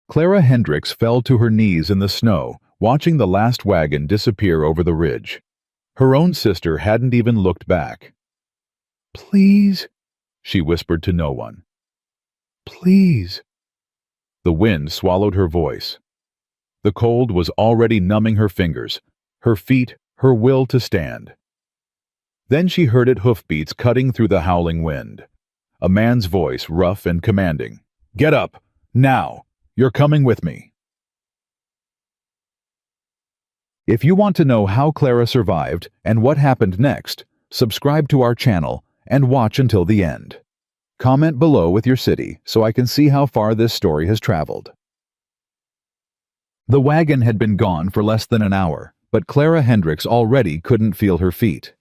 Clara Hendricks fell to her knees in the snow, watching the last wagon disappear over the ridge. Her own sister hadn't even looked back. "Please," she whispered to no one. "Please." The wind swallowed her voice. The cold was already numbing her fingers, her feet, her will to stand. Then she heard it hoofbeats cutting through the howling wind. A man's voice, rough and commanding. "Get up! Now! You're coming with me!" If you want to know how Clara survived and what happened next, subscribe to our channel and watch until the end. Comment below with your city so I can see how far this story has traveled. The wagon had been gone for less than an hour, but Clara Hendricks already couldn't feel her feet.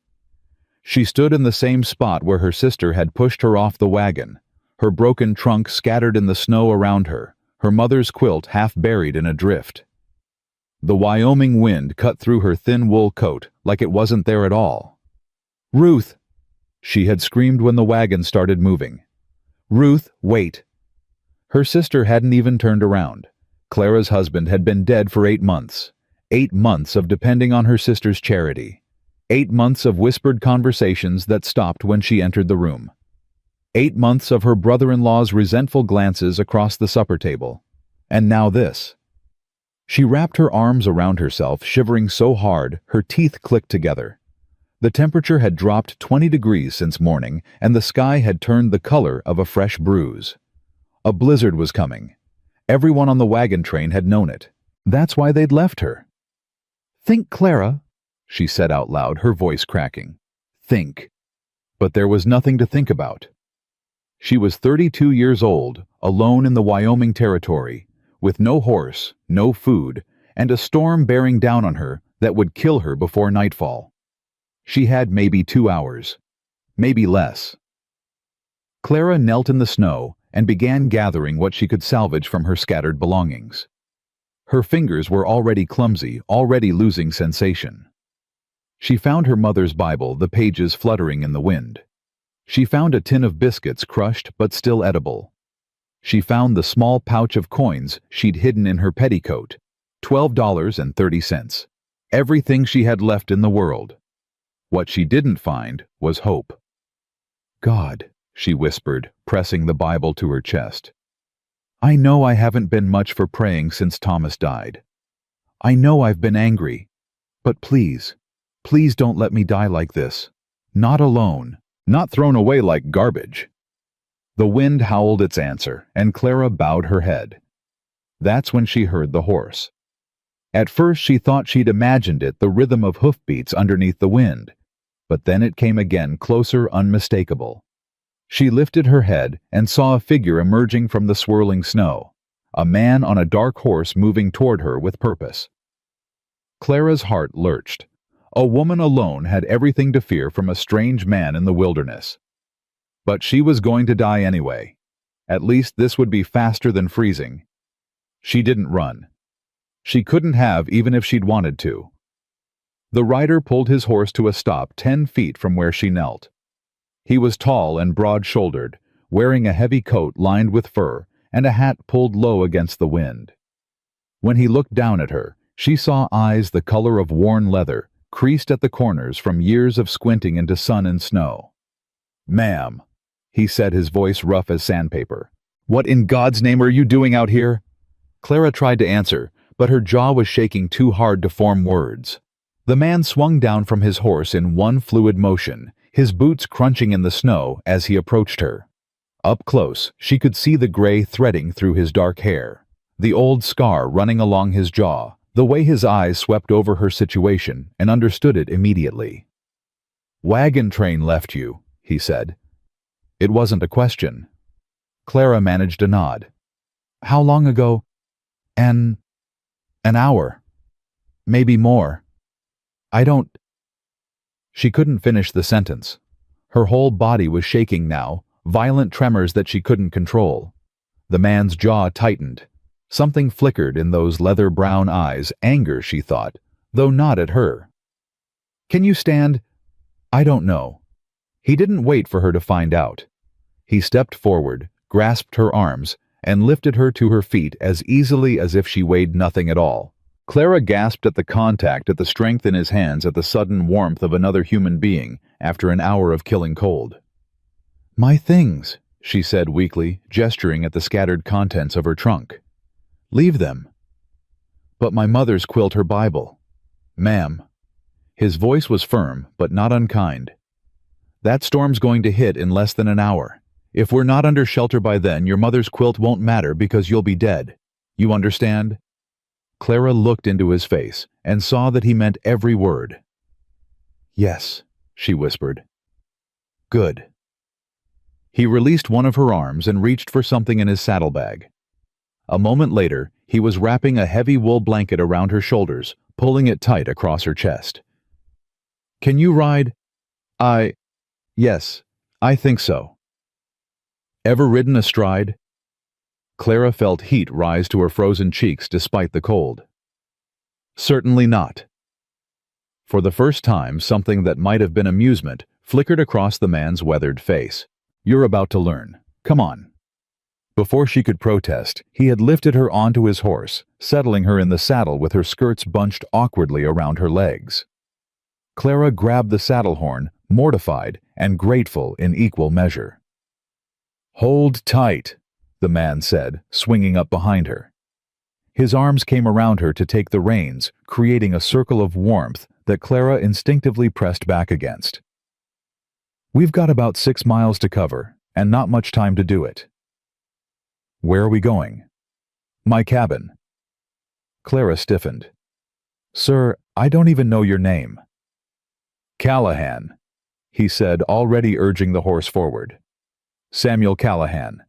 She stood in the same spot where her sister had pushed her off the wagon, her broken trunk scattered in the snow around her, her mother's quilt half buried in a drift. The Wyoming wind cut through her thin wool coat like it wasn't there at all. "Ruth!" she had screamed when the wagon started moving. "Ruth, wait!" Her sister hadn't even turned around. Clara's husband had been dead for 8 months. 8 months of depending on her sister's charity. 8 months of whispered conversations that stopped when she entered the room. 8 months of her brother-in-law's resentful glances across the supper table. And now this. She wrapped her arms around herself, shivering so hard her teeth clicked together. The temperature had dropped 20 degrees since morning, and the sky had turned the color of a fresh bruise. A blizzard was coming. Everyone on the wagon train had known it. That's why they'd left her. "Think, Clara," she said out loud, her voice cracking. Think. But there was nothing to think about. She was 32 years old, alone in the Wyoming Territory, with no horse, no food, and a storm bearing down on her that would kill her before nightfall. She had maybe 2 hours, maybe less. Clara knelt in the snow and began gathering what she could salvage from her scattered belongings. Her fingers were already clumsy, already losing sensation. She found her mother's Bible, the pages fluttering in the wind. She found a tin of biscuits, crushed but still edible. She found the small pouch of coins she'd hidden in her petticoat, $12.30. Everything she had left in the world. What she didn't find was hope. "God," she whispered, pressing the Bible to her chest. "I know I haven't been much for praying since Thomas died. I know I've been angry. But please, please don't let me die like this. Not alone. Not thrown away like garbage." The wind howled its answer, and Clara bowed her head. That's when she heard the horse. At first she thought she'd imagined it, the rhythm of hoofbeats underneath the wind. But then it came again, closer, unmistakable. She lifted her head and saw a figure emerging from the swirling snow, a man on a dark horse moving toward her with purpose. Clara's heart lurched. A woman alone had everything to fear from a strange man in the wilderness. But she was going to die anyway. At least this would be faster than freezing. She didn't run. She couldn't have, even if she'd wanted to. The rider pulled his horse to a stop 10 feet from where she knelt. He was tall and broad-shouldered, wearing a heavy coat lined with fur and a hat pulled low against the wind. When he looked down at her, she saw eyes the color of worn leather, creased at the corners from years of squinting into sun and snow. "Ma'am," he said, his voice rough as sandpaper. "What in God's name are you doing out here?" Clara tried to answer, but her jaw was shaking too hard to form words. The man swung down from his horse in one fluid motion, his boots crunching in the snow as he approached her. Up close, she could see the gray threading through his dark hair, the old scar running along his jaw, the way his eyes swept over her situation and understood it immediately. "Wagon train left you," he said. It wasn't a question. Clara managed a nod. "How long ago?" An hour. Maybe more. I don't..." She couldn't finish the sentence. Her whole body was shaking now, violent tremors that she couldn't control. The man's jaw tightened. Something flickered in those leather-brown eyes, anger, she thought, though not at her. "Can you stand?" "I don't know." He didn't wait for her to find out. He stepped forward, grasped her arms, and lifted her to her feet as easily as if she weighed nothing at all. Clara gasped at the contact, at the strength in his hands, at the sudden warmth of another human being after an hour of killing cold. "My things," she said weakly, gesturing at the scattered contents of her trunk. "Leave them." "But my mother's quilt, her Bible." "Ma'am." His voice was firm, but not unkind. "That storm's going to hit in less than an hour. If we're not under shelter by then, your mother's quilt won't matter because you'll be dead. You understand?" Clara looked into his face and saw that he meant every word. "Yes," she whispered. "Good." He released one of her arms and reached for something in his saddlebag. A moment later, he was wrapping a heavy wool blanket around her shoulders, pulling it tight across her chest. "Can you ride?" Yes, I think so." "Ever ridden astride?" Clara felt heat rise to her frozen cheeks despite the cold. "Certainly not." For the first time, something that might have been amusement flickered across the man's weathered face. "You're about to learn. Come on." Before she could protest, he had lifted her onto his horse, settling her in the saddle with her skirts bunched awkwardly around her legs. Clara grabbed the saddle horn, mortified and grateful in equal measure. "Hold tight," the man said, swinging up behind her. His arms came around her to take the reins, creating a circle of warmth that Clara instinctively pressed back against. "We've got about 6 miles to cover, and not much time to do it." "Where are we going?" "My cabin." Clara stiffened. "Sir, I don't even know your name." "Callahan," he said, already urging the horse forward. "Samuel Callahan.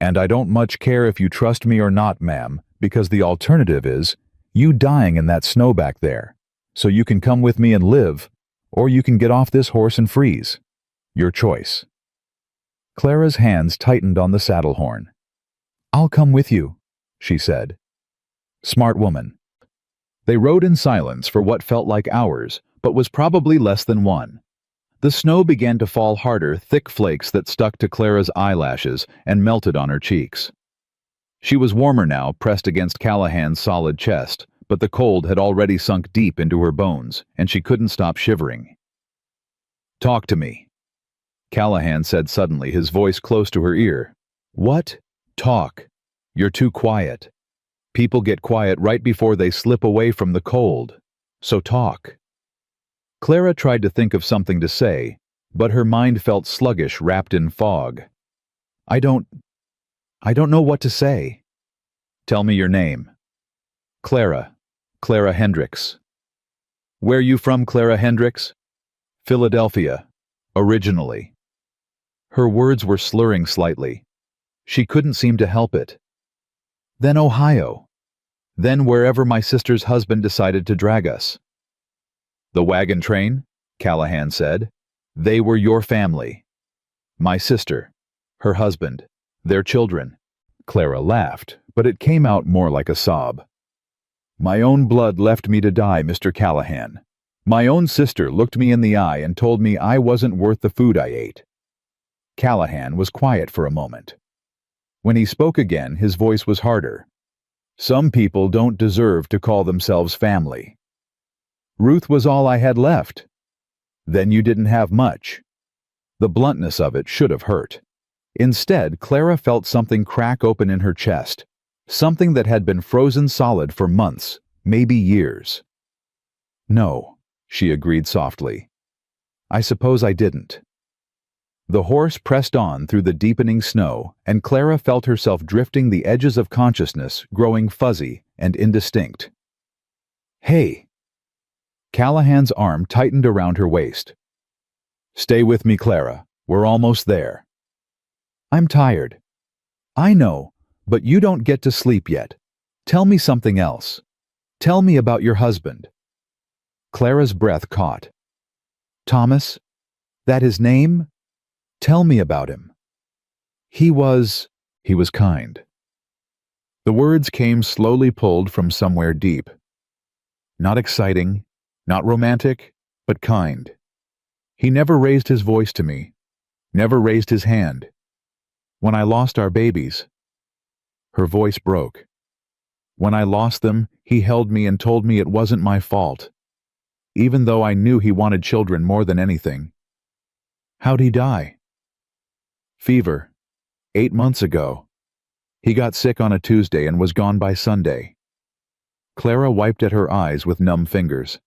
And I don't much care if you trust me or not, ma'am, because the alternative is you dying in that snow back there. So you can come with me and live, or you can get off this horse and freeze. Your choice." Clara's hands tightened on the saddle horn. "I'll come with you," she said. Smart woman. They rode in silence for what felt like hours, but was probably less than one. The snow began to fall harder, thick flakes that stuck to Clara's eyelashes and melted on her cheeks. She was warmer now, pressed against Callahan's solid chest, but the cold had already sunk deep into her bones, and she couldn't stop shivering. "Talk to me," Callahan said suddenly, his voice close to her ear. "What? Talk. You're too quiet. People get quiet right before they slip away from the cold. So talk." Clara tried to think of something to say, but her mind felt sluggish, wrapped in fog. I don't know what to say." "Tell me your name." "Clara. Clara Hendricks." "Where you from, Clara Hendricks?" "Philadelphia. Originally." Her words were slurring slightly. She couldn't seem to help it. "Then Ohio. Then wherever my sister's husband decided to drag us." "The wagon train?" Callahan said. "They were your family." "My sister. Her husband. Their children." Clara laughed, but it came out more like a sob. "My own blood left me to die, Mr. Callahan. My own sister looked me in the eye and told me I wasn't worth the food I ate." Callahan was quiet for a moment. When he spoke again, his voice was harder. "Some people don't deserve to call themselves family. Ruth was all I had left. Then you didn't have much." The bluntness of it should have hurt. Instead, Clara felt something crack open in her chest, something that had been frozen solid for months, maybe years. "No," she agreed softly. "I suppose I didn't." The horse pressed on through the deepening snow, and Clara felt herself drifting, the edges of consciousness growing fuzzy and indistinct. "Hey!" Callahan's arm tightened around her waist. "Stay with me, Clara. We're almost there." "I'm tired." "I know, but you don't get to sleep yet. Tell me something else. Tell me about your husband." Clara's breath caught. "Thomas? That his name? Tell me about him." He was kind." The words came slowly, pulled from somewhere deep. "Not exciting, not romantic, but kind. He never raised his voice to me, never raised his hand. When I lost our babies, Her voice broke. When I lost them, he held me and told me it wasn't my fault, even though I knew he wanted children more than anything. How'd he die? Fever. 8 months ago. He got sick on a Tuesday and was gone by Sunday. Clara wiped at her eyes with numb fingers.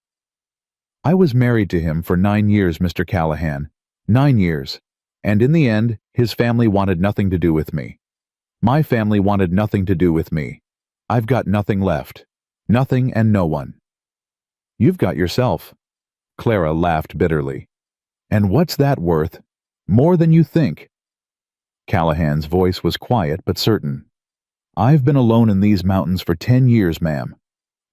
I was married to him for 9 years, Mr. Callahan. 9 years. And in the end, his family wanted nothing to do with me. My family wanted nothing to do with me. I've got nothing left. Nothing and no one. You've got yourself. Clara laughed bitterly. And what's that worth? More than you think. Callahan's voice was quiet but certain. I've been alone in these mountains for 10 years, ma'am.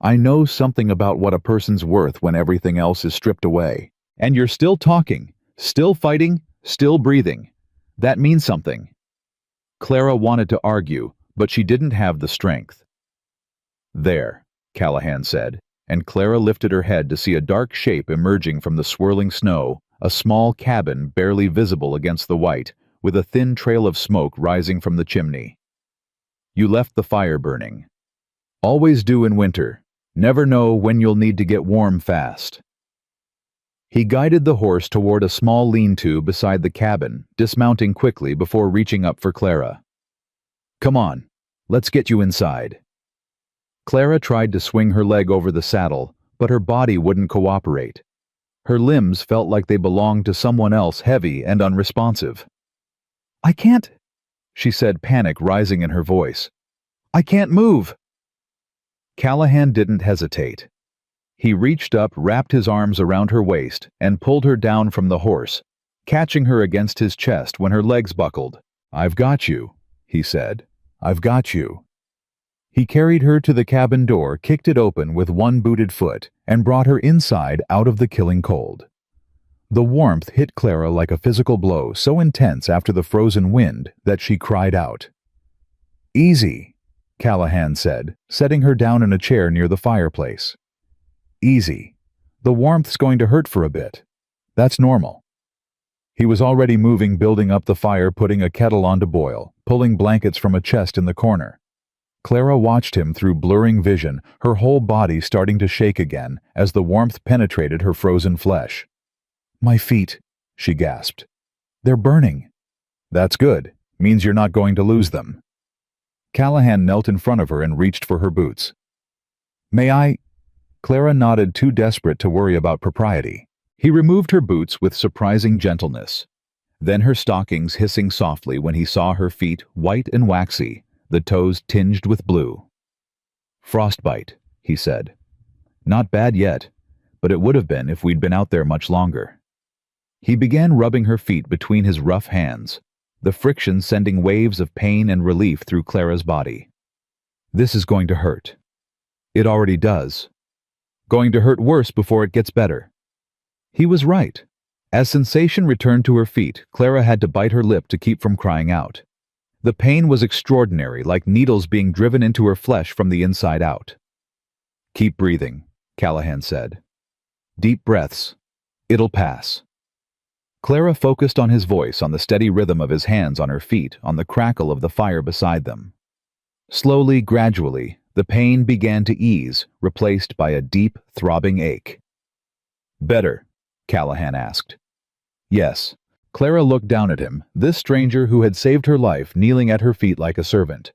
I know something about what a person's worth when everything else is stripped away. And you're still talking, still fighting, still breathing. That means something. Clara wanted to argue, but she didn't have the strength. There, Callahan said, and Clara lifted her head to see a dark shape emerging from the swirling snow, a small cabin barely visible against the white, with a thin trail of smoke rising from the chimney. You left the fire burning. Always do in winter. Never know when you'll need to get warm fast. He guided the horse toward a small lean-to beside the cabin, dismounting quickly before reaching up for Clara. Come on, let's get you inside. Clara tried to swing her leg over the saddle, but her body wouldn't cooperate. Her limbs felt like they belonged to someone else, heavy and unresponsive. I can't, she said, panic rising in her voice. I can't move. Callahan didn't hesitate. He reached up, wrapped his arms around her waist, and pulled her down from the horse, catching her against his chest when her legs buckled. I've got you, he said. I've got you. He carried her to the cabin door, kicked it open with one booted foot, and brought her inside out of the killing cold. The warmth hit Clara like a physical blow so intense after the frozen wind that she cried out. Easy, Callahan said, setting her down in a chair near the fireplace. Easy. The warmth's going to hurt for a bit. That's normal. He was already moving, building up the fire, putting a kettle on to boil, pulling blankets from a chest in the corner. Clara watched him through blurring vision, her whole body starting to shake again as the warmth penetrated her frozen flesh. My feet, she gasped. They're burning. That's good. Means you're not going to lose them. Callahan knelt in front of her and reached for her boots. May I? Clara nodded, too desperate to worry about propriety. He removed her boots with surprising gentleness. Then her stockings hissing softly when he saw her feet, white and waxy, the toes tinged with blue. Frostbite, he said. Not bad yet, but it would have been if we'd been out there much longer. He began rubbing her feet between his rough hands, the friction sending waves of pain and relief through Clara's body. This is going to hurt. It already does. Going to hurt worse before it gets better. He was right. As sensation returned to her feet, Clara had to bite her lip to keep from crying out. The pain was extraordinary, like needles being driven into her flesh from the inside out. Keep breathing, Callahan said. Deep breaths. It'll pass. Clara focused on his voice, on the steady rhythm of his hands on her feet, on the crackle of the fire beside them. Slowly, gradually, the pain began to ease, replaced by a deep, throbbing ache. Better? Callahan asked. Yes. Clara looked down at him, this stranger who had saved her life, kneeling at her feet like a servant.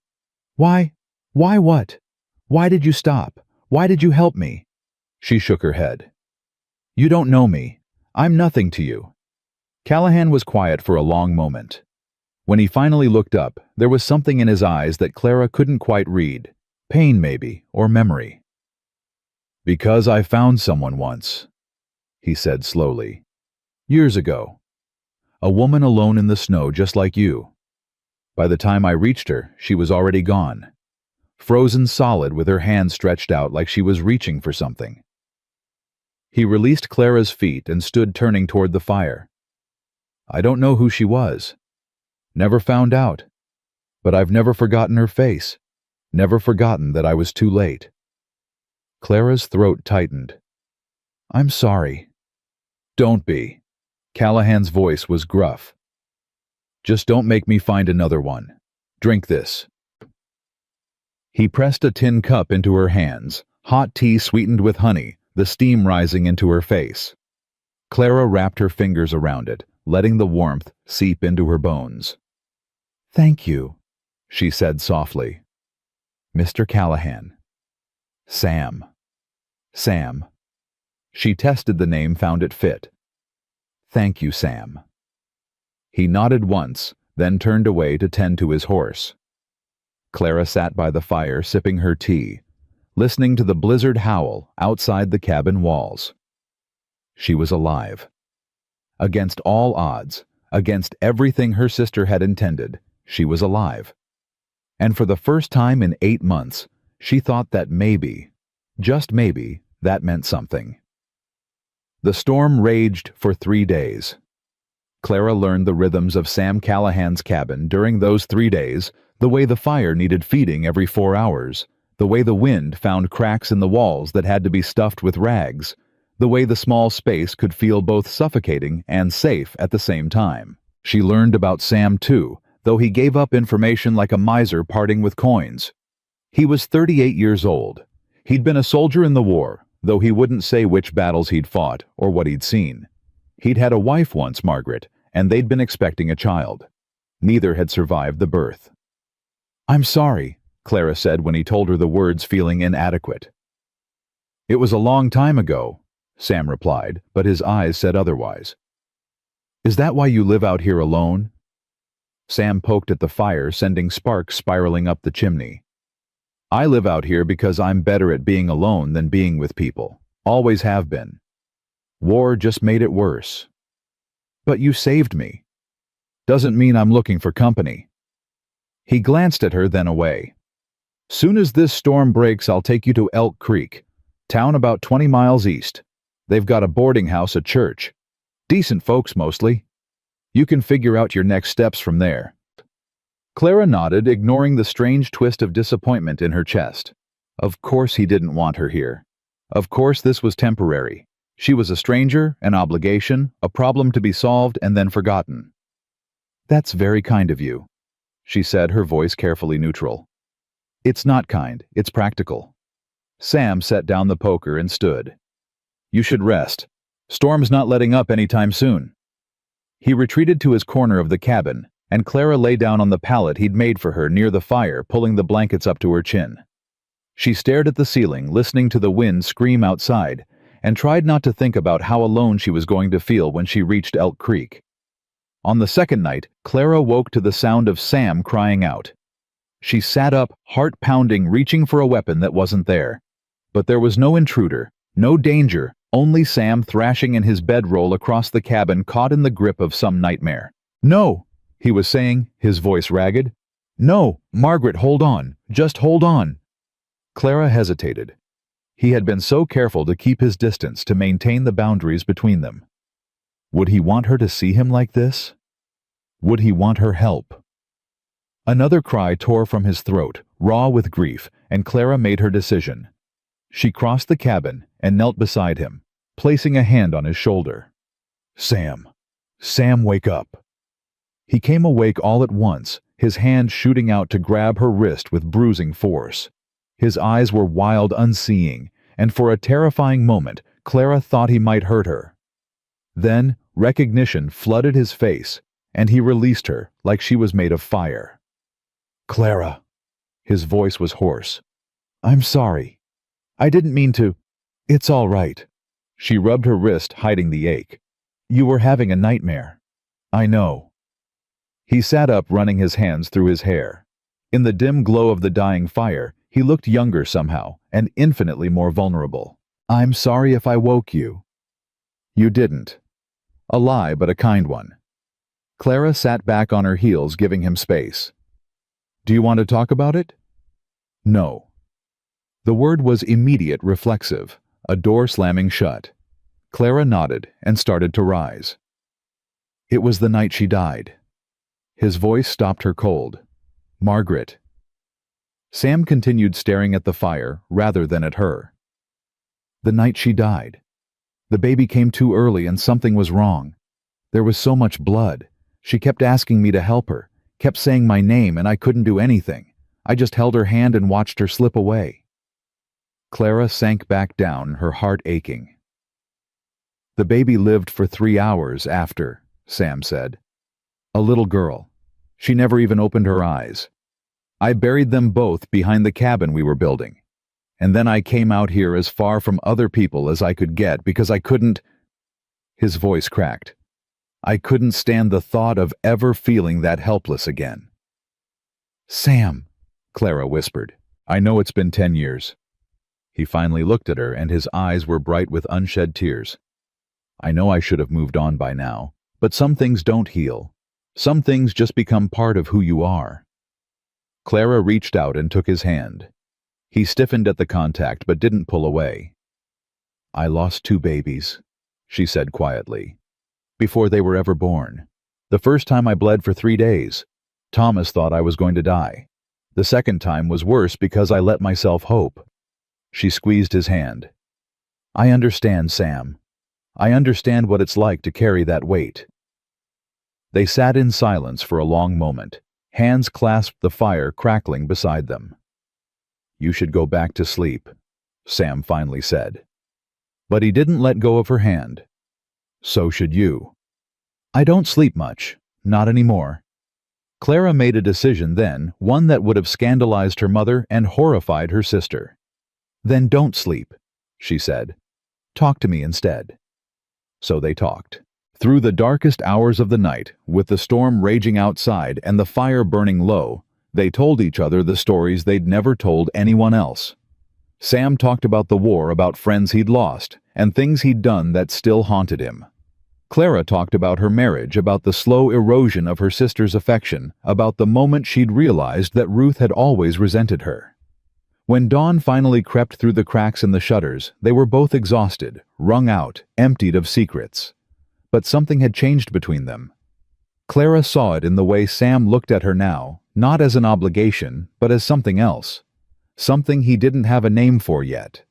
Why? Why what? Why did you stop? Why did you help me? She shook her head. You don't know me. I'm nothing to you. Callahan was quiet for a long moment. When he finally looked up, there was something in his eyes that Clara couldn't quite read. Pain, maybe, or memory. Because I found someone once, he said slowly. Years ago. A woman alone in the snow just like you. By the time I reached her, she was already gone. Frozen solid with her hands stretched out like she was reaching for something. He released Clara's feet and stood turning toward the fire. I don't know who she was. Never found out. But I've never forgotten her face. Never forgotten that I was too late. Clara's throat tightened. I'm sorry. Don't be. Callahan's voice was gruff. Just don't make me find another one. Drink this. He pressed a tin cup into her hands, hot tea sweetened with honey, the steam rising into her face. Clara wrapped her fingers around it, letting the warmth seep into her bones. "Thank you," she said softly. "Mr. Callahan." "Sam." "Sam." She tested the name, found it fit. "Thank you, Sam." He nodded once, then turned away to tend to his horse. Clara sat by the fire sipping her tea, listening to the blizzard howl outside the cabin walls. She was alive. Against all odds, against everything her sister had intended, she was alive. And for the first time in 8 months, she thought that maybe, just maybe, that meant something. The storm raged for 3 days. Clara learned the rhythms of Sam Callahan's cabin during those 3 days, the way the fire needed feeding every 4 hours, the way the wind found cracks in the walls that had to be stuffed with rags, the way the small space could feel both suffocating and safe at the same time. She learned about Sam too, though he gave up information like a miser parting with coins. He was 38 years old. He'd been a soldier in the war, though he wouldn't say which battles he'd fought or what he'd seen. He'd had a wife once, Margaret, and they'd been expecting a child. Neither had survived the birth. "I'm sorry," Clara said when he told her the words, feeling inadequate. "It was a long time ago," Sam replied, but his eyes said otherwise. "Is that why you live out here alone?" Sam poked at the fire, sending sparks spiraling up the chimney. "I live out here because I'm better at being alone than being with people. Always have been. War just made it worse." "But you saved me." "Doesn't mean I'm looking for company." He glanced at her, then away. "Soon as this storm breaks, I'll take you to Elk Creek, town about 20 miles east. They've got a boarding house, a church. Decent folks mostly. You can figure out your next steps from there." Clara nodded, ignoring the strange twist of disappointment in her chest. Of course he didn't want her here. Of course this was temporary. She was a stranger, an obligation, a problem to be solved and then forgotten. "That's very kind of you," she said, her voice carefully neutral. "It's not kind, it's practical." Sam set down the poker and stood. "You should rest. Storm's not letting up anytime soon." He retreated to his corner of the cabin, and Clara lay down on the pallet he'd made for her near the fire, pulling the blankets up to her chin. She stared at the ceiling, listening to the wind scream outside, and tried not to think about how alone she was going to feel when she reached Elk Creek. On the second night, Clara woke to the sound of Sam crying out. She sat up, heart pounding, reaching for a weapon that wasn't there. But there was no intruder, no danger, only Sam thrashing in his bedroll across the cabin, caught in the grip of some nightmare. "No," he was saying, his voice ragged. "No, Margaret, hold on. Just hold on." Clara hesitated. He had been so careful to keep his distance, to maintain the boundaries between them. Would he want her to see him like this? Would he want her help? Another cry tore from his throat, raw with grief, and Clara made her decision. She crossed the cabin and knelt beside him, placing a hand on his shoulder. "Sam. Sam, wake up." He came awake all at once, his hand shooting out to grab her wrist with bruising force. His eyes were wild, unseeing, and for a terrifying moment, Clara thought he might hurt her. Then, recognition flooded his face, and he released her like she was made of fire. "Clara." His voice was hoarse. "I'm sorry. I didn't mean to. It's all right." She rubbed her wrist, hiding the ache. "You were having a nightmare." "I know." He sat up, running his hands through his hair. In the dim glow of the dying fire, he looked younger somehow, and infinitely more vulnerable. "I'm sorry if I woke you." "You didn't." A lie, but a kind one. Clara sat back on her heels, giving him space. "Do you want to talk about it?" "No." The word was immediate, reflexive, a door slamming shut. Clara nodded and started to rise. "It was the night she died." His voice stopped her cold. "Margaret." Sam continued staring at the fire rather than at her. "The night she died. The baby came too early and something was wrong. There was so much blood. She kept asking me to help her, kept saying my name, and I couldn't do anything. I just held her hand and watched her slip away." Clara sank back down, her heart aching. "The baby lived for 3 hours after," Sam said. "A little girl. She never even opened her eyes. I buried them both behind the cabin we were building. And then I came out here as far from other people as I could get because I couldn't—" His voice cracked. "I couldn't stand the thought of ever feeling that helpless again." "Sam," Clara whispered, "I know it's been 10 years. He finally looked at her, and his eyes were bright with unshed tears. "I know I should have moved on by now, but some things don't heal. Some things just become part of who you are." Clara reached out and took his hand. He stiffened at the contact but didn't pull away. "I lost 2 babies," she said quietly, "before they were ever born. The first time I bled for 3 days. Thomas thought I was going to die. The second time was worse because I let myself hope." She squeezed his hand. "I understand, Sam. I understand what it's like to carry that weight." They sat in silence for a long moment. Hands clasped the fire crackling beside them. "You should go back to sleep," Sam finally said. But he didn't let go of her hand. "So should you." "I don't sleep much. Not anymore." Clara made a decision then, one that would have scandalized her mother and horrified her sister. "Then don't sleep," she said. "Talk to me instead." So they talked. Through the darkest hours of the night, with the storm raging outside and the fire burning low, they told each other the stories they'd never told anyone else. Sam talked about the war, about friends he'd lost, and things he'd done that still haunted him. Clara talked about her marriage, about the slow erosion of her sister's affection, about the moment she'd realized that Ruth had always resented her. When dawn finally crept through the cracks in the shutters, they were both exhausted, wrung out, emptied of secrets. But something had changed between them. Clara saw it in the way Sam looked at her now, not as an obligation, but as something else. Something he didn't have a name for yet.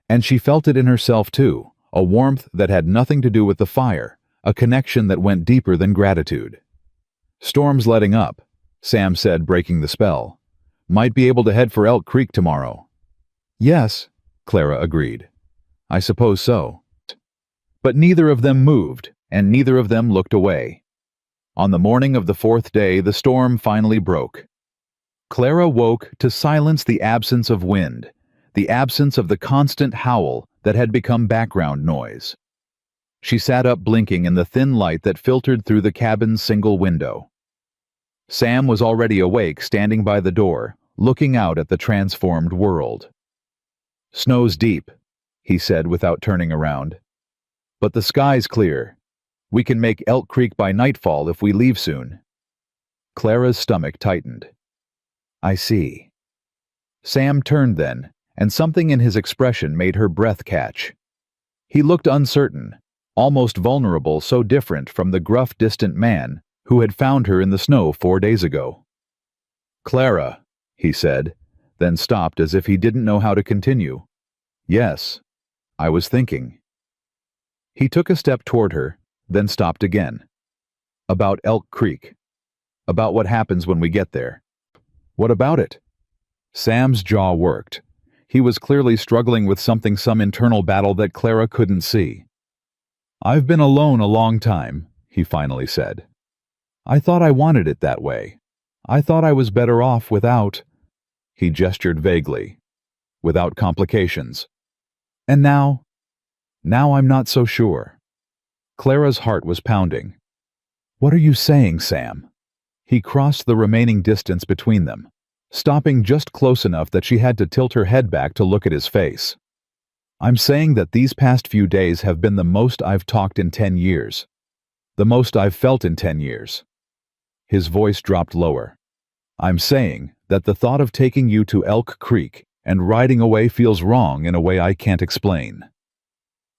And she felt it in herself too, a warmth that had nothing to do with the fire, a connection that went deeper than gratitude. "Storm's letting up," Sam said, breaking the spell. "Might be able to head for Elk Creek tomorrow." "Yes," Clara agreed. "I suppose so." But neither of them moved, and neither of them looked away. On the morning of the 4th day, the storm finally broke. Clara woke to silence, the absence of wind, the absence of the constant howl that had become background noise. She sat up, blinking in the thin light that filtered through the cabin's single window. Sam was already awake, standing by the door, looking out at the transformed world. "Snow's deep," he said without turning around. "But the sky's clear. We can make Elk Creek by nightfall if we leave soon." Clara's stomach tightened. "I see." Sam turned then, and something in his expression made her breath catch. He looked uncertain, almost vulnerable, so different from the gruff, distant man who had found her in the snow 4 days ago. "Clara," he said, then stopped as if he didn't know how to continue. "Yes, I was thinking." He took a step toward her, then stopped again. "About Elk Creek. About what happens when we get there." "What about it?" Sam's jaw worked. He was clearly struggling with something, some internal battle that Clara couldn't see. "I've been alone a long time," he finally said. "I thought I wanted it that way. I thought I was better off without—" He gestured vaguely. "Without complications. And now I'm not so sure." Clara's heart was pounding. "What are you saying, Sam?" He crossed the remaining distance between them, stopping just close enough that she had to tilt her head back to look at his face. "I'm saying that these past few days have been the most I've talked in 10 years. The most I've felt in 10 years. His voice dropped lower. "I'm saying that the thought of taking you to Elk Creek and riding away feels wrong in a way I can't explain."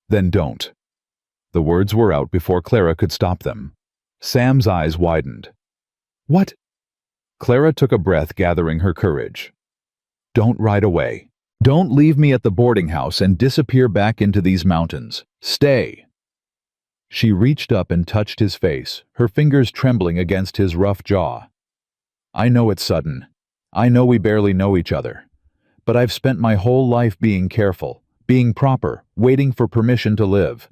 "Then don't." The words were out before Clara could stop them. Sam's eyes widened. "What?" Clara took a breath, gathering her courage. "Don't ride away. Don't leave me at the boarding house and disappear back into these mountains. Stay." She reached up and touched his face, her fingers trembling against his rough jaw. "I know it's sudden. I know we barely know each other, but I've spent my whole life being careful, being proper, waiting for permission to live.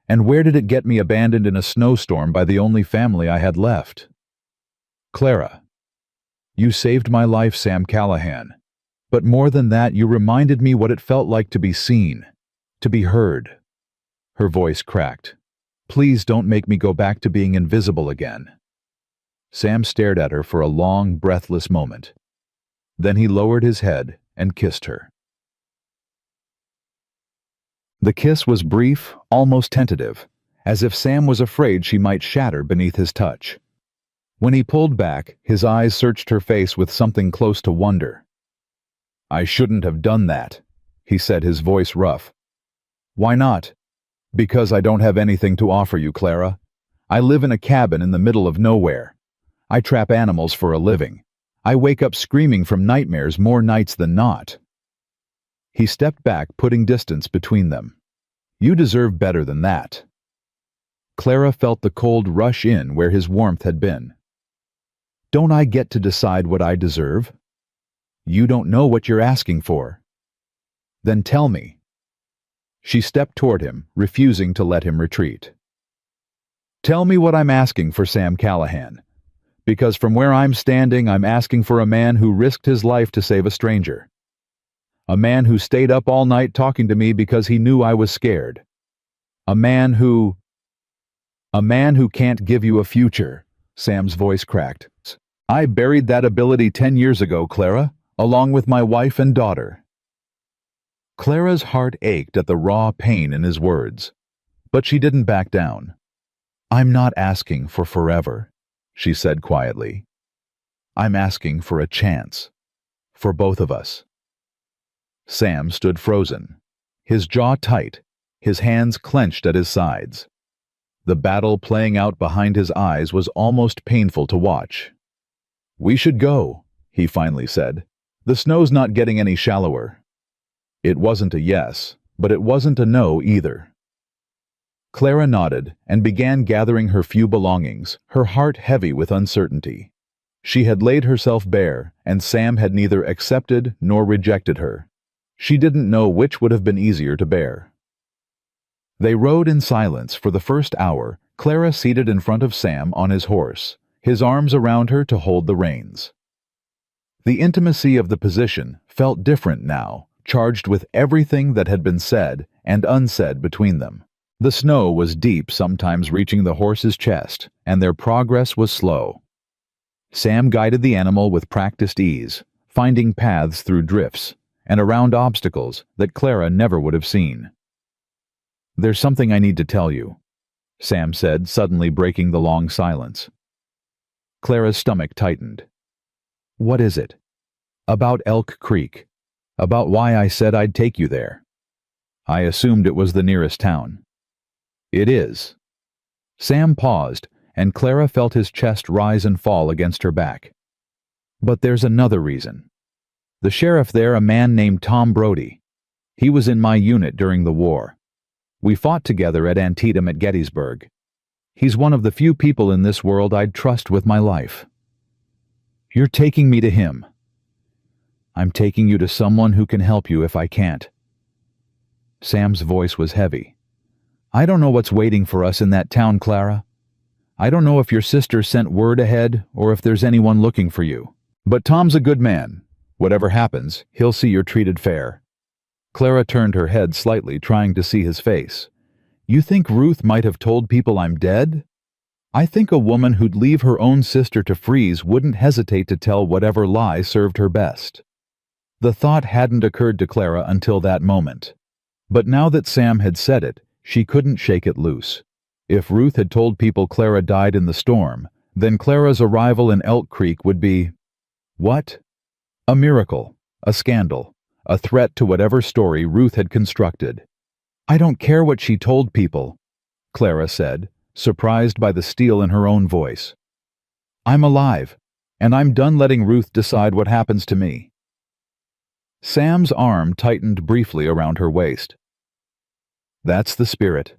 And where did it get me abandoned in a snowstorm by the only family I had left? Clara, you saved my life, Sam Callahan. But more than that, you reminded me what it felt like to be seen, to be heard. Her voice cracked. Please don't make me go back to being invisible again. Sam stared at her for a long, breathless moment. Then he lowered his head and kissed her. The kiss was brief, almost tentative, as if Sam was afraid she might shatter beneath his touch. When he pulled back, his eyes searched her face with something close to wonder. I shouldn't have done that, he said, his voice rough. Why not? Because I don't have anything to offer you, Clara. I live in a cabin in the middle of nowhere. I trap animals for a living. I wake up screaming from nightmares more nights than not. He stepped back, putting distance between them. You deserve better than that. Clara felt the cold rush in where his warmth had been. Don't I get to decide what I deserve? You don't know what you're asking for. Then tell me. She stepped toward him, refusing to let him retreat. Tell me what I'm asking for, Sam Callahan. Because from where I'm standing, I'm asking for a man who risked his life to save a stranger. A man who stayed up all night talking to me because he knew I was scared. A man who can't give you a future, Sam's voice cracked. I buried that ability 10 years ago, Clara, along with my wife and daughter. Clara's heart ached at the raw pain in his words, but she didn't back down. I'm not asking for forever, she said quietly. I'm asking for a chance, for both of us. Sam stood frozen, his jaw tight, his hands clenched at his sides. The battle playing out behind his eyes was almost painful to watch. We should go, he finally said. The snow's not getting any shallower. It wasn't a yes, but it wasn't a no either. Clara nodded and began gathering her few belongings, her heart heavy with uncertainty. She had laid herself bare, and Sam had neither accepted nor rejected her. She didn't know which would have been easier to bear. They rode in silence for the first hour, Clara seated in front of Sam on his horse, his arms around her to hold the reins. The intimacy of the position felt different now, charged with everything that had been said and unsaid between them. The snow was deep, sometimes reaching the horse's chest, and their progress was slow. Sam guided the animal with practiced ease, finding paths through drifts and around obstacles that Clara never would have seen. There's something I need to tell you, Sam said, suddenly breaking the long silence. Clara's stomach tightened. What is it? About Elk Creek. About why I said I'd take you there. I assumed it was the nearest town. It is. Sam paused, and Clara felt his chest rise and fall against her back. But there's another reason. The sheriff there, a man named Tom Brody. He was in my unit during the war. We fought together at Antietam at Gettysburg. He's one of the few people in this world I'd trust with my life. You're taking me to him. I'm taking you to someone who can help you if I can't. Sam's voice was heavy. I don't know what's waiting for us in that town, Clara. I don't know if your sister sent word ahead or if there's anyone looking for you. But Tom's a good man. Whatever happens, he'll see you're treated fair. Clara turned her head slightly, trying to see his face. You think Ruth might have told people I'm dead? I think a woman who'd leave her own sister to freeze wouldn't hesitate to tell whatever lie served her best. The thought hadn't occurred to Clara until that moment. But now that Sam had said it, she couldn't shake it loose. If Ruth had told people Clara died in the storm, then Clara's arrival in Elk Creek would be... what? A miracle, a scandal, a threat to whatever story Ruth had constructed. I don't care what she told people, Clara said, surprised by the steel in her own voice. I'm alive, and I'm done letting Ruth decide what happens to me. Sam's arm tightened briefly around her waist. That's the spirit.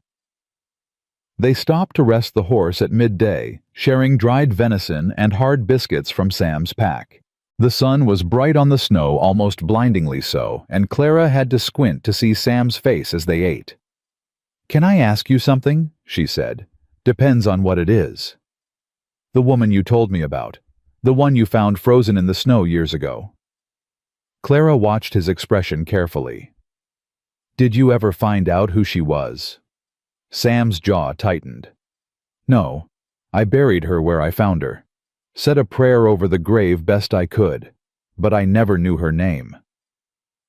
They stopped to rest the horse at midday, sharing dried venison and hard biscuits from Sam's pack. The sun was bright on the snow, almost blindingly so, and Clara had to squint to see Sam's face as they ate. "Can I ask you something?" she said. "Depends on what it is." "The woman you told me about. The one you found frozen in the snow years ago." Clara watched his expression carefully. "Did you ever find out who she was?" Sam's jaw tightened. "No. I buried her where I found her. Said a prayer over the grave best I could, but I never knew her name."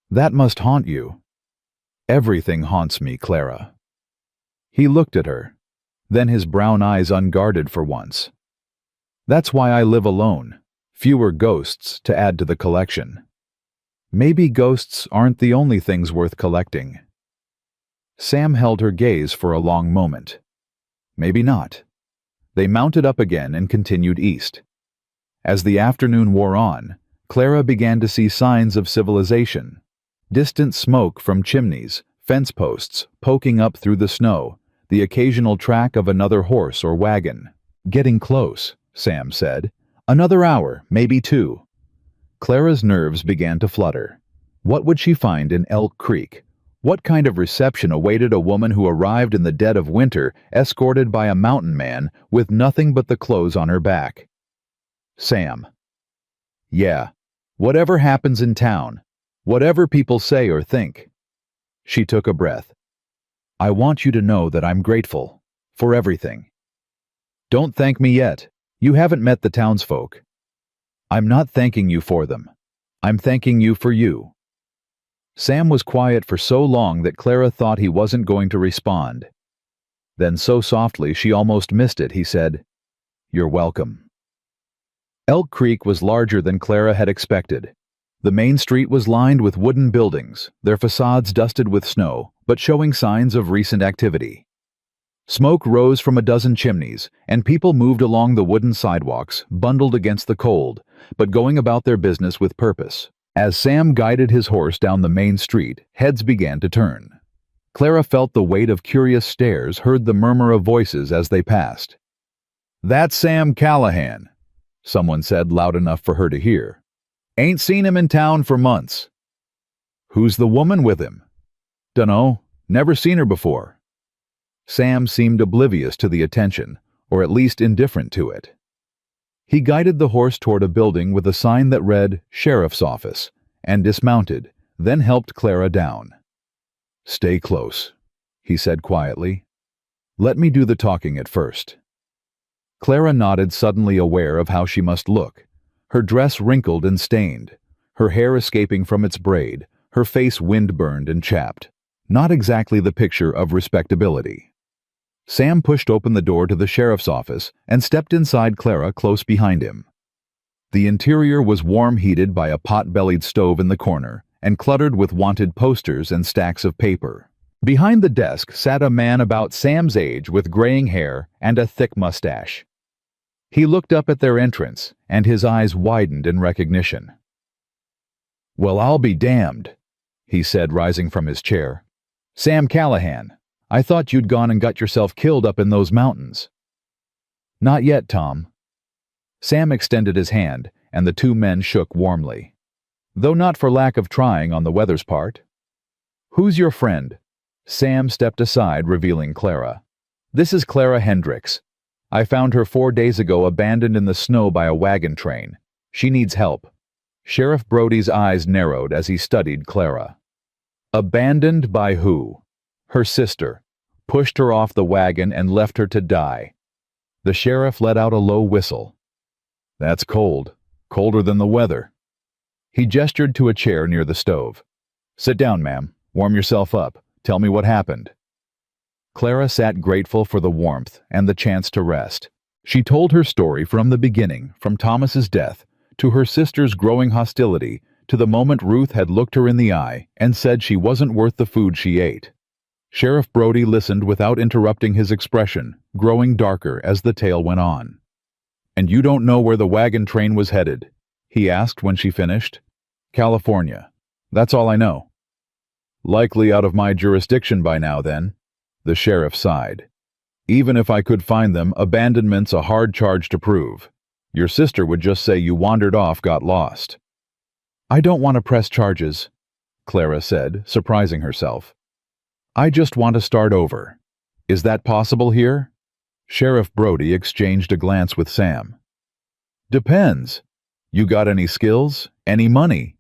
"That must haunt you." "Everything haunts me, Clara." He looked at her, then his brown eyes unguarded for once. "That's why I live alone. Fewer ghosts to add to the collection." "Maybe ghosts aren't the only things worth collecting." Sam held her gaze for a long moment. "Maybe not." They mounted up again and continued east. As the afternoon wore on, Clara began to see signs of civilization. Distant smoke from chimneys, fence posts poking up through the snow, the occasional track of another horse or wagon. "Getting close," Sam said. "Another hour, maybe 2. Clara's nerves began to flutter. What would she find in Elk Creek? What kind of reception awaited a woman who arrived in the dead of winter, escorted by a mountain man with nothing but the clothes on her back? "Sam." "Yeah. Whatever happens in town. Whatever people say or think." She took a breath. "I want you to know that I'm grateful. For everything." "Don't thank me yet. You haven't met the townsfolk." "I'm not thanking you for them. I'm thanking you for you." Sam was quiet for so long that Clara thought he wasn't going to respond. Then so softly she almost missed it, he said, "You're welcome." Elk Creek was larger than Clara had expected. The main street was lined with wooden buildings, their facades dusted with snow, but showing signs of recent activity. Smoke rose from a dozen chimneys, and people moved along the wooden sidewalks, bundled against the cold, but going about their business with purpose. As Sam guided his horse down the main street, heads began to turn. Clara felt the weight of curious stares, heard the murmur of voices as they passed. "That's Sam Callahan," someone said loud enough for her to hear. "Ain't seen him in town for months." "Who's the woman with him?" "Dunno. Never seen her before." Sam seemed oblivious to the attention, or at least indifferent to it. He guided the horse toward a building with a sign that read "Sheriff's Office," and dismounted, then helped Clara down. "Stay close," he said quietly. "Let me do the talking at first." Clara nodded, suddenly aware of how she must look. Her dress wrinkled and stained, her hair escaping from its braid, her face wind-burned and chapped. Not exactly the picture of respectability. Sam pushed open the door to the sheriff's office and stepped inside Clara close behind him. The interior was warm, heated by a pot-bellied stove in the corner, and cluttered with wanted posters and stacks of paper. Behind the desk sat a man about Sam's age with graying hair and a thick mustache. He looked up at their entrance, and his eyes widened in recognition. "Well, I'll be damned," he said, rising from his chair. "Sam Callahan. I thought you'd gone and got yourself killed up in those mountains." "Not yet, Tom." Sam extended his hand, and the two men shook warmly, though not for lack of trying on the weather's part. "Who's your friend?" Sam stepped aside, revealing Clara. "This is Clara Hendricks. I found her 4 days ago abandoned in the snow by a wagon train. She needs help." Sheriff Brody's eyes narrowed as he studied Clara. "Abandoned by who?" "Her sister. Pushed her off the wagon and left her to die." The sheriff let out a low whistle. "That's cold. Colder than the weather." He gestured to a chair near the stove. "Sit down, ma'am. Warm yourself up. Tell me what happened." Clara sat grateful for the warmth and the chance to rest. She told her story from the beginning, from Thomas's death, to her sister's growing hostility, to the moment Ruth had looked her in the eye and said she wasn't worth the food she ate. Sheriff Brody listened without interrupting his expression, growing darker as the tale went on. "And you don't know where the wagon train was headed?" he asked when she finished. "California. That's all I know." "Likely out of my jurisdiction by now, then." The sheriff sighed. "Even if I could find them, abandonment's a hard charge to prove. Your sister would just say you wandered off, got lost." I don't want to press charges, Clara said, surprising herself. I just want to start over. Is that possible here? Sheriff Brody exchanged a glance with Sam. Depends. You got any skills? Any money?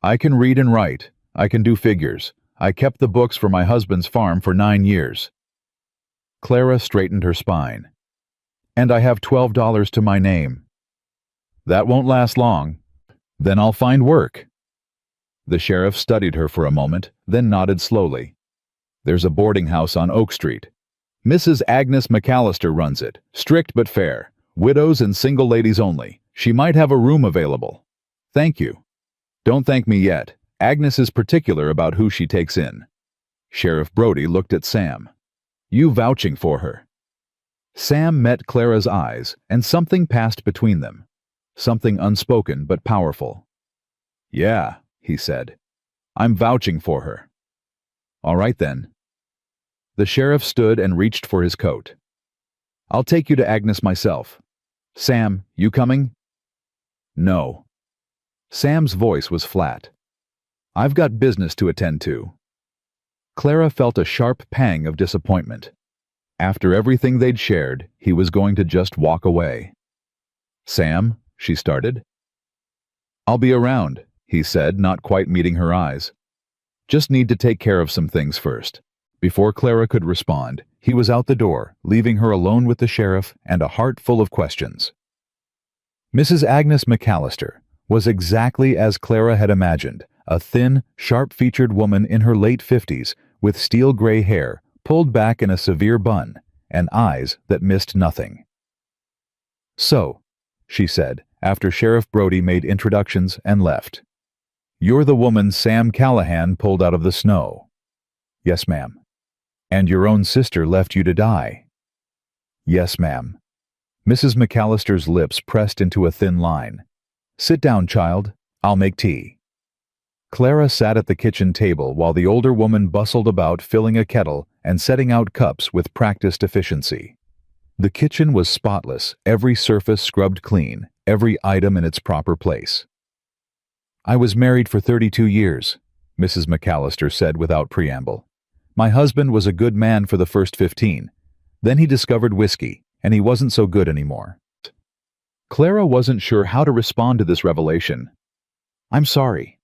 I can read and write. I can do figures. I kept the books for my husband's farm for 9 years. Clara straightened her spine. And I have $12 to my name. That won't last long. Then I'll find work. The sheriff studied her for a moment, then nodded slowly. There's a boarding house on Oak Street. Mrs. Agnes McAllister runs it, strict but fair. Widows and single ladies only. She might have a room available. Thank you. Don't thank me yet. Agnes is particular about who she takes in. Sheriff Brody looked at Sam. You vouching for her? Sam met Clara's eyes, and something passed between them. Something unspoken but powerful. Yeah, he said. I'm vouching for her. All right then. The sheriff stood and reached for his coat. I'll take you to Agnes myself. Sam, you coming? No. Sam's voice was flat. I've got business to attend to. Clara felt a sharp pang of disappointment. After everything they'd shared, he was going to just walk away. Sam, she started. I'll be around, he said, not quite meeting her eyes. Just need to take care of some things first. Before Clara could respond, he was out the door, leaving her alone with the sheriff and a heart full of questions. Mrs. Agnes McAllister was exactly as Clara had imagined, a thin, sharp-featured woman in her late 50s with steel-gray hair pulled back in a severe bun and eyes that missed nothing. So, she said, after Sheriff Brody made introductions and left. You're the woman Sam Callahan pulled out of the snow. Yes, ma'am. And your own sister left you to die. Yes, ma'am. Mrs. McAllister's lips pressed into a thin line. Sit down, child. I'll make tea. Clara sat at the kitchen table while the older woman bustled about filling a kettle and setting out cups with practiced efficiency. The kitchen was spotless, every surface scrubbed clean, every item in its proper place. I was married for 32 years, Mrs. McAllister said without preamble. My husband was a good man for the first 15. Then he discovered whiskey, and he wasn't so good anymore. Clara wasn't sure how to respond to this revelation. I'm sorry.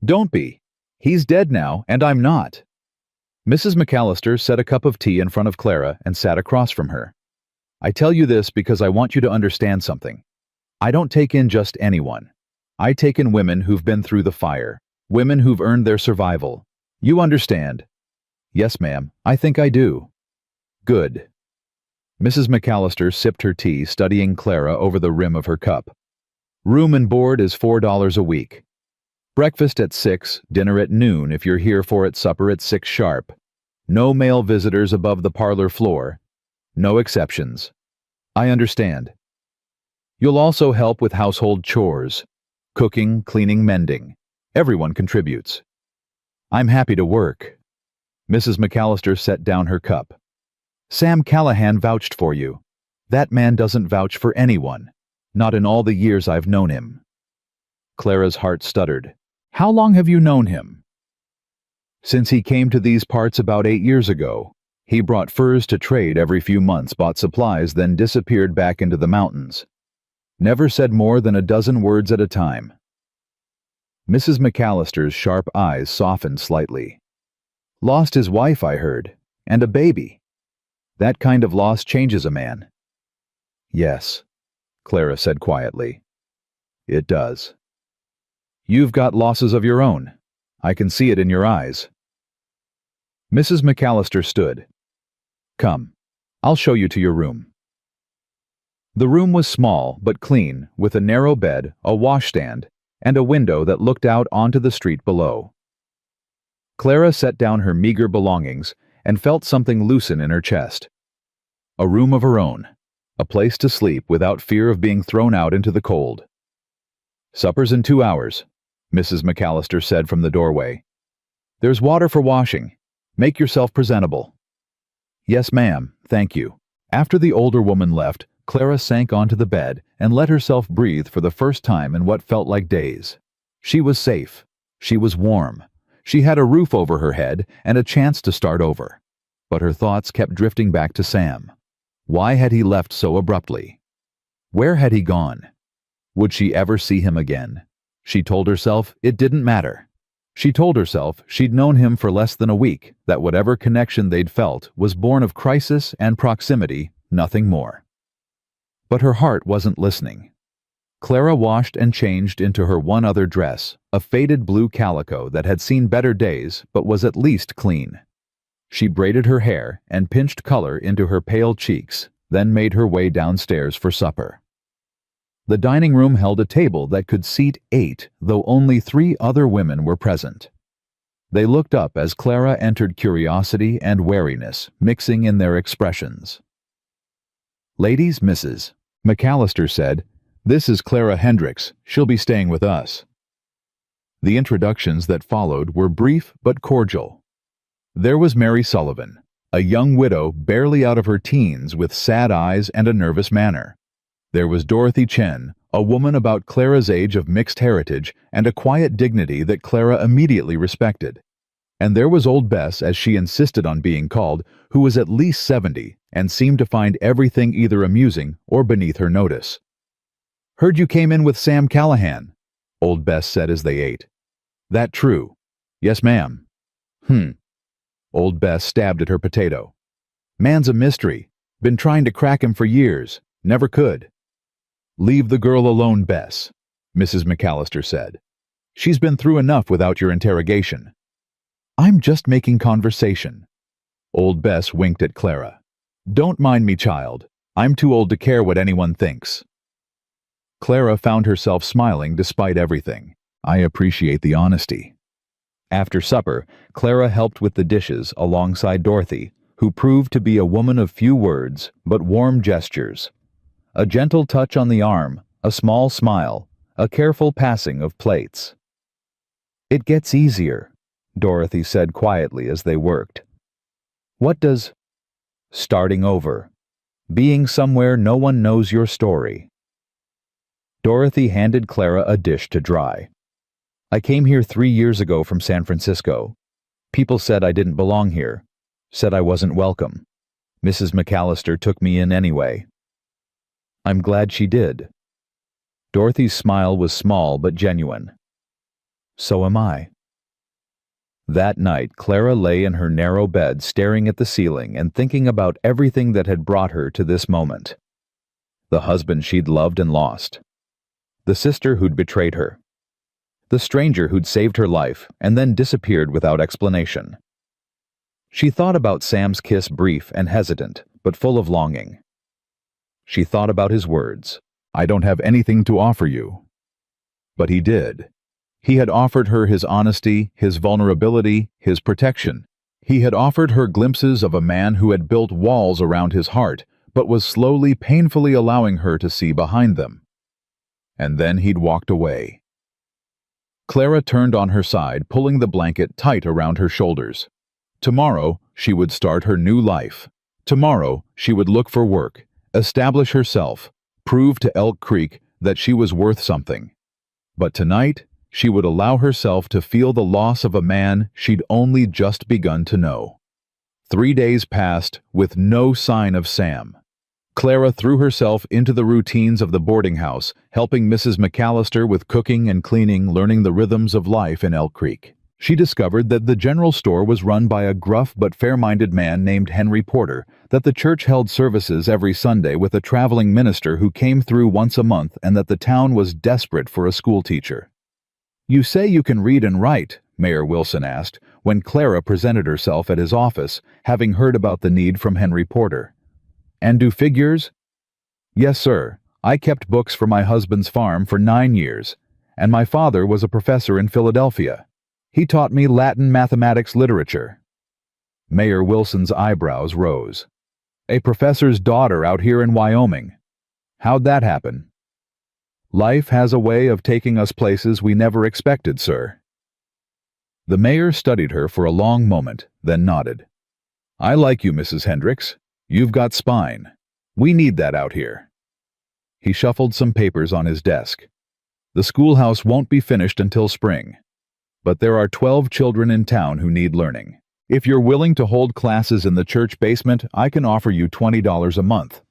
Don't be. He's dead now, and I'm not. Mrs. McAllister set a cup of tea in front of Clara and sat across from her. I tell you this because I want you to understand something. I don't take in just anyone. I take in women who've been through the fire, women who've earned their survival. You understand? Yes, ma'am, I think I do. Good. Mrs. McAllister sipped her tea, studying Clara over the rim of her cup. Room and board is $4 a week. Breakfast at 6, dinner at noon if you're here for it, supper at 6 sharp. No male visitors above the parlor floor. No exceptions. I understand. You'll also help with household chores. Cooking, cleaning, mending. Everyone contributes. I'm happy to work. Mrs. McAllister set down her cup. Sam Callahan vouched for you. That man doesn't vouch for anyone. Not in all the years I've known him. Clara's heart stuttered. How long have you known him? Since he came to these parts about 8 years ago. He brought furs to trade every few months, bought supplies, then disappeared back into the mountains. Never said more than a dozen words at a time. Mrs. McAllister's sharp eyes softened slightly. Lost his wife, I heard, and a baby. That kind of loss changes a man. Yes, Clara said quietly. It does. You've got losses of your own. I can see it in your eyes. Mrs. McAllister stood. Come, I'll show you to your room. The room was small but clean, with a narrow bed, a washstand, and a window that looked out onto the street below. Clara set down her meager belongings and felt something loosen in her chest. A room of her own, a place to sleep without fear of being thrown out into the cold. Supper's in 2 hours, Mrs. McAllister said from the doorway. There's water for washing. Make yourself presentable. Yes, ma'am, thank you. After the older woman left, Clara sank onto the bed and let herself breathe for the first time in what felt like days. She was safe. She was warm. She had a roof over her head and a chance to start over. But her thoughts kept drifting back to Sam. Why had he left so abruptly? Where had he gone? Would she ever see him again? She told herself it didn't matter. She told herself she'd known him for less than a week, that whatever connection they'd felt was born of crisis and proximity, nothing more. But her heart wasn't listening. Clara washed and changed into her one other dress, a faded blue calico that had seen better days but was at least clean. She braided her hair and pinched color into her pale cheeks, then made her way downstairs for supper. The dining room held a table that could seat 8, though only 3 other women were present. They looked up as Clara entered, curiosity and wariness mixing in their expressions. "Ladies, Mrs. McAllister said, this is Clara Hendricks. She'll be staying with us." The introductions that followed were brief but cordial. There was Mary Sullivan, a young widow barely out of her teens with sad eyes and a nervous manner. There was Dorothy Chen, a woman about Clara's age of mixed heritage and a quiet dignity that Clara immediately respected. And there was Old Bess, as she insisted on being called, who was at least 70 and seemed to find everything either amusing or beneath her notice. "Heard you came in with Sam Callahan," Old Bess said as they ate. "That true?" "Yes, ma'am." Old Bess stabbed at her potato. "Man's a mystery. Been trying to crack him for years. Never could." "Leave the girl alone, Bess," Mrs. McAllister said. "She's been through enough without your interrogation." "I'm just making conversation." Old Bess winked at Clara. "Don't mind me, child. I'm too old to care what anyone thinks." Clara found herself smiling despite everything. I appreciate the honesty. After supper, Clara helped with the dishes alongside Dorothy, who proved to be a woman of few words but warm gestures. A gentle touch on the arm, a small smile, a careful passing of plates. "It gets easier," Dorothy said quietly as they worked. "What does starting over? Being somewhere no one knows your story." Dorothy handed Clara a dish to dry. "I came here 3 years ago from San Francisco. People said I didn't belong here, said I wasn't welcome. Mrs. McAllister took me in anyway. I'm glad she did." Dorothy's smile was small but genuine. "So am I." That night, Clara lay in her narrow bed staring at the ceiling and thinking about everything that had brought her to this moment. The husband she'd loved and lost. The sister who'd betrayed her. The stranger who'd saved her life and then disappeared without explanation. She thought about Sam's kiss, brief and hesitant, but full of longing. She thought about his words, "I don't have anything to offer you." But he did. He had offered her his honesty, his vulnerability, his protection. He had offered her glimpses of a man who had built walls around his heart, but was slowly, painfully allowing her to see behind them. And then he'd walked away. Clara turned on her side, pulling the blanket tight around her shoulders. Tomorrow, she would start her new life. Tomorrow, she would look for work, establish herself, prove to Elk Creek that she was worth something. But tonight, she would allow herself to feel the loss of a man she'd only just begun to know. 3 days passed with no sign of Sam. Clara threw herself into the routines of the boarding house, helping Mrs. McAllister with cooking and cleaning, learning the rhythms of life in Elk Creek. She discovered that the general store was run by a gruff but fair-minded man named Henry Porter, that the church held services every Sunday with a traveling minister who came through once a month, and that the town was desperate for a schoolteacher. "You say you can read and write?" Mayor Wilson asked, when Clara presented herself at his office, having heard about the need from Henry Porter. "And do figures?" "Yes, sir. I kept books for my husband's farm for 9 years, and my father was a professor in Philadelphia. He taught me Latin, mathematics, literature." Mayor Wilson's eyebrows rose. "A professor's daughter out here in Wyoming. How'd that happen?" "Life has a way of taking us places we never expected, sir." The mayor studied her for a long moment, then nodded. "I like you, Mrs. Hendricks. You've got spine. We need that out here." He shuffled some papers on his desk. The schoolhouse won't be finished until spring. But there are 12 children in town who need learning. If you're willing to hold classes in the church basement, I can offer you $20 a month."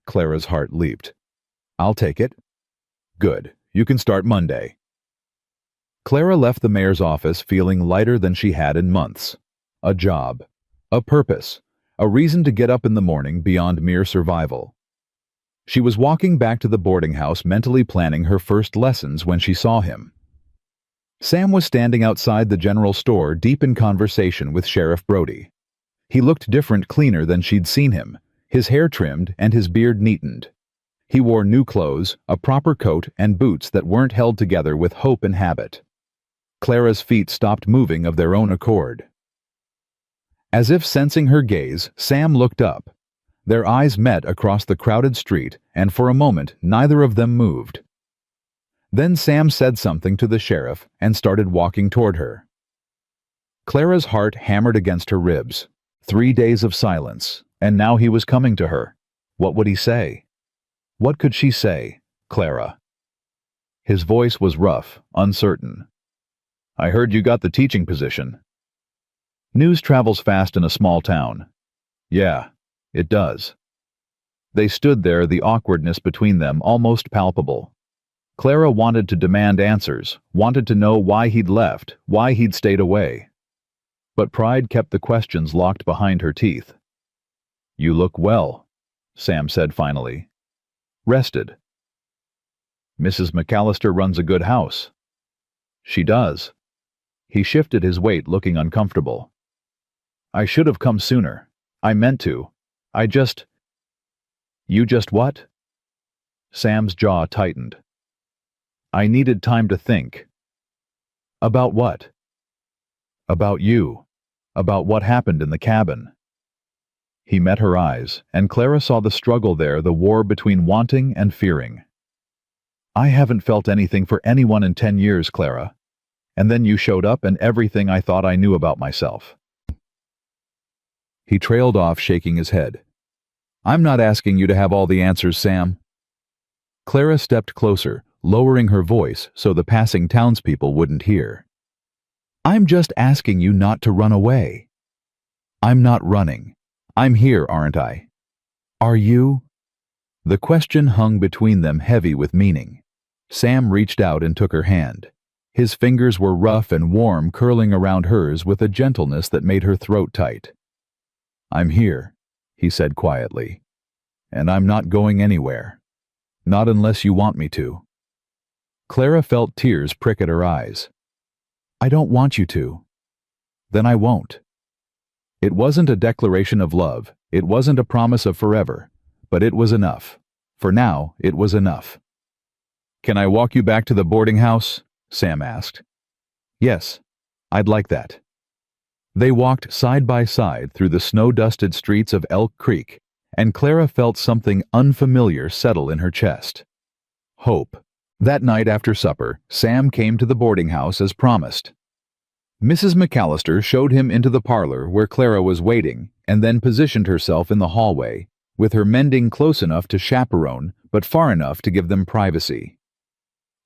Clara's heart leaped. "I'll take it." "Good. You can start Monday." Clara left the mayor's office feeling lighter than she had in months. A job. A purpose. A reason to get up in the morning beyond mere survival. She was walking back to the boarding house mentally planning her first lessons when she saw him. Sam was standing outside the general store deep in conversation with Sheriff Brody. He looked different, cleaner than she'd seen him, his hair trimmed and his beard neatened. He wore new clothes, a proper coat, and boots that weren't held together with hope and habit. Clara's feet stopped moving of their own accord. As if sensing her gaze, Sam looked up. Their eyes met across the crowded street, and for a moment neither of them moved. Then Sam said something to the sheriff and started walking toward her. Clara's heart hammered against her ribs. 3 days of silence, and now he was coming to her. What would he say? What could she say? Clara. His voice was rough, uncertain. "I heard you got the teaching position." News travels fast in a small town. "Yeah, it does." They stood there, the awkwardness between them almost palpable. Clara wanted to demand answers, wanted to know why he'd left, why he'd stayed away. But pride kept the questions locked behind her teeth. "You look well," Sam said finally. "Rested." "Mrs. McAllister runs a good house." "She does." He shifted his weight, looking uncomfortable. "I should have come sooner. I meant to. You just what?" Sam's jaw tightened. "I needed time to think." "About what?" "About you. About what happened in the cabin." He met her eyes, and Clara saw the struggle there, the war between wanting and fearing. "I haven't felt anything for anyone in 10 years, Clara. And then you showed up and everything I thought I knew about myself." He trailed off, shaking his head. "I'm not asking you to have all the answers, Sam." Clara stepped closer, lowering her voice so the passing townspeople wouldn't hear. "I'm just asking you not to run away." "I'm not running. I'm here, aren't I?" "Are you?" The question hung between them, heavy with meaning. Sam reached out and took her hand. His fingers were rough and warm, curling around hers with a gentleness that made her throat tight. "I'm here," he said quietly. "And I'm not going anywhere. Not unless you want me to." Clara felt tears prick at her eyes. "I don't want you to." "Then I won't." It wasn't a declaration of love, it wasn't a promise of forever, but it was enough. For now, it was enough. "Can I walk you back to the boarding house?" Sam asked. "Yes, I'd like that." They walked side by side through the snow-dusted streets of Elk Creek, and Clara felt something unfamiliar settle in her chest. Hope. That night after supper, Sam came to the boarding house as promised. Mrs. McAllister showed him into the parlor where Clara was waiting, and then positioned herself in the hallway, with her mending close enough to chaperone, but far enough to give them privacy.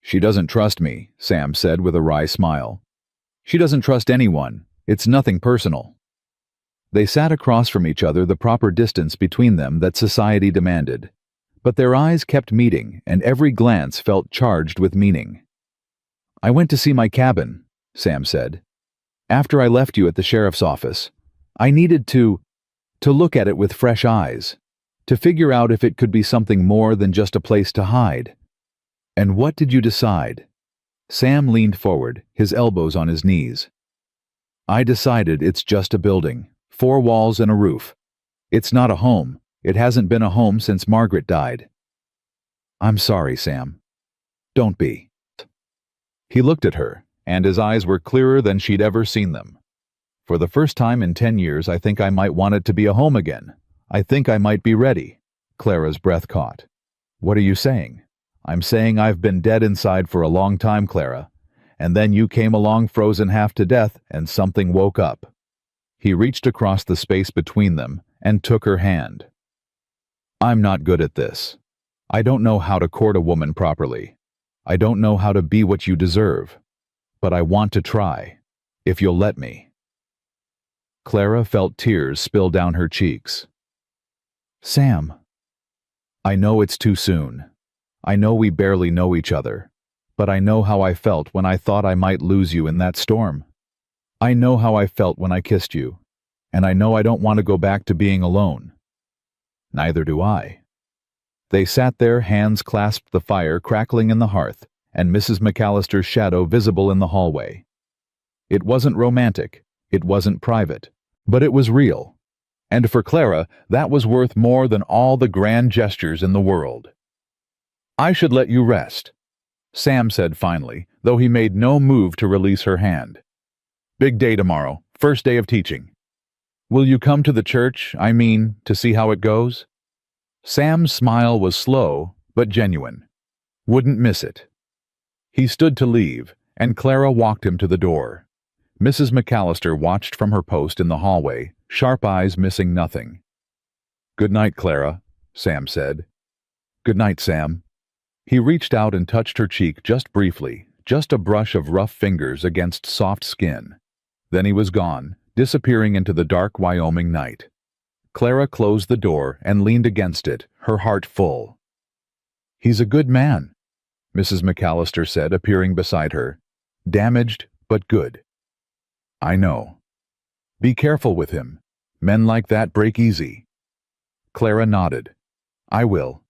"She doesn't trust me," Sam said with a wry smile. "She doesn't trust anyone. It's nothing personal." They sat across from each other, the proper distance between them that society demanded. But their eyes kept meeting, and every glance felt charged with meaning. "I went to see my cabin," Sam said. "After I left you at the sheriff's office. I needed to look at it with fresh eyes, to figure out if it could be something more than just a place to hide." "And what did you decide?" Sam leaned forward, his elbows on his knees. "I decided it's just a building, 4 walls and a roof. It's not a home. It hasn't been a home since Margaret died." "I'm sorry, Sam." "Don't be." He looked at her, and his eyes were clearer than she'd ever seen them. "For the first time in 10 years, I think I might want it to be a home again. I think I might be ready." Clara's breath caught. "What are you saying?" "I'm saying I've been dead inside for a long time, Clara. And then you came along, frozen half to death, and something woke up." He reached across the space between them and took her hand. "I'm not good at this. I don't know how to court a woman properly. I don't know how to be what you deserve, but I want to try, if you'll let me." Clara felt tears spill down her cheeks. "Sam, I know it's too soon. I know we barely know each other, but I know how I felt when I thought I might lose you in that storm. I know how I felt when I kissed you, and I know I don't want to go back to being alone." "Neither do I." They sat there, hands clasped, the fire crackling in the hearth, and Mrs. McAllister's shadow visible in the hallway. It wasn't romantic, it wasn't private, but it was real. And for Clara, that was worth more than all the grand gestures in the world. "I should let you rest," Sam said finally, though he made no move to release her hand. "Big day tomorrow, first day of teaching. Will you come to the church, to see how it goes?" Sam's smile was slow, but genuine. Wouldn't miss it. He stood to leave, and Clara walked him to the door. Mrs. McAllister watched from her post in the hallway, sharp eyes missing nothing. "Good night, Clara," Sam said. "Good night, Sam." He reached out and touched her cheek just briefly, just a brush of rough fingers against soft skin. Then he was gone, disappearing into the dark Wyoming night. Clara closed the door and leaned against it, her heart full. "He's a good man," Mrs. McAllister said, appearing beside her. "Damaged, but good." "I know. Be careful with him. Men like that break easy." Clara nodded. "I will."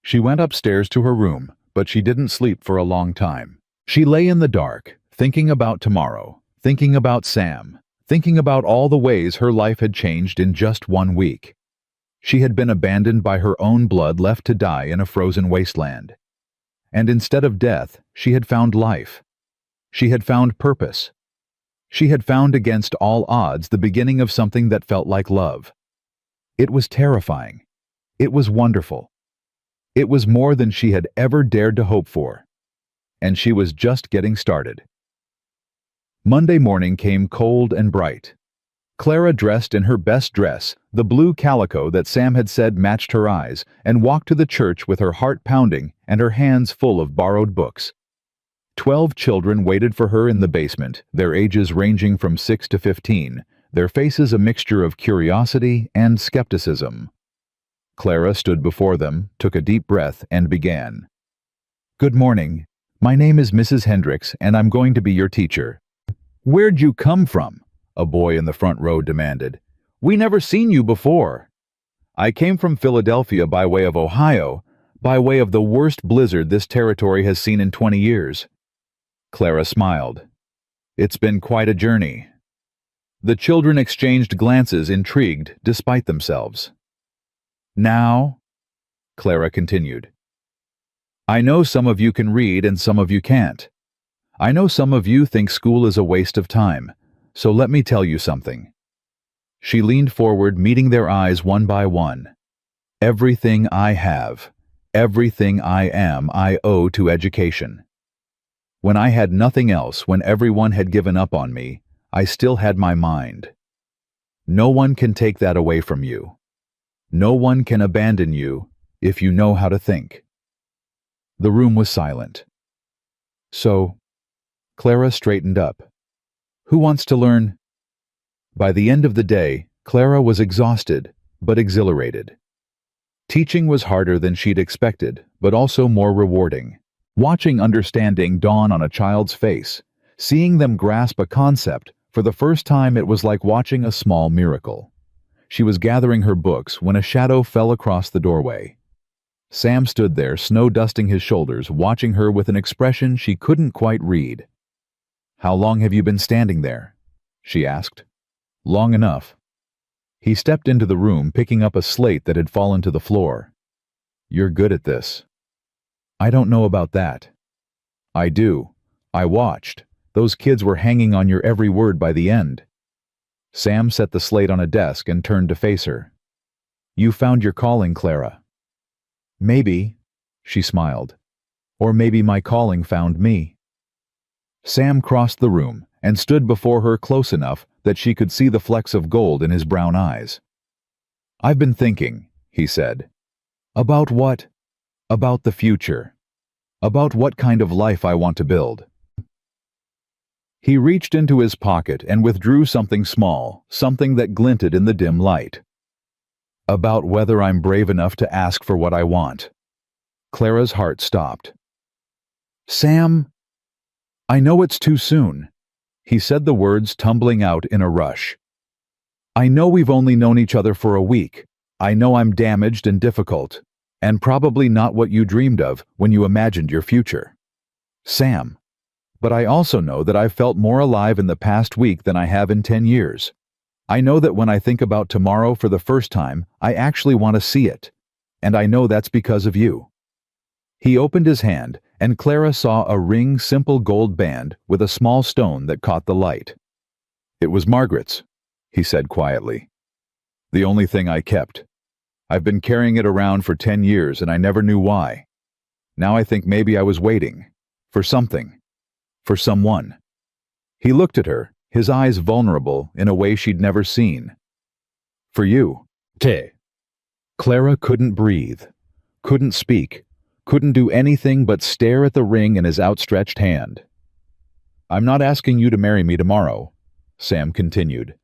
She went upstairs to her room, but she didn't sleep for a long time. She lay in the dark, thinking about tomorrow, thinking about Sam, thinking about all the ways her life had changed in just 1 week. She had been abandoned by her own blood, left to die in a frozen wasteland. And instead of death, she had found life. She had found purpose. She had found, against all odds, the beginning of something that felt like love. It was terrifying. It was wonderful. It was more than she had ever dared to hope for. And she was just getting started. Monday morning came cold and bright. Clara dressed in her best dress, the blue calico that Sam had said matched her eyes, and walked to the church with her heart pounding and her hands full of borrowed books. 12 children waited for her in the basement, their ages ranging from 6 to 15, their faces a mixture of curiosity and skepticism. Clara stood before them, took a deep breath, and began. "Good morning. My name is Mrs. Hendricks, and I'm going to be your teacher." "Where'd you come from?" a boy in the front row demanded. "We never seen you before." "I came from Philadelphia by way of Ohio, by way of the worst blizzard this territory has seen in 20 years. Clara smiled. "It's been quite a journey." The children exchanged glances, intrigued despite themselves. "Now," Clara continued, "I know some of you can read and some of you can't. I know some of you think school is a waste of time, so let me tell you something." She leaned forward, meeting their eyes one by one. "Everything I have, everything I am, I owe to education. When I had nothing else, when everyone had given up on me, I still had my mind. No one can take that away from you. No one can abandon you if you know how to think." The room was silent. "So," Clara straightened up. "Who wants to learn?" By the end of the day, Clara was exhausted, but exhilarated. Teaching was harder than she'd expected, but also more rewarding. Watching understanding dawn on a child's face, seeing them grasp a concept, for the first time it was like watching a small miracle. She was gathering her books when a shadow fell across the doorway. Sam stood there, snow dusting his shoulders, watching her with an expression she couldn't quite read. "How long have you been standing there?" she asked. "Long enough." He stepped into the room, picking up a slate that had fallen to the floor. "You're good at this." "I don't know about that." "I do. I watched. Those kids were hanging on your every word by the end." Sam set the slate on a desk and turned to face her. "You found your calling, Clara." "Maybe," she smiled. "Or maybe my calling found me." Sam crossed the room and stood before her close enough that she could see the flecks of gold in his brown eyes. "I've been thinking," he said. "About what?" "About the future." About what kind of life I want to build. He reached into his pocket and withdrew something small, something that glinted in the dim light. About whether I'm brave enough to ask for what I want. Clara's heart stopped. Sam, I know it's too soon. He said the words tumbling out in a rush. I know we've only known each other for a week. I know I'm damaged and difficult, and probably not what you dreamed of when you imagined your future. Sam. But I also know that I've felt more alive in the past week than I have in 10 years. I know that when I think about tomorrow for the first time, I actually want to see it. And I know that's because of you. He opened his hand, and Clara saw a ring simple gold band with a small stone that caught the light. It was Margaret's, he said quietly. The only thing I kept. I've been carrying it around for 10 years and I never knew why. Now I think maybe I was waiting. For something. For someone. He looked at her, his eyes vulnerable in a way she'd never seen. For you. Te. Clara couldn't breathe, couldn't speak, couldn't do anything but stare at the ring in his outstretched hand. I'm not asking you to marry me tomorrow, Sam continued.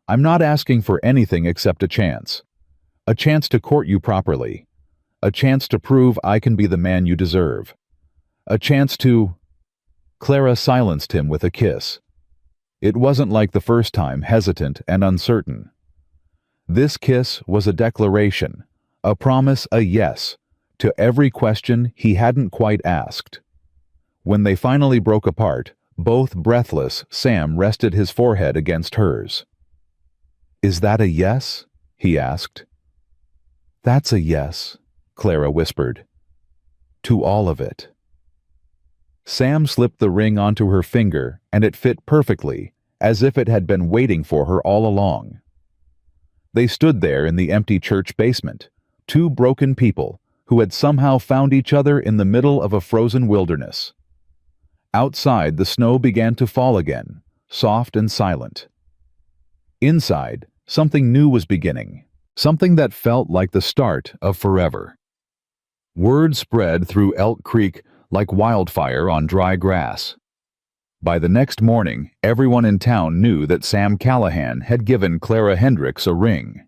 I'm not asking for anything except a chance. A chance to court you properly. A chance to prove I can be the man you deserve. A chance to... Clara silenced him with a kiss. It wasn't like the first time, hesitant and uncertain. This kiss was a declaration, a promise, a yes, to every question he hadn't quite asked. When they finally broke apart, both breathless, Sam rested his forehead against hers. Is that a yes? He asked. That's a yes, Clara whispered. To all of it. Sam slipped the ring onto her finger, and it fit perfectly, as if it had been waiting for her all along. They stood there in the empty church basement, two broken people who had somehow found each other in the middle of a frozen wilderness. Outside, the snow began to fall again, soft and silent. Inside, something new was beginning, something that felt like the start of forever. Word spread through Elk Creek like wildfire on dry grass. By the next morning, everyone in town knew that Sam Callahan had given Clara Hendricks a ring.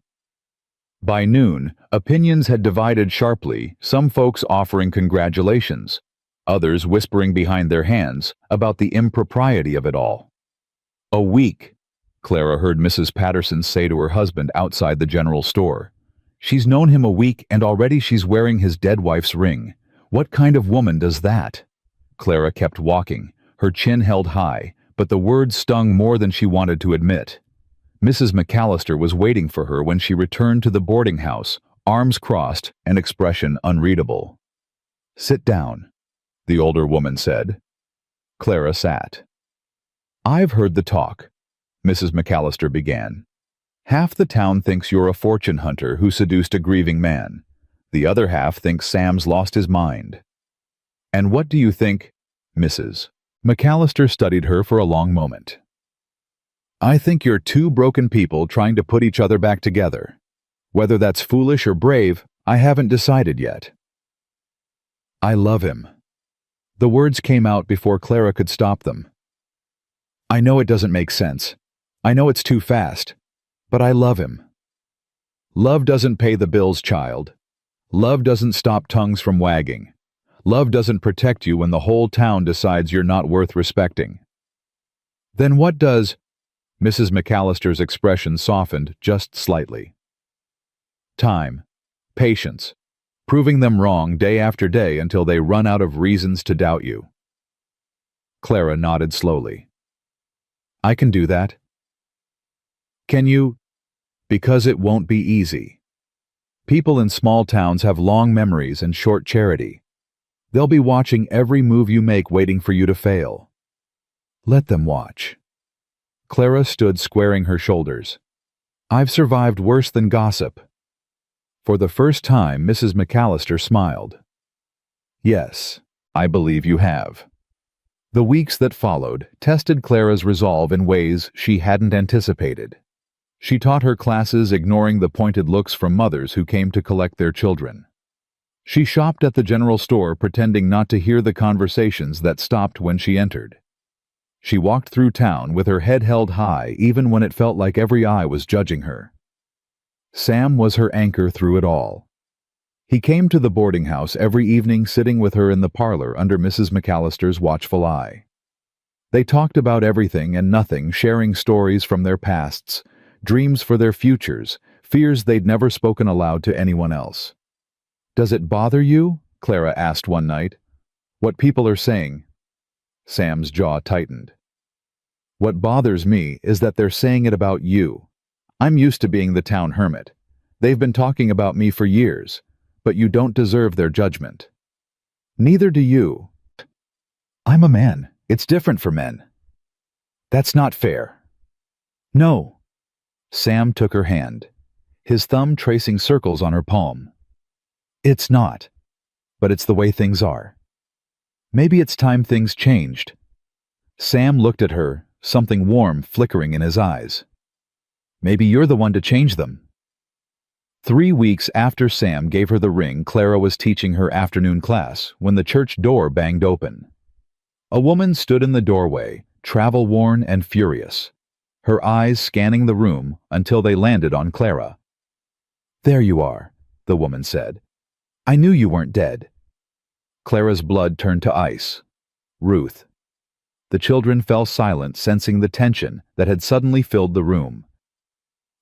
By noon, opinions had divided sharply, some folks offering congratulations, others whispering behind their hands about the impropriety of it all. A week, Clara heard Mrs. Patterson say to her husband outside the general store. She's known him a week and already she's wearing his dead wife's ring. What kind of woman does that? Clara kept walking, her chin held high, but the words stung more than she wanted to admit. Mrs. McAllister was waiting for her when she returned to the boarding house, arms crossed, an expression unreadable. Sit down, the older woman said. Clara sat. I've heard the talk, Mrs. McAllister began. Half the town thinks you're a fortune hunter who seduced a grieving man. The other half thinks Sam's lost his mind. And what do you think, Mrs. McAllister studied her for a long moment. I think you're two broken people trying to put each other back together. Whether that's foolish or brave, I haven't decided yet. I love him. The words came out before Clara could stop them. I know it doesn't make sense. I know it's too fast. But I love him. Love doesn't pay the bills, child. Love doesn't stop tongues from wagging. Love doesn't protect you when the whole town decides you're not worth respecting. Then what does? Mrs. McAllister's expression softened just slightly. Time. Patience. Proving them wrong day after day until they run out of reasons to doubt you. Clara nodded slowly. I can do that. Can you? Because it won't be easy. People in small towns have long memories and short charity. They'll be watching every move you make, waiting for you to fail. Let them watch. Clara stood squaring her shoulders. I've survived worse than gossip. For the first time, Mrs. McAllister smiled. Yes, I believe you have. The weeks that followed tested Clara's resolve in ways she hadn't anticipated. She taught her classes, ignoring the pointed looks from mothers who came to collect their children. She shopped at the general store, pretending not to hear the conversations that stopped when she entered. She walked through town with her head held high, even when it felt like every eye was judging her. Sam was her anchor through it all. He came to the boarding house every evening, sitting with her in the parlor under Mrs. McAllister's watchful eye. They talked about everything and nothing, sharing stories from their pasts, dreams for their futures, fears they'd never spoken aloud to anyone else. "Does it bother you?" Clara asked one night. "What people are saying?" Sam's jaw tightened. "What bothers me is that they're saying it about you. I'm used to being the town hermit. They've been talking about me for years, but you don't deserve their judgment. Neither do you. I'm a man. It's different for men. That's not fair." "No." Sam took her hand, his thumb tracing circles on her palm. "It's not, but it's the way things are. Maybe it's time things changed." Sam looked at her, something warm flickering in his eyes. "Maybe you're the one to change them." 3 weeks after Sam gave her the ring, Clara was teaching her afternoon class when the church door banged open. A woman stood in the doorway, travel-worn and furious, her eyes scanning the room until they landed on Clara. "There you are," the woman said. "I knew you weren't dead." Clara's blood turned to ice. Ruth. The children fell silent, sensing the tension that had suddenly filled the room.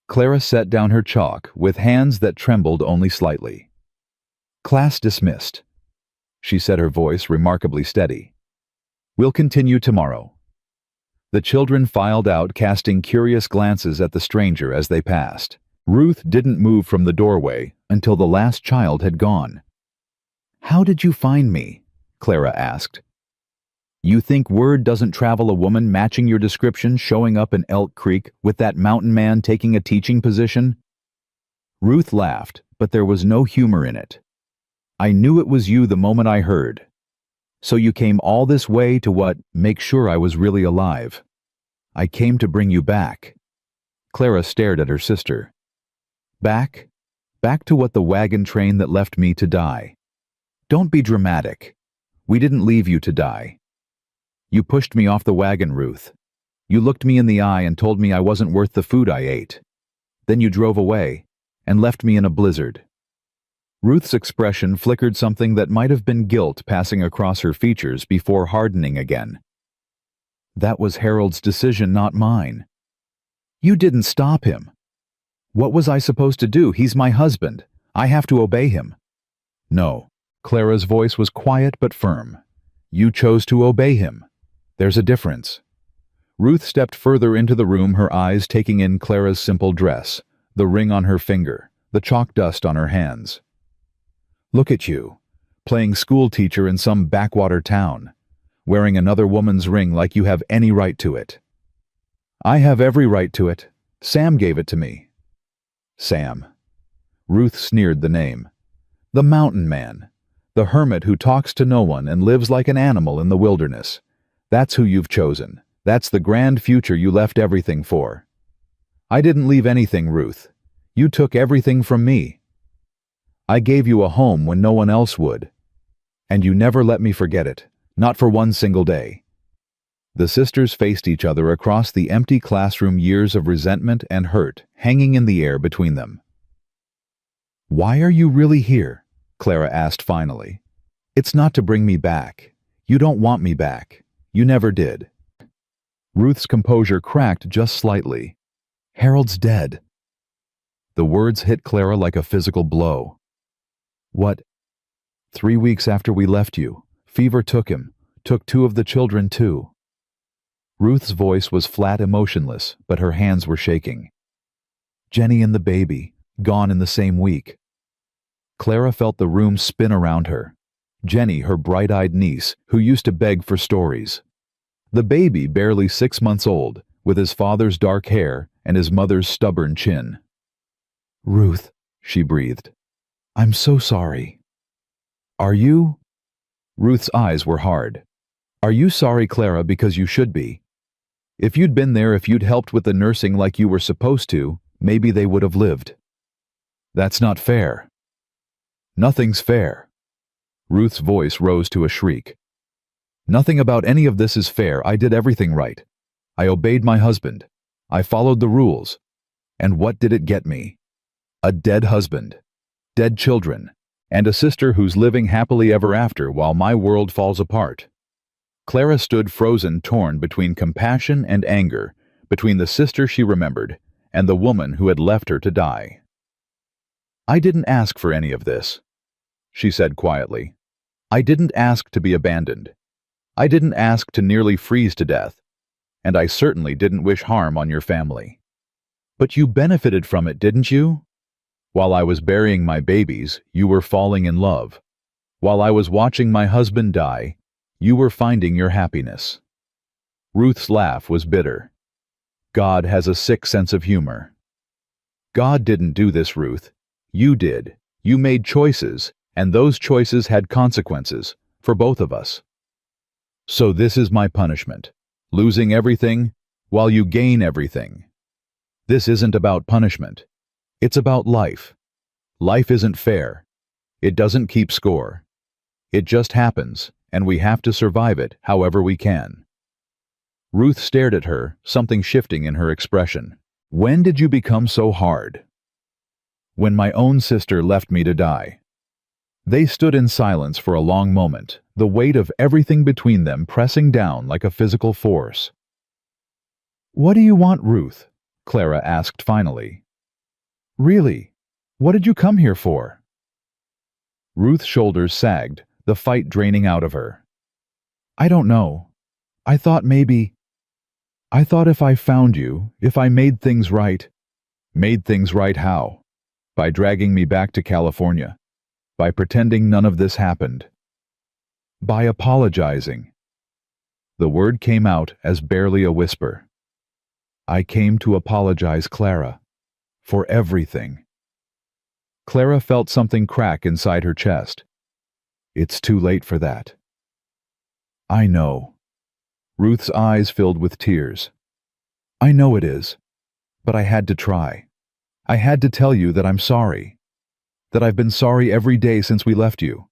Clara set down her chalk with hands that trembled only slightly. "Class dismissed," she said, her voice remarkably steady. "We'll continue tomorrow." The children filed out, casting curious glances at the stranger as they passed. Ruth didn't move from the doorway until the last child had gone. "How did you find me?" Clara asked. "You think word doesn't travel, a woman matching your description showing up in Elk Creek with that mountain man taking a teaching position?" Ruth laughed, but there was no humor in it. "I knew it was you the moment I heard. So you came all this way to what? Make sure I was really alive." "I came to bring you back." Clara stared at her sister. "Back? Back to what? The wagon train that left me to die." "Don't be dramatic. We didn't leave you to die. You pushed me off the wagon, Ruth. You looked me in the eye and told me I wasn't worth the food I ate. Then you drove away and left me in a blizzard." Ruth's expression flickered, something that might have been guilt passing across her features before hardening again. "That was Harold's decision, not mine." "You didn't stop him." "What was I supposed to do? He's my husband. I have to obey him." "No." Clara's voice was quiet but firm. "You chose to obey him. There's a difference." Ruth stepped further into the room, her eyes taking in Clara's simple dress, the ring on her finger, the chalk dust on her hands. "Look at you, playing schoolteacher in some backwater town, wearing another woman's ring like you have any right to it." "I have every right to it. Sam gave it to me." "Sam." Ruth sneered the name. "The mountain man. The hermit who talks to no one and lives like an animal in the wilderness. That's who you've chosen. That's the grand future you left everything for." "I didn't leave anything, Ruth. You took everything from me. I gave you a home when no one else would. And you never let me forget it, not for one single day." The sisters faced each other across the empty classroom, years of resentment and hurt hanging in the air between them. "Why are you really here?" Clara asked finally. "It's not to bring me back. You don't want me back. You never did." Ruth's composure cracked just slightly. "Harold's dead." The words hit Clara like a physical blow. "What?" "3 weeks after we left you, fever took him, took 2 of the children too." Ruth's voice was flat, emotionless, but her hands were shaking. "Jenny and the baby, gone in the same week." Clara felt the room spin around her. Jenny, her bright-eyed niece, who used to beg for stories. The baby, barely 6 months old, with his father's dark hair and his mother's stubborn chin. "Ruth," she breathed. "I'm so sorry." "Are you?" Ruth's eyes were hard. "Are you sorry, Clara, because you should be? If you'd been there, if you'd helped with the nursing like you were supposed to, maybe they would have lived." "That's not fair." "Nothing's fair. Ruth's voice rose to a shriek. Nothing about any of this is fair. I did everything right. I obeyed my husband. I followed the rules. And what did it get me? A dead husband, dead children, and a sister who's living happily ever after while my world falls apart. Clara stood frozen, torn between compassion and anger, between the sister she remembered and the woman who had left her to die. I didn't ask for any of this, she said quietly. I didn't ask to be abandoned. I didn't ask to nearly freeze to death. And I certainly didn't wish harm on your family. But you benefited from it, didn't you? While I was burying my babies, you were falling in love. While I was watching my husband die, you were finding your happiness. Ruth's laugh was bitter. God has a sick sense of humor. God didn't do this, Ruth. You did. You made choices, and those choices had consequences, for both of us. So this is my punishment. Losing everything, while you gain everything. This isn't about punishment. It's about life. Life isn't fair. It doesn't keep score. It just happens, and we have to survive it however we can. Ruth stared at her, something shifting in her expression. When did you become so hard? When my own sister left me to die. They stood in silence for a long moment, the weight of everything between them pressing down like a physical force. What do you want, Ruth? Clara asked finally. Really? What did you come here for? Ruth's shoulders sagged, the fight draining out of her. I don't know. I thought if I found you, if I made things right. Made things right how? By dragging me back to California. By pretending none of this happened. By apologizing. The word came out as barely a whisper. I came to apologize, Clara. For everything. Clara felt something crack inside her chest. It's too late for that. I know. Ruth's eyes filled with tears. I know it is, but I had to try. I had to tell you that I'm sorry. That I've been sorry every day since we left you.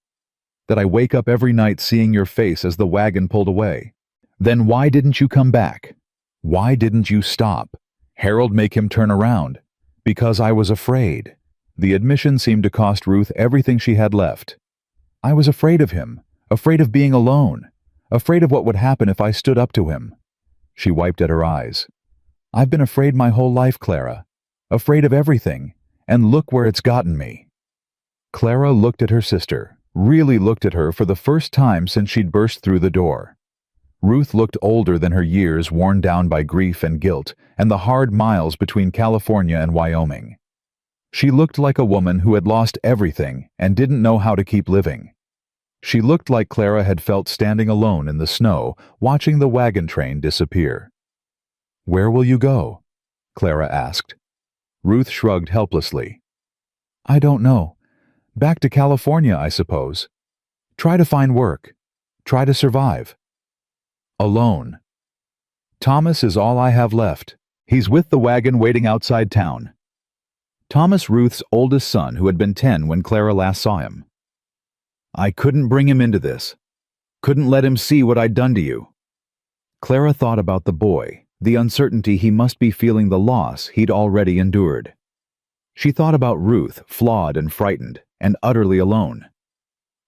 That I wake up every night seeing your face as the wagon pulled away. Then why didn't you come back? Why didn't you stop? Harold make him turn around. Because I was afraid. The admission seemed to cost Ruth everything she had left. I was afraid of him, afraid of being alone, afraid of what would happen if I stood up to him. She wiped at her eyes. I've been afraid my whole life, Clara. Afraid of everything, and look where it's gotten me. Clara looked at her sister, really looked at her for the first time since she'd burst through the door. Ruth looked older than her years, worn down by grief and guilt, and the hard miles between California and Wyoming. She looked like a woman who had lost everything and didn't know how to keep living. She looked like Clara had felt standing alone in the snow, watching the wagon train disappear. Where will you go? Clara asked. Ruth shrugged helplessly. I don't know. Back to California, I suppose. Try to find work. Try to survive. Alone. Thomas is all I have left. He's with the wagon waiting outside town. Thomas, Ruth's oldest son, who had been 10 when Clara last saw him. I couldn't bring him into this. Couldn't let him see what I'd done to you. Clara thought about the boy, the uncertainty he must be feeling, the loss he'd already endured. She thought about Ruth, flawed and frightened, and utterly alone.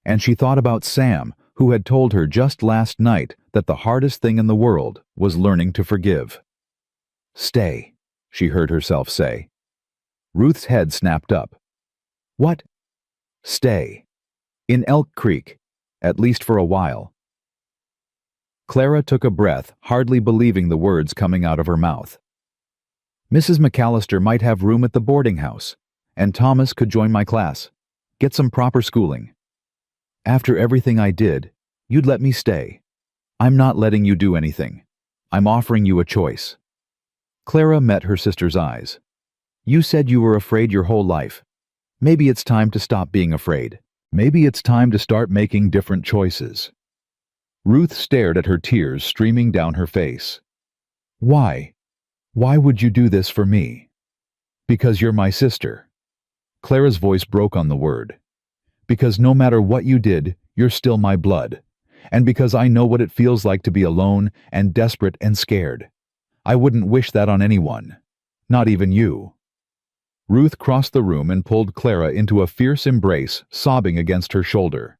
And she thought about Sam, who had told her just last night that the hardest thing in the world was learning to forgive. Stay, she heard herself say. Ruth's head snapped up. What? Stay. In Elk Creek, at least for a while. Clara took a breath, hardly believing the words coming out of her mouth. Mrs. McAllister might have room at the boarding house, and Thomas could join my class. Get some proper schooling. After everything I did, you'd let me stay. I'm not letting you do anything. I'm offering you a choice. Clara met her sister's eyes. You said you were afraid your whole life. Maybe it's time to stop being afraid. Maybe it's time to start making different choices. Ruth stared at her tears streaming down her face. Why? Why would you do this for me? Because you're my sister. Clara's voice broke on the word. Because no matter what you did, You're still my blood. And because I know what it feels like to be alone and desperate and scared. I wouldn't wish that on anyone. Not even you." Ruth crossed the room and pulled Clara into a fierce embrace, sobbing against her shoulder.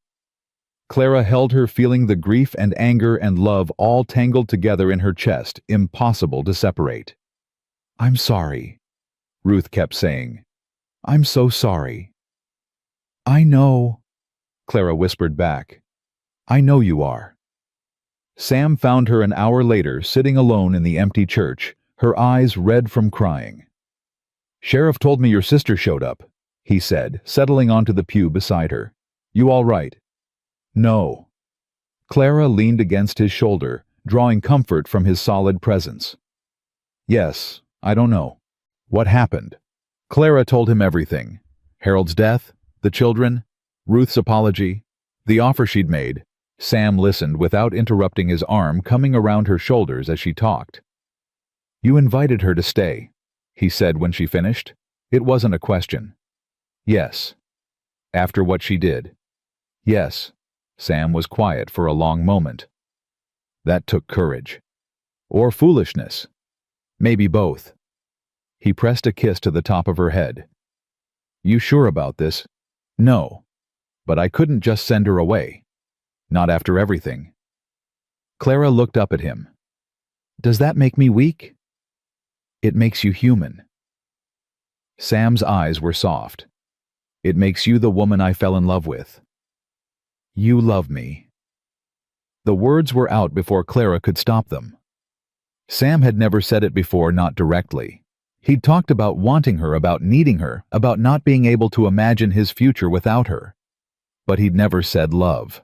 Clara held her, feeling the grief and anger and love all tangled together in her chest, impossible to separate. "I'm sorry," Ruth kept saying. "I'm so sorry." "I know," Clara whispered back. "I know you are." Sam found her an hour later, sitting alone in the empty church, her eyes red from crying. "Sheriff told me your sister showed up," he said, settling onto the pew beside her. "You all right?" "No." Clara leaned against his shoulder, drawing comfort from his solid presence. "Yes, I don't know. What happened?" Clara told him everything. Harold's death, the children, Ruth's apology, the offer she'd made. Sam listened without interrupting, his arm coming around her shoulders as she talked. "You invited her to stay," he said when she finished. "It wasn't a question." "Yes." "After what she did?" "Yes." Sam was quiet for a long moment. "That took courage. Or foolishness. Maybe both." He pressed a kiss to the top of her head. "You sure about this?" "No. But I couldn't just send her away. Not after everything." Clara looked up at him. "Does that make me weak?" "It makes you human." Sam's eyes were soft. "It makes you the woman I fell in love with." "You love me." The words were out before Clara could stop them. Sam had never said it before, not directly. He'd talked about wanting her, about needing her, about not being able to imagine his future without her. But he'd never said love.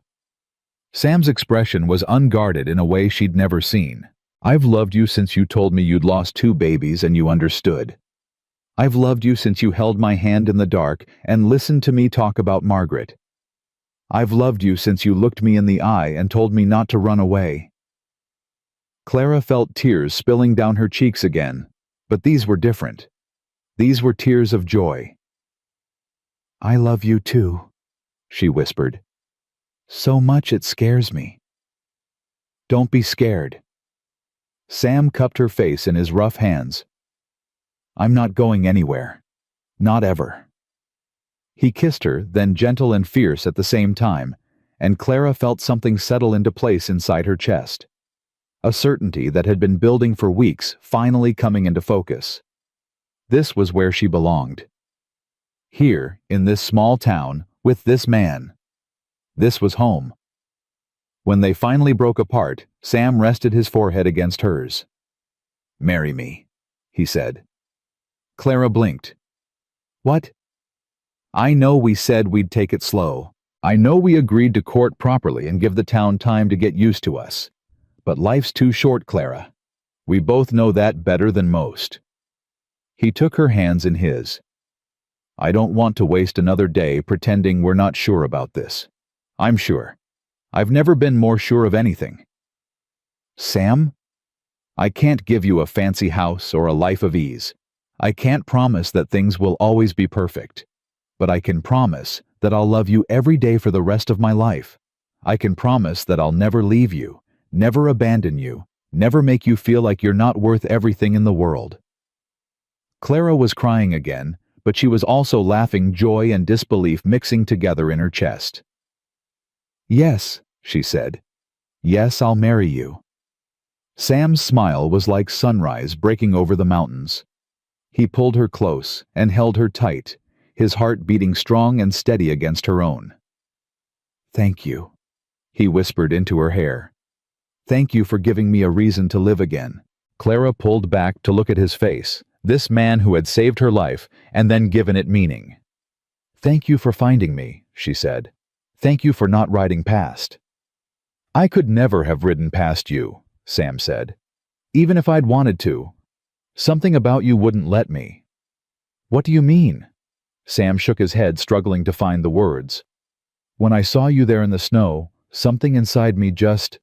Sam's expression was unguarded in a way she'd never seen. "I've loved you since you told me you'd lost 2 babies and you understood. I've loved you since you held my hand in the dark and listened to me talk about Margaret. I've loved you since you looked me in the eye and told me not to run away." Clara felt tears spilling down her cheeks again, but these were different. These were tears of joy. "I love you too," she whispered. "So much it scares me." "Don't be scared." Sam cupped her face in his rough hands. "I'm not going anywhere. Not ever." He kissed her, then gentle and fierce at the same time, and Clara felt something settle into place inside her chest. A certainty that had been building for weeks finally coming into focus. This was where she belonged. Here, in this small town, with this man. This was home. When they finally broke apart, Sam rested his forehead against hers. "Marry me," he said. Clara blinked. "What?" "I know we said we'd take it slow. I know we agreed to court properly and give the town time to get used to us. But life's too short, Clara. We both know that better than most." He took her hands in his. "I don't want to waste another day pretending we're not sure about this. I'm sure. I've never been more sure of anything." "Sam? I can't give you a fancy house or a life of ease. I can't promise that things will always be perfect. But I can promise that I'll love you every day for the rest of my life. I can promise that I'll never leave you, never abandon you, never make you feel like you're not worth everything in the world." Clara was crying again, but she was also laughing, joy and disbelief mixing together in her chest. "Yes," she said. "Yes, I'll marry you." Sam's smile was like sunrise breaking over the mountains. He pulled her close and held her tight, his heart beating strong and steady against her own. "Thank you," he whispered into her hair. "Thank you for giving me a reason to live again." Clara pulled back to look at his face, this man who had saved her life and then given it meaning. "Thank you for finding me," she said. "Thank you for not riding past." "I could never have ridden past you," Sam said. "Even if I'd wanted to. Something about you wouldn't let me." "What do you mean?" Sam shook his head, struggling to find the words. "When I saw you there in the snow, something inside me just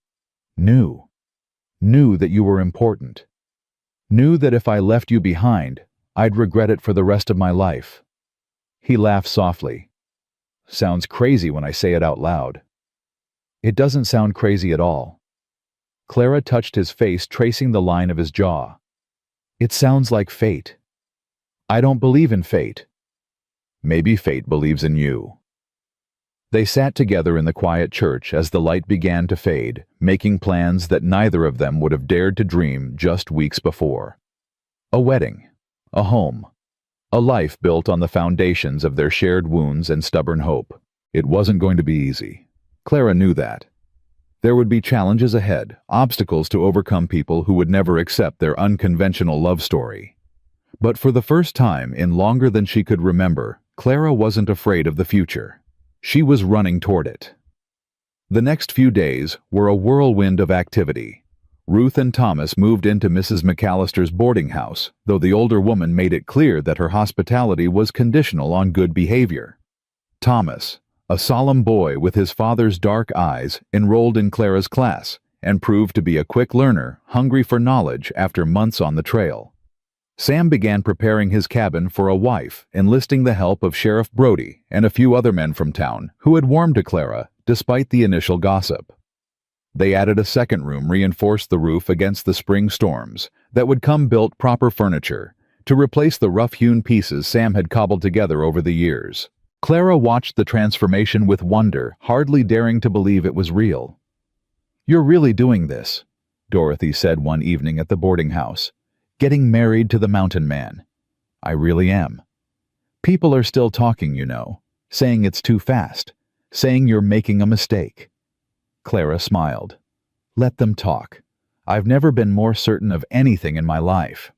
knew. Knew that you were important. Knew that if I left you behind, I'd regret it for the rest of my life." He laughed softly. "Sounds crazy when I say it out loud." It doesn't sound crazy at all. Clara touched his face, tracing the line of his jaw. It sounds like fate. I don't believe in fate. Maybe fate believes in you. They sat together in the quiet church as the light began to fade, making plans that neither of them would have dared to dream just weeks before. A wedding, a home, a life built on the foundations of their shared wounds and stubborn hope. It wasn't going to be easy. Clara knew that. There would be challenges ahead, obstacles to overcome, people who would never accept their unconventional love story. But for the first time in longer than she could remember, Clara wasn't afraid of the future. She was running toward it. The next few days were a whirlwind of activity. Ruth and Thomas moved into Mrs. McAllister's boarding house, though the older woman made it clear that her hospitality was conditional on good behavior. Thomas, a solemn boy with his father's dark eyes, enrolled in Clara's class and proved to be a quick learner, hungry for knowledge after months on the trail. Sam began preparing his cabin for a wife, enlisting the help of Sheriff Brody and a few other men from town who had warmed to Clara despite the initial gossip. They added a second room, reinforced the roof against the spring storms that would come, built proper furniture to replace the rough-hewn pieces Sam had cobbled together over the years. Clara watched the transformation with wonder, hardly daring to believe it was real. "You're really doing this," Dorothy said one evening at the boarding house. "Getting married to the mountain man." "I really am. People are still talking, you know, saying it's too fast, saying you're making a mistake." Clara smiled. "Let them talk. I've never been more certain of anything in my life."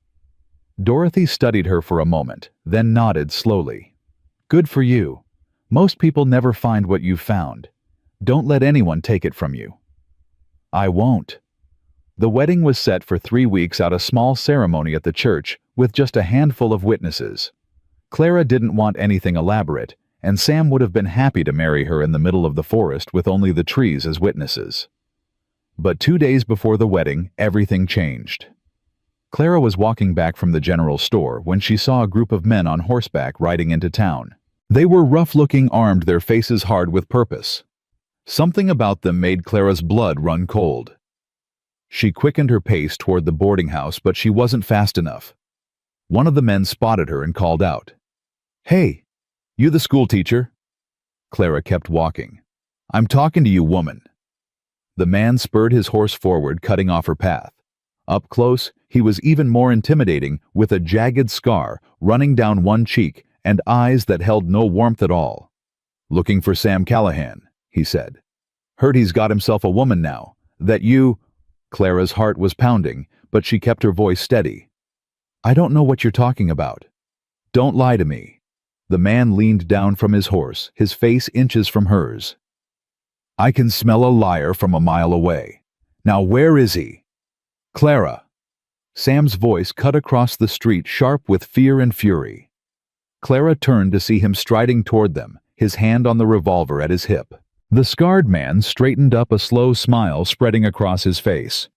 Dorothy studied her for a moment, then nodded slowly. "Good for you. Most people never find what you've found. Don't let anyone take it from you." "I won't." The wedding was set for 3 weeks at a small ceremony at the church with just a handful of witnesses. Clara didn't want anything elaborate, and Sam would have been happy to marry her in the middle of the forest with only the trees as witnesses. But 2 days before the wedding, everything changed. Clara was walking back from the general store when she saw a group of men on horseback riding into town. They were rough-looking, armed, their faces hard with purpose. Something about them made Clara's blood run cold. She quickened her pace toward the boarding house, but she wasn't fast enough. One of the men spotted her and called out, "Hey, you the school teacher?" Clara kept walking. "I'm talking to you, woman." The man spurred his horse forward, cutting off her path. Up close, he was even more intimidating, with a jagged scar running down one cheek and eyes that held no warmth at all. "Looking for Sam Callahan," he said. "Heard he's got himself a woman now. That you—" Clara's heart was pounding, but she kept her voice steady. "I don't know what you're talking about. Don't lie to me." The man leaned down from his horse, his face inches from hers. "I can smell a liar from a mile away. Now where is he?" "Clara." Sam's voice cut across the street, sharp with fear and fury. Clara turned to see him striding toward them, his hand on the revolver at his hip. The scarred man straightened up, a slow smile spreading across his face.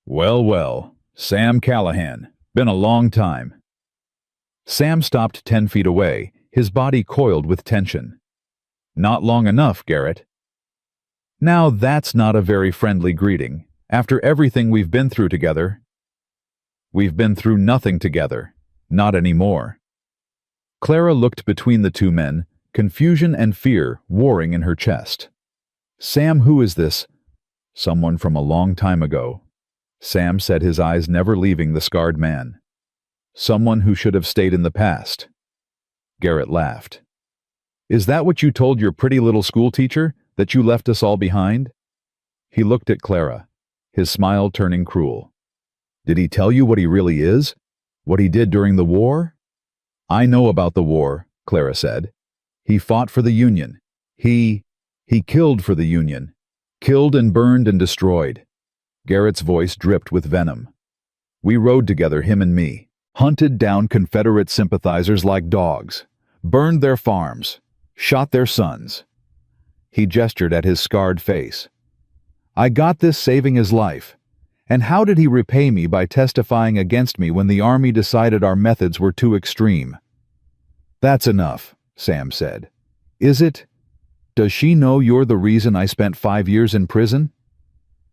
"Well, well, Sam Callahan. Been a long time." Sam stopped 10 feet away, his body coiled with tension. "Not long enough, Garrett." "Now that's not a very friendly greeting, after everything we've been through together." "We've been through nothing together. Not anymore." Clara looked between the two men, confusion and fear warring in her chest. "Sam, who is this?" "Someone from a long time ago," Sam said, his eyes never leaving the scarred man. "Someone who should have stayed in the past." Garrett laughed. "Is that what you told your pretty little school teacher, that you left us all behind?" He looked at Clara, his smile turning cruel. "Did he tell you what he really is? What he did during the war?" "I know about the war," Clara said. "He fought for the Union. He killed for the Union. Killed and burned and destroyed." Garrett's voice dripped with venom. "We rode together, him and me. Hunted down Confederate sympathizers like dogs. Burned their farms. Shot their sons." He gestured at his scarred face. "I got this saving his life. And how did he repay me? By testifying against me when the army decided our methods were too extreme." "That's enough," Sam said. "Is it?" Does she know you're the reason I spent 5 years in prison?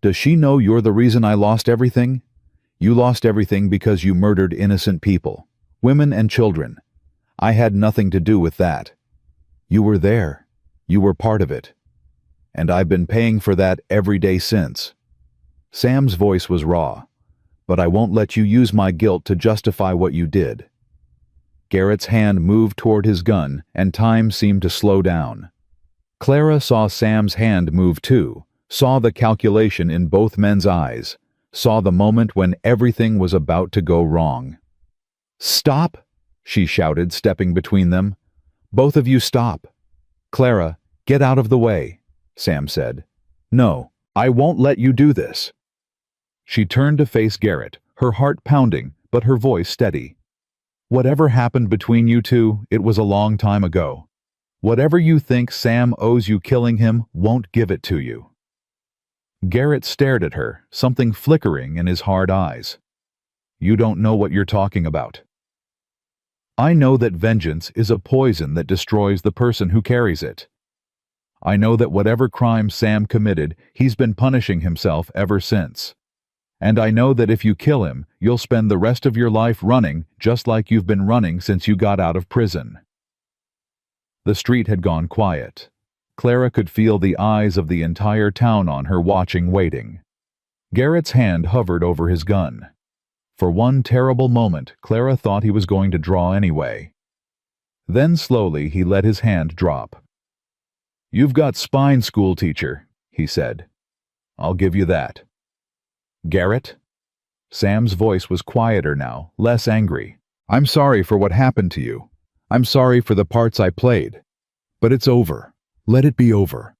Does she know you're the reason I lost everything? You lost everything because you murdered innocent people, women and children. I had nothing to do with that. You were there. You were part of it. And I've been paying for that every day since." Sam's voice was raw. "But I won't let you use my guilt to justify what you did." Garrett's hand moved toward his gun, and time seemed to slow down. Clara saw Sam's hand move too, saw the calculation in both men's eyes, saw the moment when everything was about to go wrong. "Stop!" she shouted, stepping between them. "Both of you stop." "Clara, get out of the way," Sam said. "No, I won't let you do this." She turned to face Garrett, her heart pounding, but her voice steady. "Whatever happened between you two, it was a long time ago. Whatever you think Sam owes you killing him won't give it to you." Garrett stared at her, something flickering in his hard eyes. "You don't know what you're talking about." "I know that vengeance is a poison that destroys the person who carries it. I know that whatever crime Sam committed, he's been punishing himself ever since. And I know that if you kill him, you'll spend the rest of your life running just like you've been running since you got out of prison." The street had gone quiet. Clara could feel the eyes of the entire town on her, watching, waiting. Garrett's hand hovered over his gun. For one terrible moment, Clara thought he was going to draw anyway. Then slowly he let his hand drop. "You've got spine, school teacher," he said. "I'll give you that." "Garrett?" Sam's voice was quieter now, less angry. "I'm sorry for what happened to you. I'm sorry for the parts I played. But it's over. Let it be over."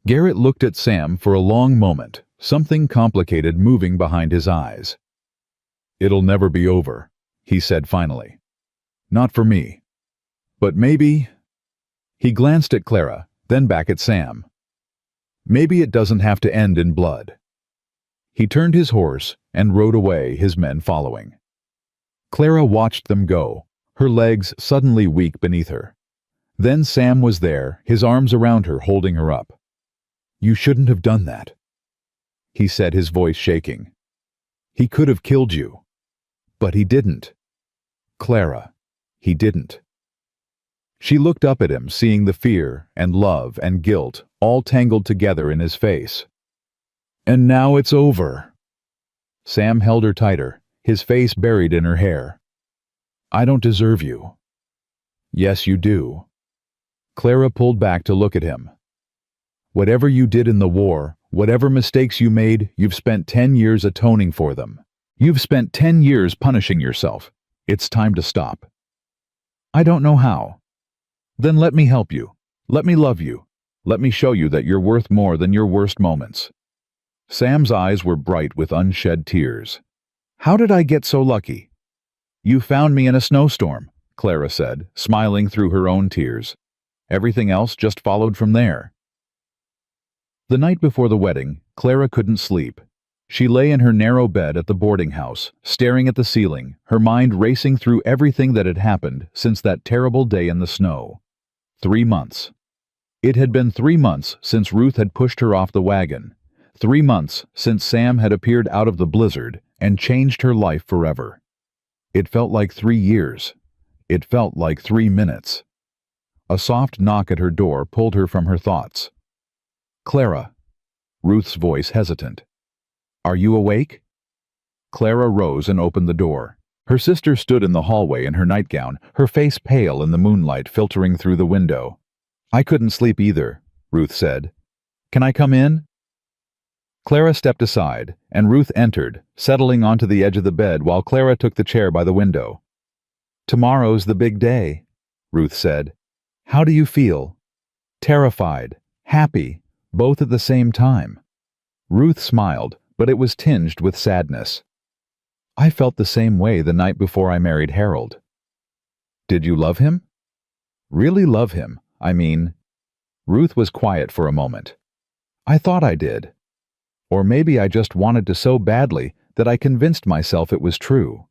Garrett looked at Sam for a long moment, something complicated moving behind his eyes. "It'll never be over," he said finally. "Not for me. But maybe—" He glanced at Clara, then back at Sam. "Maybe it doesn't have to end in blood." He turned his horse and rode away, his men following. Clara watched them go, her legs suddenly weak beneath her. Then Sam was there, his arms around her, holding her up. "You shouldn't have done that," he said, his voice shaking. "He could have killed you. But he didn't. Clara, he didn't." She looked up at him, seeing the fear and love and guilt all tangled together in his face. "And now it's over." Sam held her tighter, his face buried in her hair. "I don't deserve you." "Yes, you do." Clara pulled back to look at him. "Whatever you did in the war, whatever mistakes you made, you've spent 10 years atoning for them. You've spent 10 years punishing yourself. It's time to stop." "I don't know how." "Then let me help you. Let me love you. Let me show you that you're worth more than your worst moments." Sam's eyes were bright with unshed tears. "How did I get so lucky?" "You found me in a snowstorm," Clara said, smiling through her own tears. "Everything else just followed from there." The night before the wedding, Clara couldn't sleep. She lay in her narrow bed at the boarding house, staring at the ceiling, her mind racing through everything that had happened since that terrible day in the snow. 3 months. It had been 3 months since Ruth had pushed her off the wagon. 3 months since Sam had appeared out of the blizzard and changed her life forever. It felt like 3 years. It felt like 3 minutes. A soft knock at her door pulled her from her thoughts. "Clara." Ruth's voice hesitant. "Are you awake?" Clara rose and opened the door. Her sister stood in the hallway in her nightgown, her face pale in the moonlight filtering through the window. "I couldn't sleep either," Ruth said. "Can I come in?" Clara stepped aside, and Ruth entered, settling onto the edge of the bed while Clara took the chair by the window. "Tomorrow's the big day," Ruth said. "How do you feel?" "Terrified, happy, both at the same time." Ruth smiled, but it was tinged with sadness. "I felt the same way the night before I married Harold." "Did you love him?" "Really love him, I mean." Ruth was quiet for a moment. "I thought I did. Or maybe I just wanted to so badly that I convinced myself it was true."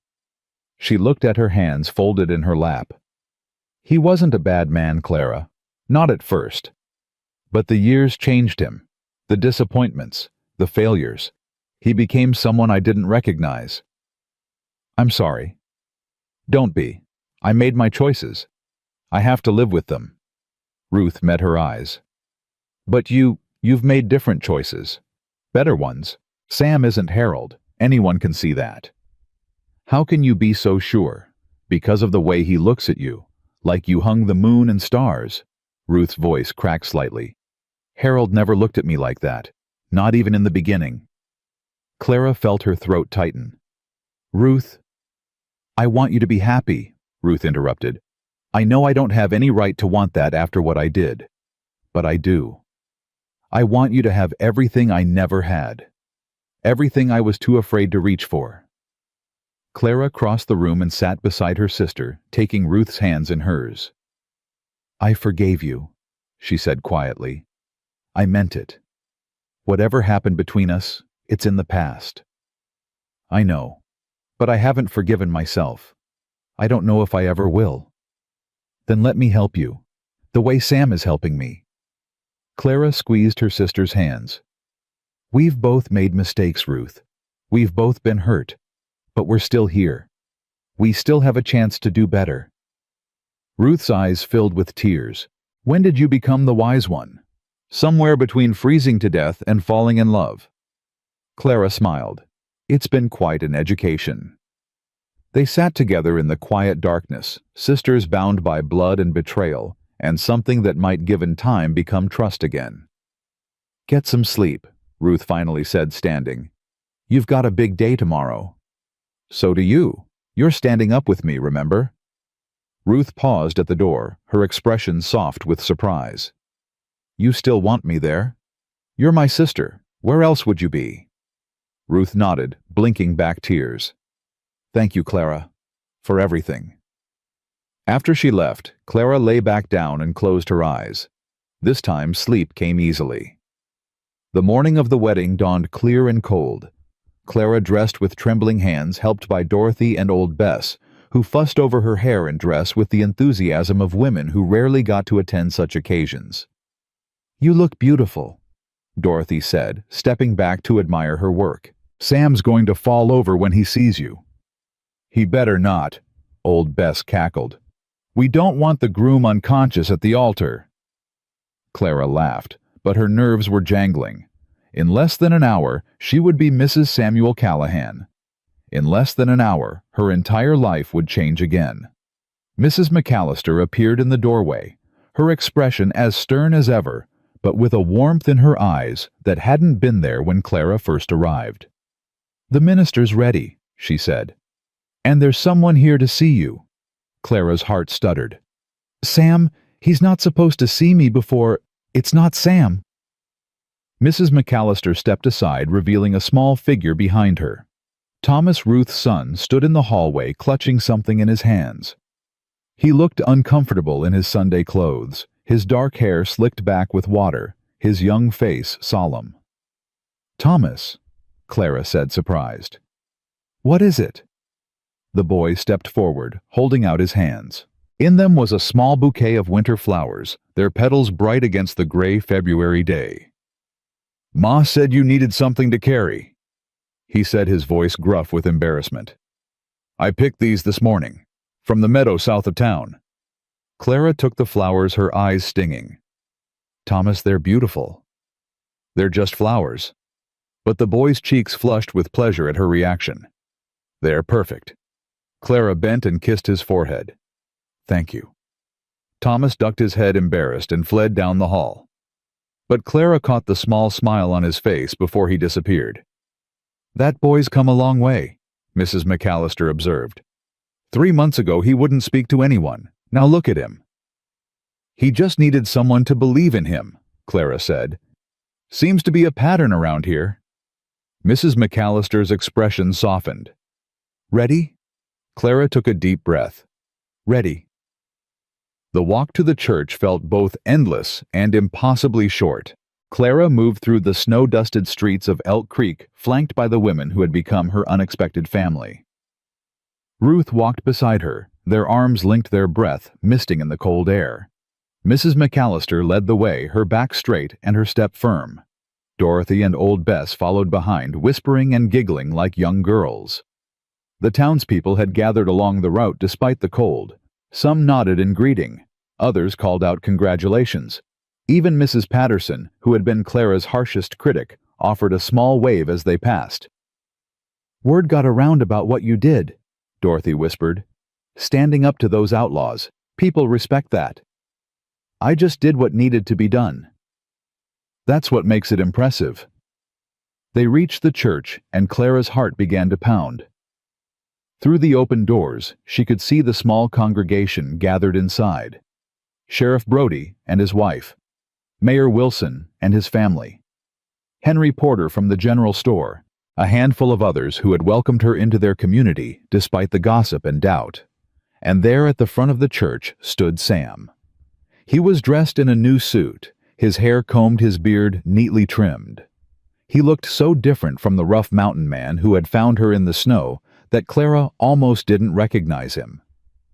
She looked at her hands folded in her lap. "He wasn't a bad man, Clara. Not at first. But the years changed him. The disappointments, the failures. He became someone I didn't recognize. I'm sorry. Don't be. I made my choices. I have to live with them. Ruth met her eyes. But you've made different choices. Better ones. Sam isn't Harold. Anyone can see that. How can you be so sure? Because of the way he looks at you. Like you hung the moon and stars. Ruth's voice cracked slightly. Harold never looked at me like that. Not even in the beginning. Clara felt her throat tighten. Ruth. I want you to be happy, Ruth interrupted. I know I don't have any right to want that after what I did. But I do. I want you to have everything I never had. Everything I was too afraid to reach for. Clara crossed the room and sat beside her sister, taking Ruth's hands in hers. I forgave you, she said quietly. I meant it. Whatever happened between us, it's in the past. I know, but I haven't forgiven myself. I don't know if I ever will. Then let me help you, the way Sam is helping me. Clara squeezed her sister's hands. We've both made mistakes, Ruth. We've both been hurt, but we're still here. We still have a chance to do better. Ruth's eyes filled with tears. When did you become the wise one? Somewhere between freezing to death and falling in love. Clara smiled. It's been quite an education. They sat together in the quiet darkness, sisters bound by blood and betrayal, and something that might given time become trust again. Get some sleep, Ruth finally said, standing. You've got a big day tomorrow. So do you. You're standing up with me, remember? Ruth paused at the door, her expression soft with surprise. You still want me there? You're my sister. Where else would you be? Ruth nodded, blinking back tears. Thank you, Clara, for everything. After she left, Clara lay back down and closed her eyes. This time sleep came easily. The morning of the wedding dawned clear and cold. Clara dressed with trembling hands, helped by Dorothy and old Bess, who fussed over her hair and dress with the enthusiasm of women who rarely got to attend such occasions. You look beautiful, Dorothy said, stepping back to admire her work. Sam's going to fall over when he sees you. He better not, old Bess cackled. We don't want the groom unconscious at the altar. Clara laughed, but her nerves were jangling. In less than an hour, she would be Mrs. Samuel Callahan. In less than an hour, her entire life would change again. Mrs. McAllister appeared in the doorway, her expression as stern as ever, but with a warmth in her eyes that hadn't been there when Clara first arrived. The minister's ready, she said. And there's someone here to see you. Clara's heart stuttered. Sam, he's not supposed to see me before. It's not Sam. Mrs. McAllister stepped aside, revealing a small figure behind her. Thomas, Ruth's son, stood in the hallway clutching something in his hands. He looked uncomfortable in his Sunday clothes, his dark hair slicked back with water, his young face solemn. Thomas, Clara said, surprised. What is it? The boy stepped forward, holding out his hands. In them was a small bouquet of winter flowers, their petals bright against the gray February day. Ma said you needed something to carry, he said, his voice gruff with embarrassment. I picked these this morning, from the meadow south of town. Clara took the flowers, her eyes stinging. Thomas, they're beautiful. They're just flowers. But the boy's cheeks flushed with pleasure at her reaction. They're perfect. Clara bent and kissed his forehead. Thank you. Thomas ducked his head embarrassed and fled down the hall. But Clara caught the small smile on his face before he disappeared. That boy's come a long way, Mrs. McAllister observed. 3 months ago he wouldn't speak to anyone. Now look at him. He just needed someone to believe in him, Clara said. Seems to be a pattern around here. Mrs. McAllister's expression softened. Ready? Clara took a deep breath. Ready. The walk to the church felt both endless and impossibly short. Clara moved through the snow-dusted streets of Elk Creek, flanked by the women who had become her unexpected family. Ruth walked beside her, their arms linked, their breath misting in the cold air. Mrs. McAllister led the way, her back straight and her step firm. Dorothy and old Bess followed behind, whispering and giggling like young girls. The townspeople had gathered along the route despite the cold. Some nodded in greeting. Others called out congratulations. Even Mrs. Patterson, who had been Clara's harshest critic, offered a small wave as they passed. "Word got around about what you did," Dorothy whispered. "Standing up to those outlaws. People respect that." "I just did what needed to be done." "That's what makes it impressive." They reached the church, and Clara's heart began to pound. Through the open doors, she could see the small congregation gathered inside. Sheriff Brody and his wife, Mayor Wilson and his family, Henry Porter from the general store, a handful of others who had welcomed her into their community despite the gossip and doubt. And there at the front of the church stood Sam. He was dressed in a new suit, his hair combed, his beard neatly trimmed. He looked so different from the rough mountain man who had found her in the snow that Clara almost didn't recognize him.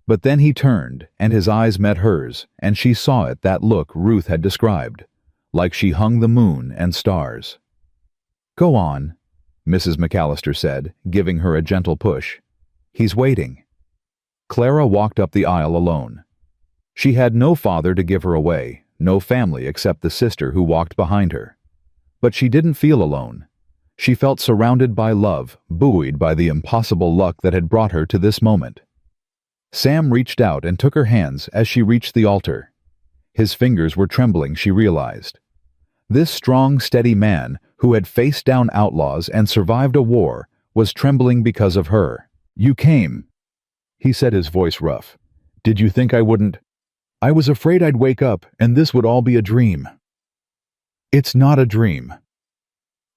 But then he turned, and his eyes met hers, and she saw it, that look Ruth had described, like she hung the moon and stars. "Go on," Mrs. McAllister said, giving her a gentle push. "He's waiting." Clara walked up the aisle alone. She had no father to give her away, no family except the sister who walked behind her. But she didn't feel alone. She felt surrounded by love, buoyed by the impossible luck that had brought her to this moment. Sam reached out and took her hands as she reached the altar. His fingers were trembling, she realized. This strong, steady man, who had faced down outlaws and survived a war, was trembling because of her. "You came," he said, his voice rough. "Did you think I wouldn't? I was afraid I'd wake up and this would all be a dream." "It's not a dream."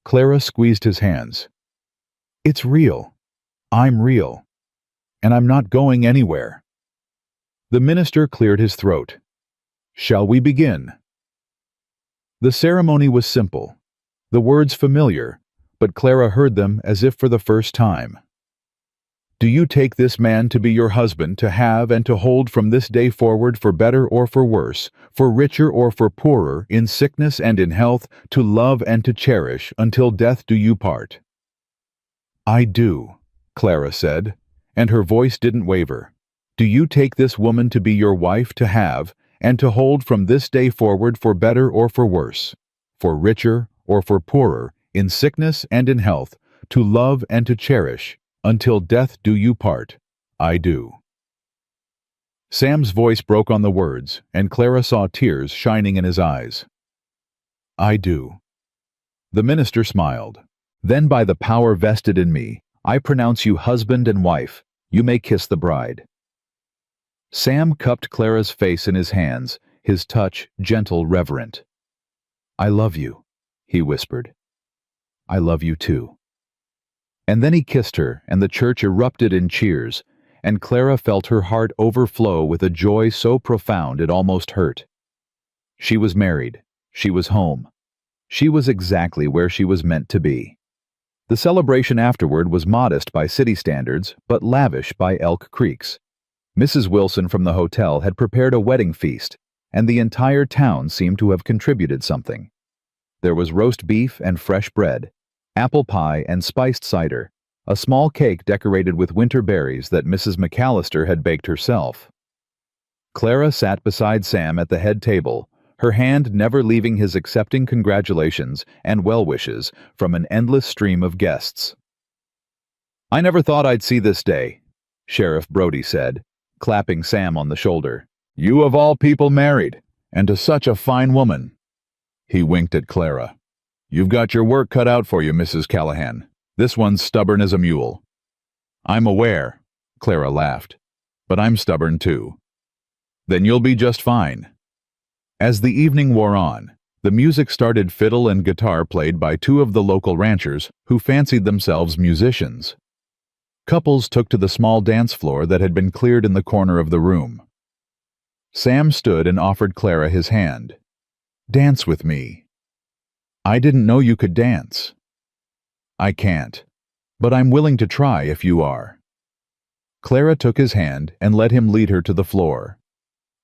Clara squeezed his hands. "It's real. I'm real. And I'm not going anywhere." The minister cleared his throat. "Shall we begin?" The ceremony was simple, the words familiar, but Clara heard them as if for the first time. "Do you take this man to be your husband, to have and to hold from this day forward, for better or for worse, for richer or for poorer, in sickness and in health, to love and to cherish, until death do you part?" "I do," Clara said, and her voice didn't waver. "Do you take this woman to be your wife, to have, and to hold from this day forward, for better or for worse, for richer or for poorer, in sickness and in health, to love and to cherish, until death do you part?" "I do." Sam's voice broke on the words, and Clara saw tears shining in his eyes. "I do." The minister smiled. "Then by the power vested in me, I pronounce you husband and wife. You may kiss the bride." Sam cupped Clara's face in his hands, his touch gentle, reverent. "I love you," he whispered. "I love you too." And then he kissed her, and the church erupted in cheers, and Clara felt her heart overflow with a joy so profound it almost hurt. She was married. She was home. She was exactly where she was meant to be. The celebration afterward was modest by city standards, but lavish by Elk Creek's. Mrs. Wilson from the hotel had prepared a wedding feast, and the entire town seemed to have contributed something. There was roast beef and fresh bread, apple pie and spiced cider, a small cake decorated with winter berries that Mrs. McAllister had baked herself. Clara sat beside Sam at the head table, her hand never leaving his, accepting congratulations and well wishes from an endless stream of guests. "I never thought I'd see this day," Sheriff Brody said, clapping Sam on the shoulder. "You of all people married, and to such a fine woman." He winked at Clara. "You've got your work cut out for you, Mrs. Callahan. This one's stubborn as a mule." "I'm aware," Clara laughed, "but I'm stubborn too." "Then you'll be just fine." As the evening wore on, the music started. Fiddle and guitar played by two of the local ranchers who fancied themselves musicians. Couples took to the small dance floor that had been cleared in the corner of the room. Sam stood and offered Clara his hand. "Dance with me." "I didn't know you could dance." "I can't, but I'm willing to try if you are." Clara took his hand and let him lead her to the floor.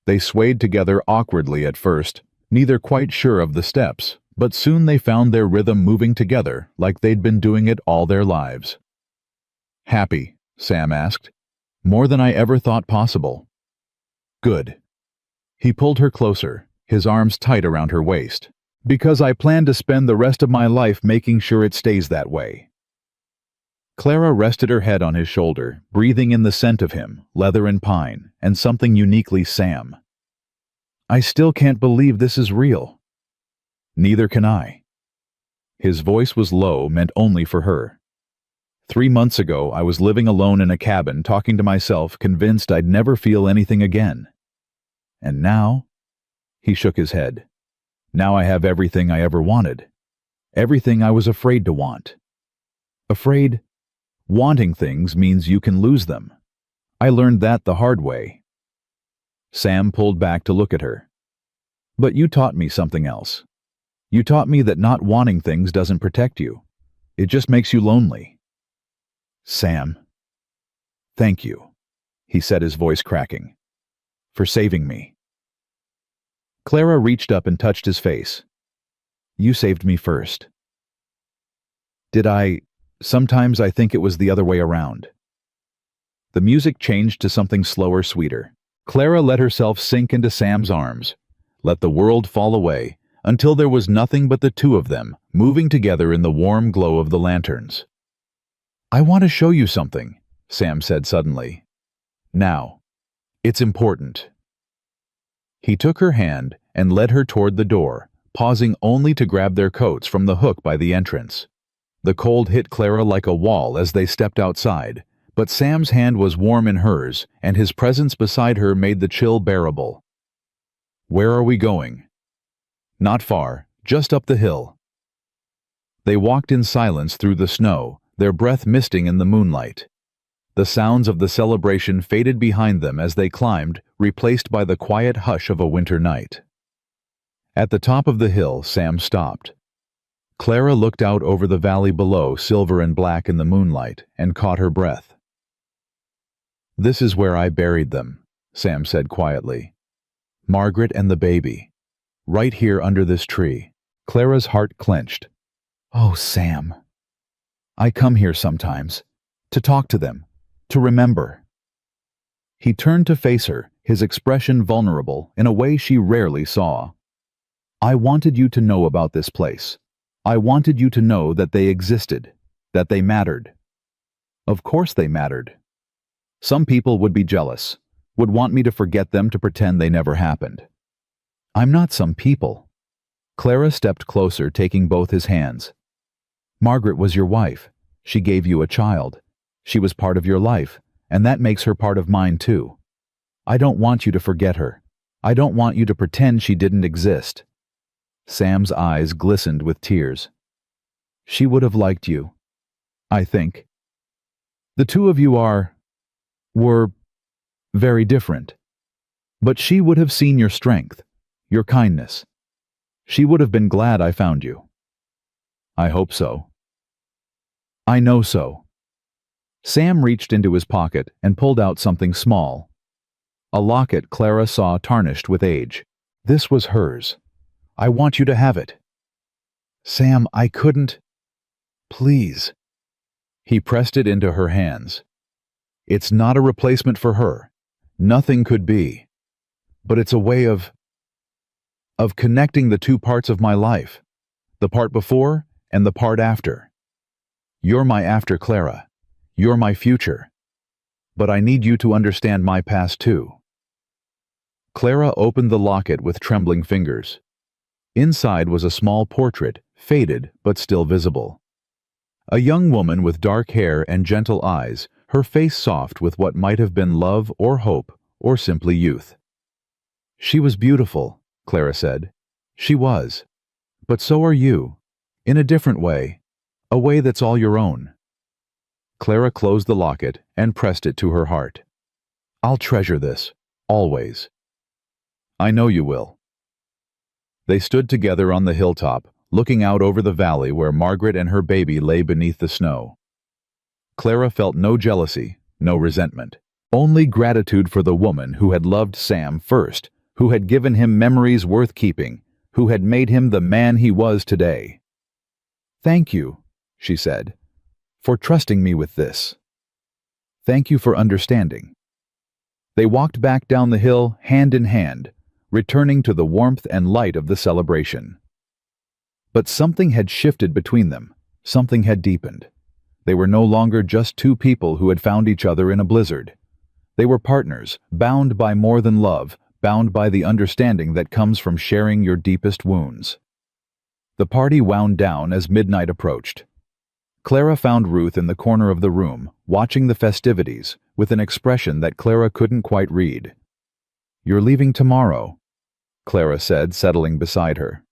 They swayed together awkwardly at first, neither quite sure of the steps, but soon they found their rhythm moving together like they'd been doing it all their lives. "Happy?" Sam asked. "More than I ever thought possible." "Good." He pulled her closer, his arms tight around her waist. "Because I plan to spend the rest of my life making sure it stays that way." Clara rested her head on his shoulder, breathing in the scent of him, leather and pine, and something uniquely Sam. "I still can't believe this is real." "Neither can I." His voice was low, meant only for her. 3 months ago, I was living alone in a cabin, talking to myself, convinced I'd never feel anything again. And now? He shook his head. Now I have everything I ever wanted. Everything I was afraid to want. Afraid? Wanting things means you can lose them. I learned that the hard way. Sam pulled back to look at her. "But you taught me something else. You taught me that not wanting things doesn't protect you. It just makes you lonely." "Sam, thank you," he said, his voice cracking, "for saving me." Clara reached up and touched his face. "You saved me first." "Did I? Sometimes I think it was the other way around." The music changed to something slower, sweeter. Clara let herself sink into Sam's arms, let the world fall away, until there was nothing but the two of them, moving together in the warm glow of the lanterns. "I want to show you something," Sam said suddenly. "Now. It's important." He took her hand and led her toward the door, pausing only to grab their coats from the hook by the entrance. The cold hit Clara like a wall as they stepped outside, but Sam's hand was warm in hers, and his presence beside her made the chill bearable. "Where are we going?" "Not far, just up the hill." They walked in silence through the snow, their breath misting in the moonlight. The sounds of the celebration faded behind them as they climbed, replaced by the quiet hush of a winter night. At the top of the hill, Sam stopped. Clara looked out over the valley below, silver and black in the moonlight, and caught her breath. "This is where I buried them," Sam said quietly. "Margaret and the baby. Right here under this tree." Clara's heart clenched. "Oh, Sam. I come here sometimes, to talk to them, to remember." He turned to face her, his expression vulnerable in a way she rarely saw. "I wanted you to know about this place. I wanted you to know that they existed, that they mattered." Of course they mattered. Some people would be jealous, would want me to forget them, to pretend they never happened. I'm not some people. Clara stepped closer, taking both his hands. "Margaret was your wife. She gave you a child. She was part of your life, and that makes her part of mine too. I don't want you to forget her. I don't want you to pretend she didn't exist." Sam's eyes glistened with tears. "She would have liked you, I think. The two of you were very different. But she would have seen your strength, your kindness. She would have been glad I found you." "I hope so." "I know so." Sam reached into his pocket and pulled out something small. A locket Clara saw tarnished with age. This was hers. "I want you to have it." "Sam, I couldn't. Please." He pressed it into her hands. "It's not a replacement for her. Nothing could be. But it's a way of connecting the two parts of my life, the part before and the part after. You're my after, Clara. You're my future. But I need you to understand my past too." Clara opened the locket with trembling fingers. Inside was a small portrait, faded but still visible. A young woman with dark hair and gentle eyes, her face soft with what might have been love or hope or simply youth. "She was beautiful," Clara said. "She was. But so are you. In a different way. A way that's all your own." Clara closed the locket and pressed it to her heart. "I'll treasure this, always." "I know you will." They stood together on the hilltop, looking out over the valley where Margaret and her baby lay beneath the snow. Clara felt no jealousy, no resentment. Only gratitude for the woman who had loved Sam first, who had given him memories worth keeping, who had made him the man he was today. "Thank you," she said, "for trusting me with this. Thank you for understanding." They walked back down the hill, hand in hand, returning to the warmth and light of the celebration. But something had shifted between them. Something had deepened. They were no longer just two people who had found each other in a blizzard. They were partners, bound by more than love, bound by the understanding that comes from sharing your deepest wounds. The party wound down as midnight approached. Clara found Ruth in the corner of the room, watching the festivities, with an expression that Clara couldn't quite read. "You're leaving tomorrow," Clara said, settling beside her.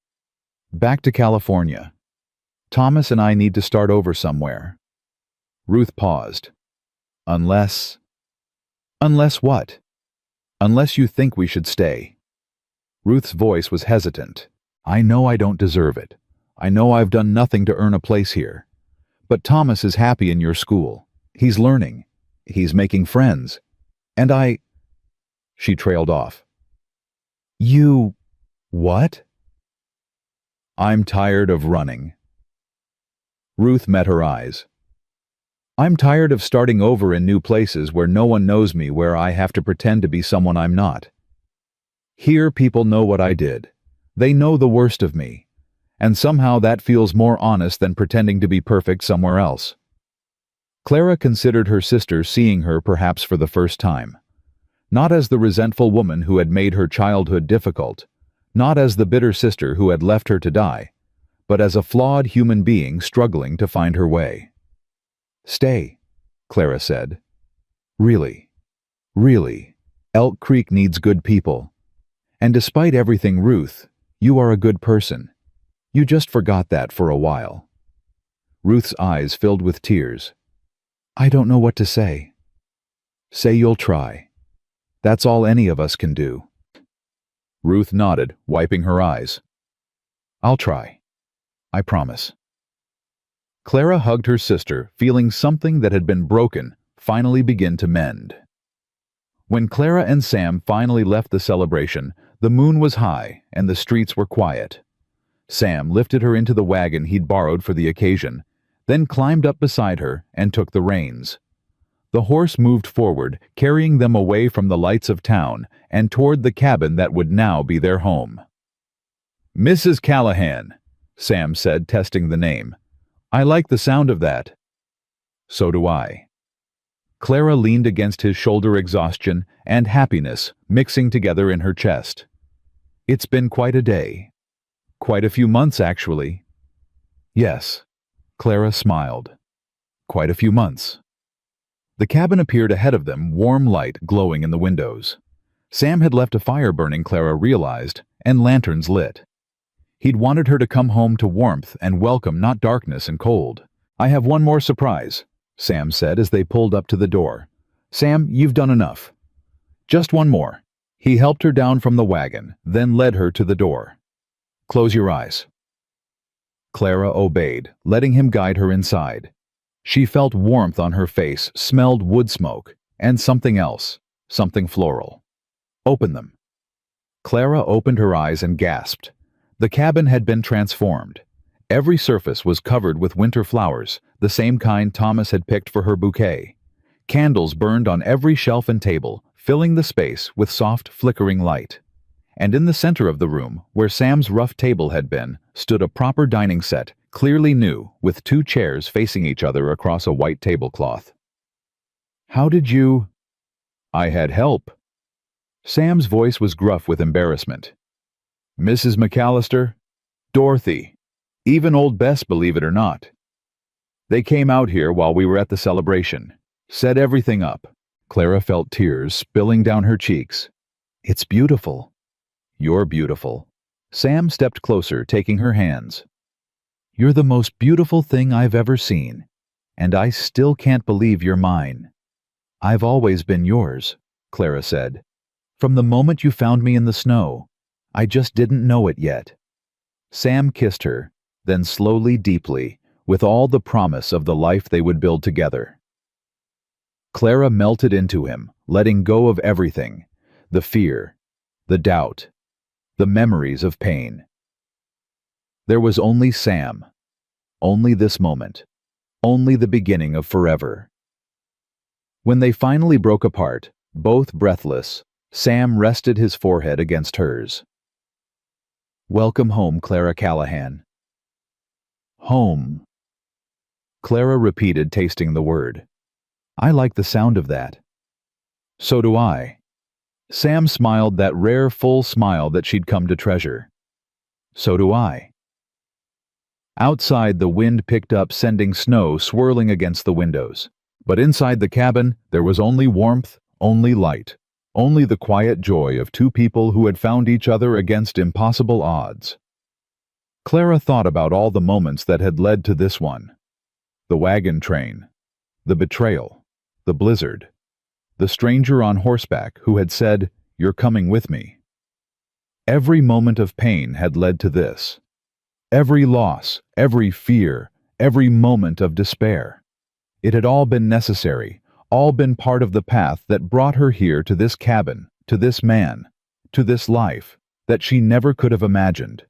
"Back to California. Thomas and I need to start over somewhere." Ruth paused. "Unless—" "Unless what?" "Unless you think we should stay." Ruth's voice was hesitant. "I know I don't deserve it. I know I've done nothing to earn a place here. But Thomas is happy in your school. He's learning. He's making friends. And I—" She trailed off. "You— what?" "I'm tired of running." Ruth met her eyes. "I'm tired of starting over in new places where no one knows me, where I have to pretend to be someone I'm not. Here people know what I did. They know the worst of me. And somehow that feels more honest than pretending to be perfect somewhere else." Clara considered her sister seeing her perhaps for the first time. Not as the resentful woman who had made her childhood difficult, not as the bitter sister who had left her to die, but as a flawed human being struggling to find her way. "Stay," Clara said. "Really, really, Elk Creek needs good people. And despite everything, Ruth, you are a good person. You just forgot that for a while." Ruth's eyes filled with tears. "I don't know what to say." "Say you'll try. That's all any of us can do." Ruth nodded, wiping her eyes. "I'll try. I promise." Clara hugged her sister, feeling something that had been broken finally begin to mend. When Clara and Sam finally left the celebration, the moon was high and the streets were quiet. Sam lifted her into the wagon he'd borrowed for the occasion, then climbed up beside her and took the reins. The horse moved forward, carrying them away from the lights of town and toward the cabin that would now be their home. "Mrs. Callahan," Sam said, testing the name. "I like the sound of that." "So do I." Clara leaned against his shoulder, exhaustion and happiness mixing together in her chest. "It's been quite a day. Quite a few months, actually." "Yes," Clara smiled. "Quite a few months." The cabin appeared ahead of them, warm light glowing in the windows. Sam had left a fire burning, Clara realized, and lanterns lit. He'd wanted her to come home to warmth and welcome, not darkness and cold. "I have one more surprise," Sam said as they pulled up to the door. "Sam, you've done enough. Just one more." He helped her down from the wagon, then led her to the door. "Close your eyes." Clara obeyed, letting him guide her inside. She felt warmth on her face, smelled wood smoke, and something else, something floral. "Open them." Clara opened her eyes and gasped. The cabin had been transformed. Every surface was covered with winter flowers, the same kind Thomas had picked for her bouquet. Candles burned on every shelf and table, filling the space with soft, flickering light. And in the center of the room, where Sam's rough table had been, stood a proper dining set, clearly new, with two chairs facing each other across a white tablecloth. "How did you—" "I had help." Sam's voice was gruff with embarrassment. "Mrs. McAllister, Dorothy, even old Bess, believe it or not. They came out here while we were at the celebration, set everything up." Clara felt tears spilling down her cheeks. "It's beautiful." "You're beautiful." Sam stepped closer, taking her hands. "You're the most beautiful thing I've ever seen, and I still can't believe you're mine." "I've always been yours," Clara said. "From the moment you found me in the snow. I just didn't know it yet." Sam kissed her, then slowly, deeply, with all the promise of the life they would build together. Clara melted into him, letting go of everything, the fear, the doubt, the memories of pain. There was only Sam, only this moment, only the beginning of forever. When they finally broke apart, both breathless, Sam rested his forehead against hers. "Welcome home, Clara Callahan." "Home," Clara repeated, tasting the word. "I like the sound of that." "So do I." Sam smiled, that rare full smile that she'd come to treasure. "So do I." Outside, the wind picked up, sending snow swirling against the windows. But inside the cabin, there was only warmth, only light, only the quiet joy of two people who had found each other against impossible odds. Clara thought about all the moments that had led to this one. The wagon train, the betrayal, the blizzard, the stranger on horseback who had said, "You're coming with me." Every moment of pain had led to this. Every loss, every fear, every moment of despair. It had all been necessary, all been part of the path that brought her here, to this cabin, to this man, to this life that she never could have imagined.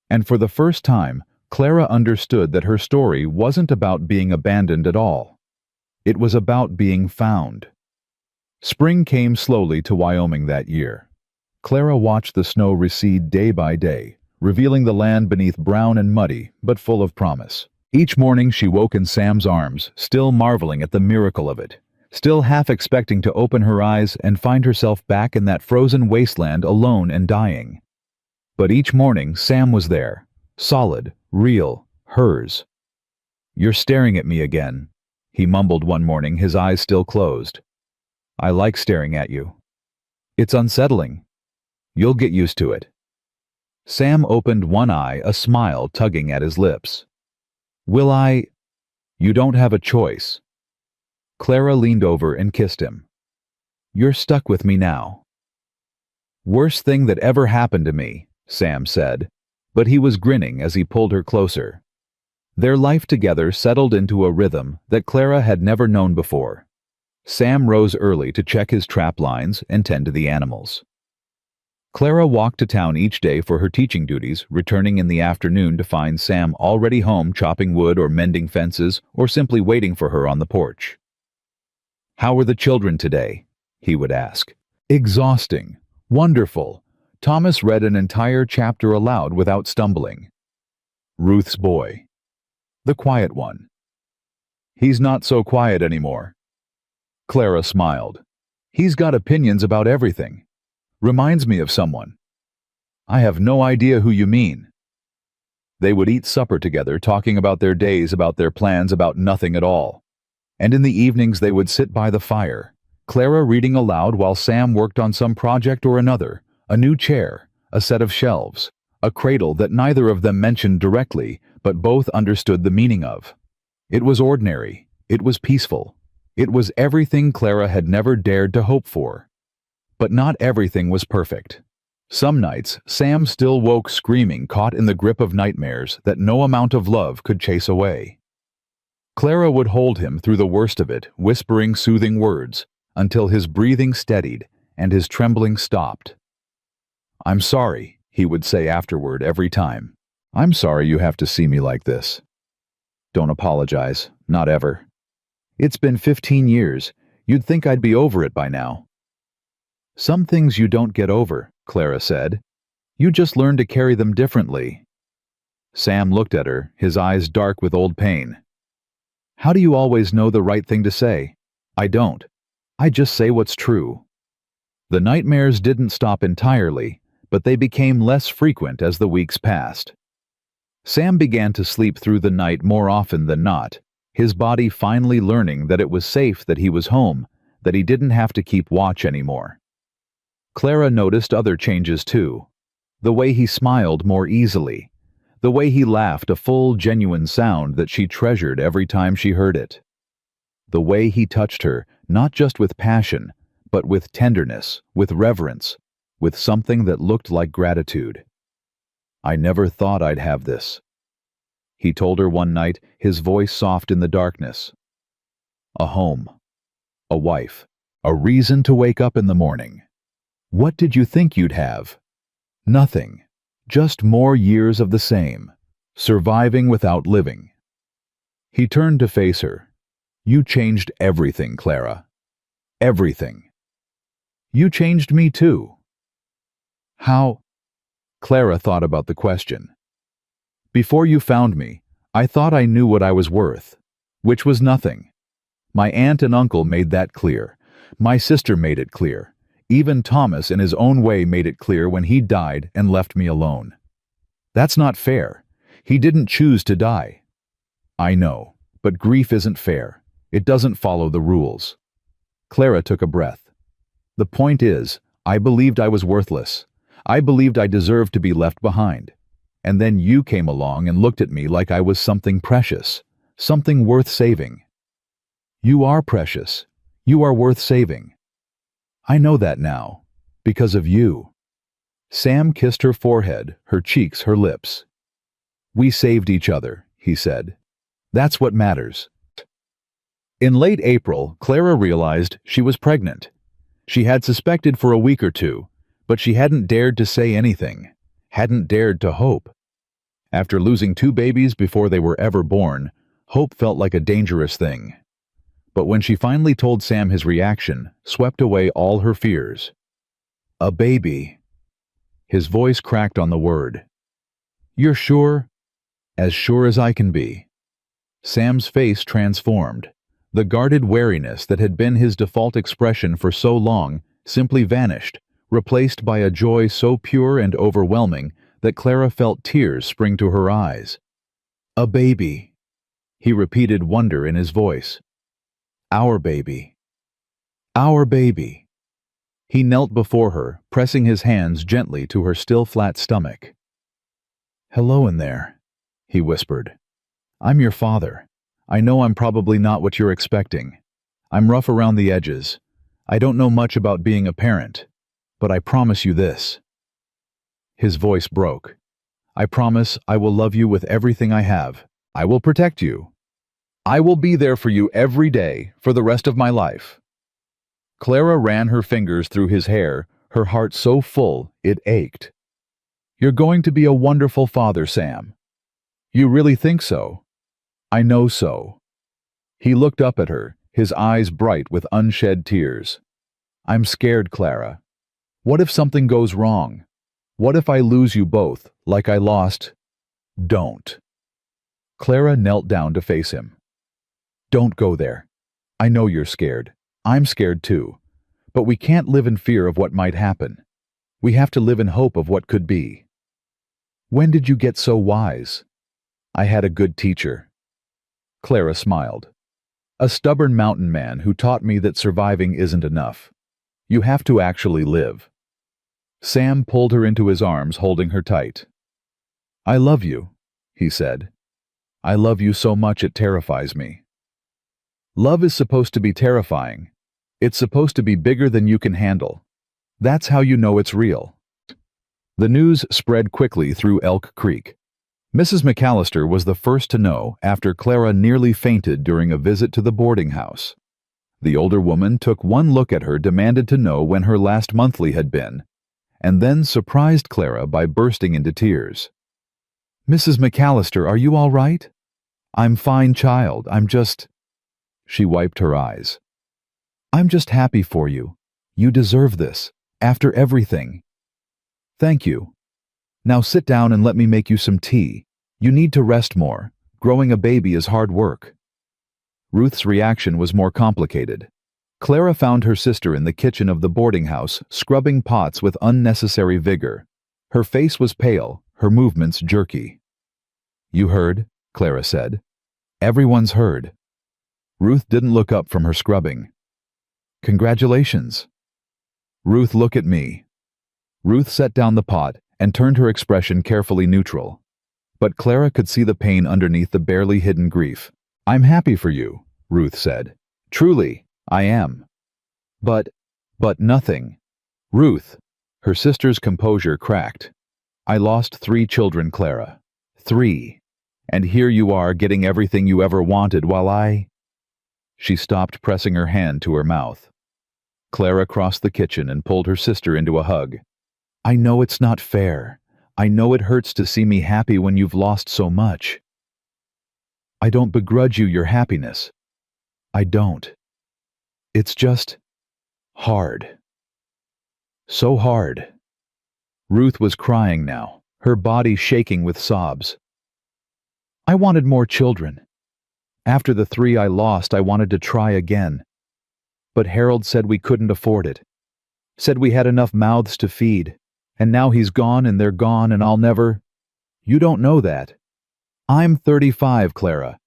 And for the first time, Clara understood that her story wasn't about being abandoned at all. It was about being found. Spring came slowly to Wyoming that year. Clara watched the snow recede day by day, revealing the land beneath brown and muddy, but full of promise. Each morning she woke in Sam's arms, still marveling at the miracle of it, still half expecting to open her eyes and find herself back in that frozen wasteland, alone and dying. But each morning Sam was there, solid, real, hers. "You're staring at me again," he mumbled one morning, his eyes still closed. "I like staring at you. It's unsettling. You'll get used to it." Sam opened one eye, a smile tugging at his lips. "Will I?" "You don't have a choice." Clara leaned over and kissed him. "You're stuck with me now." "Worst thing that ever happened to me," Sam said, but he was grinning as he pulled her closer. Their life together settled into a rhythm that Clara had never known before. Sam rose early to check his trap lines and tend to the animals. Clara walked to town each day for her teaching duties, returning in the afternoon to find Sam already home, chopping wood or mending fences, or simply waiting for her on the porch. "How were the children today?" he would ask. "Exhausting. Wonderful." Thomas read an entire chapter aloud without stumbling. "Ruth's boy." "The quiet one." "He's not so quiet anymore." Clara smiled. "He's got opinions about everything. Reminds me of someone." "I have no idea who you mean." They would eat supper together, talking about their days, about their plans, about nothing at all. And in the evenings they would sit by the fire, Clara reading aloud while Sam worked on some project or another, a new chair, a set of shelves, a cradle that neither of them mentioned directly, but both understood the meaning of. It was ordinary, it was peaceful, it was everything Clara had never dared to hope for. But not everything was perfect. Some nights, Sam still woke screaming, caught in the grip of nightmares that no amount of love could chase away. Clara would hold him through the worst of it, whispering soothing words, until his breathing steadied and his trembling stopped. "I'm sorry," he would say afterward every time. "I'm sorry you have to see me like this." "Don't apologize, not ever. It's been 15 years. You'd think I'd be over it by now." "Some things you don't get over," Clara said. "You just learn to carry them differently." Sam looked at her, his eyes dark with old pain. "How do you always know the right thing to say?" "I don't. I just say what's true." The nightmares didn't stop entirely, but they became less frequent as the weeks passed. Sam began to sleep through the night more often than not, his body finally learning that it was safe, that he was home, that he didn't have to keep watch anymore. Clara noticed other changes too. The way he smiled more easily. The way he laughed, a full, genuine sound that she treasured every time she heard it. The way he touched her, not just with passion, but with tenderness, with reverence, with something that looked like gratitude. "I never thought I'd have this," he told her one night, his voice soft in the darkness. "A home. A wife. A reason to wake up in the morning. What did you think you'd have? Nothing. Just more years of the same. Surviving without living. He turned to face her. You changed everything, Clara. Everything. You changed me too. How? Clara thought about the question. Before you found me, I thought I knew what I was worth, which was nothing. My aunt and uncle made that clear. My sister made it clear. Even Thomas in his own way made it clear when he died and left me alone. That's not fair. He didn't choose to die. I know, but grief isn't fair. It doesn't follow the rules. Clara took a breath. The point is, I believed I was worthless. I believed I deserved to be left behind. And then you came along and looked at me like I was something precious, something worth saving. You are precious. You are worth saving. I know that now, because of you. Sam kissed her forehead, her cheeks, her lips. We saved each other, he said. That's what matters. In late April, Clara realized she was pregnant. She had suspected for a week or two, but she hadn't dared to say anything, hadn't dared to hope. After losing 2 babies before they were ever born, hope felt like a dangerous thing. But when she finally told Sam, his reaction swept away all her fears. A baby. His voice cracked on the word. You're sure? As sure as I can be. Sam's face transformed. The guarded wariness that had been his default expression for so long simply vanished, replaced by a joy so pure and overwhelming that Clara felt tears spring to her eyes. A baby. He repeated, wonder in his voice. Our baby. Our baby. He knelt before her, pressing his hands gently to her still flat stomach. Hello in there, he whispered. I'm your father. I know I'm probably not what you're expecting. I'm rough around the edges. I don't know much about being a parent, but I promise you this. His voice broke. I promise I will love you with everything I have. I will protect you. I will be there for you every day for the rest of my life. Clara ran her fingers through his hair, her heart so full it ached. You're going to be a wonderful father, Sam. You really think so? I know so. He looked up at her, his eyes bright with unshed tears. I'm scared, Clara. What if something goes wrong? What if I lose you both, like I lost? Don't. Clara knelt down to face him. Don't go there. I know you're scared. I'm scared too. But we can't live in fear of what might happen. We have to live in hope of what could be. When did you get so wise? I had a good teacher. Clara smiled. A stubborn mountain man who taught me that surviving isn't enough. You have to actually live. Sam pulled her into his arms, holding her tight. I love you, he said. I love you so much it terrifies me. Love is supposed to be terrifying. It's supposed to be bigger than you can handle. That's how you know it's real. The news spread quickly through Elk Creek. Mrs. McAllister was the first to know after Clara nearly fainted during a visit to the boarding house. The older woman took one look at her, demanded to know when her last monthly had been, and then surprised Clara by bursting into tears. Mrs. McAllister, are you all right? I'm fine, child. She wiped her eyes. I'm just happy for you. You deserve this, after everything. Thank you. Now sit down and let me make you some tea. You need to rest more. Growing a baby is hard work. Ruth's reaction was more complicated. Clara found her sister in the kitchen of the boarding house, scrubbing pots with unnecessary vigor. Her face was pale, her movements jerky. You heard, Clara said. Everyone's heard. Ruth didn't look up from her scrubbing. Congratulations. Ruth, look at me. Ruth set down the pot and turned her expression carefully neutral. But Clara could see the pain underneath the barely hidden grief. I'm happy for you, Ruth said. Truly, I am. But nothing. Ruth, her sister's composure cracked. I lost 3 children, Clara. 3. And here you are getting everything you ever wanted while I... She stopped, pressing her hand to her mouth. Clara crossed the kitchen and pulled her sister into a hug. I know it's not fair. I know it hurts to see me happy when you've lost so much. I don't begrudge you your happiness. I don't. It's just hard. So hard. Ruth was crying now, her body shaking with sobs. I wanted more children. After the 3 I lost, I wanted to try again. But Harold said we couldn't afford it. Said we had enough mouths to feed. And now he's gone and they're gone and I'll never... You don't know that. I'm 35, Clara.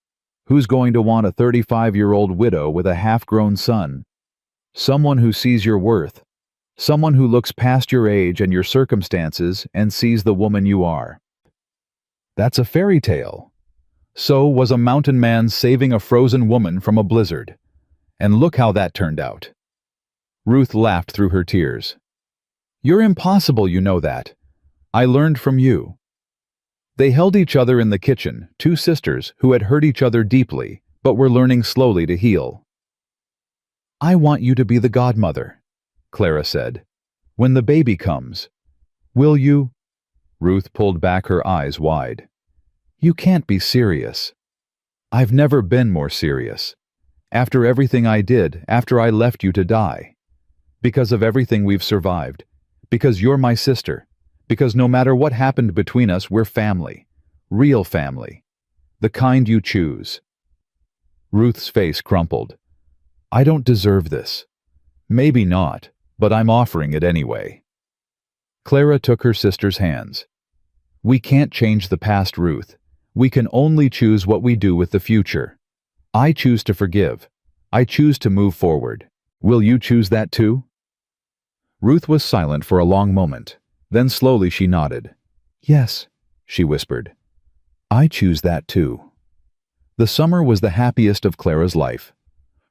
Who's going to want a 35-year-old widow with a half-grown son? Someone who sees your worth. Someone who looks past your age and your circumstances and sees the woman you are. That's a fairy tale. So was a mountain man saving a frozen woman from a blizzard. And look how that turned out. Ruth laughed through her tears. You're impossible, you know that. I learned from you. They held each other in the kitchen, 2 sisters who had hurt each other deeply, but were learning slowly to heal. I want you to be the godmother, Clara said. When the baby comes. Will you? Ruth pulled back her eyes wide. You can't be serious. I've never been more serious. After everything I did, after I left you to die. Because of everything we've survived. Because you're my sister. Because no matter what happened between us, we're family. Real family. The kind you choose. Ruth's face crumpled. I don't deserve this. Maybe not, but I'm offering it anyway. Clara took her sister's hands. We can't change the past, Ruth. We can only choose what we do with the future. I choose to forgive. I choose to move forward. Will you choose that too? Ruth was silent for a long moment. Then slowly she nodded. Yes, she whispered. I choose that too. The summer was the happiest of Clara's life.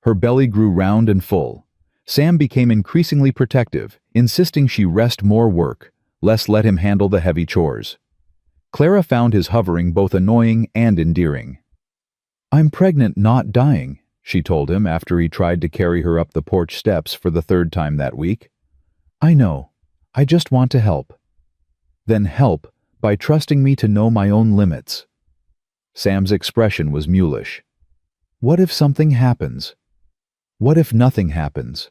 Her belly grew round and full. Sam became increasingly protective, insisting she rest more work, less let him handle the heavy chores. Clara found his hovering both annoying and endearing. I'm pregnant, not dying, she told him after he tried to carry her up the porch steps for the 3rd time that week. I know. I just want to help. Then help by trusting me to know my own limits. Sam's expression was mulish. What if something happens? What if nothing happens?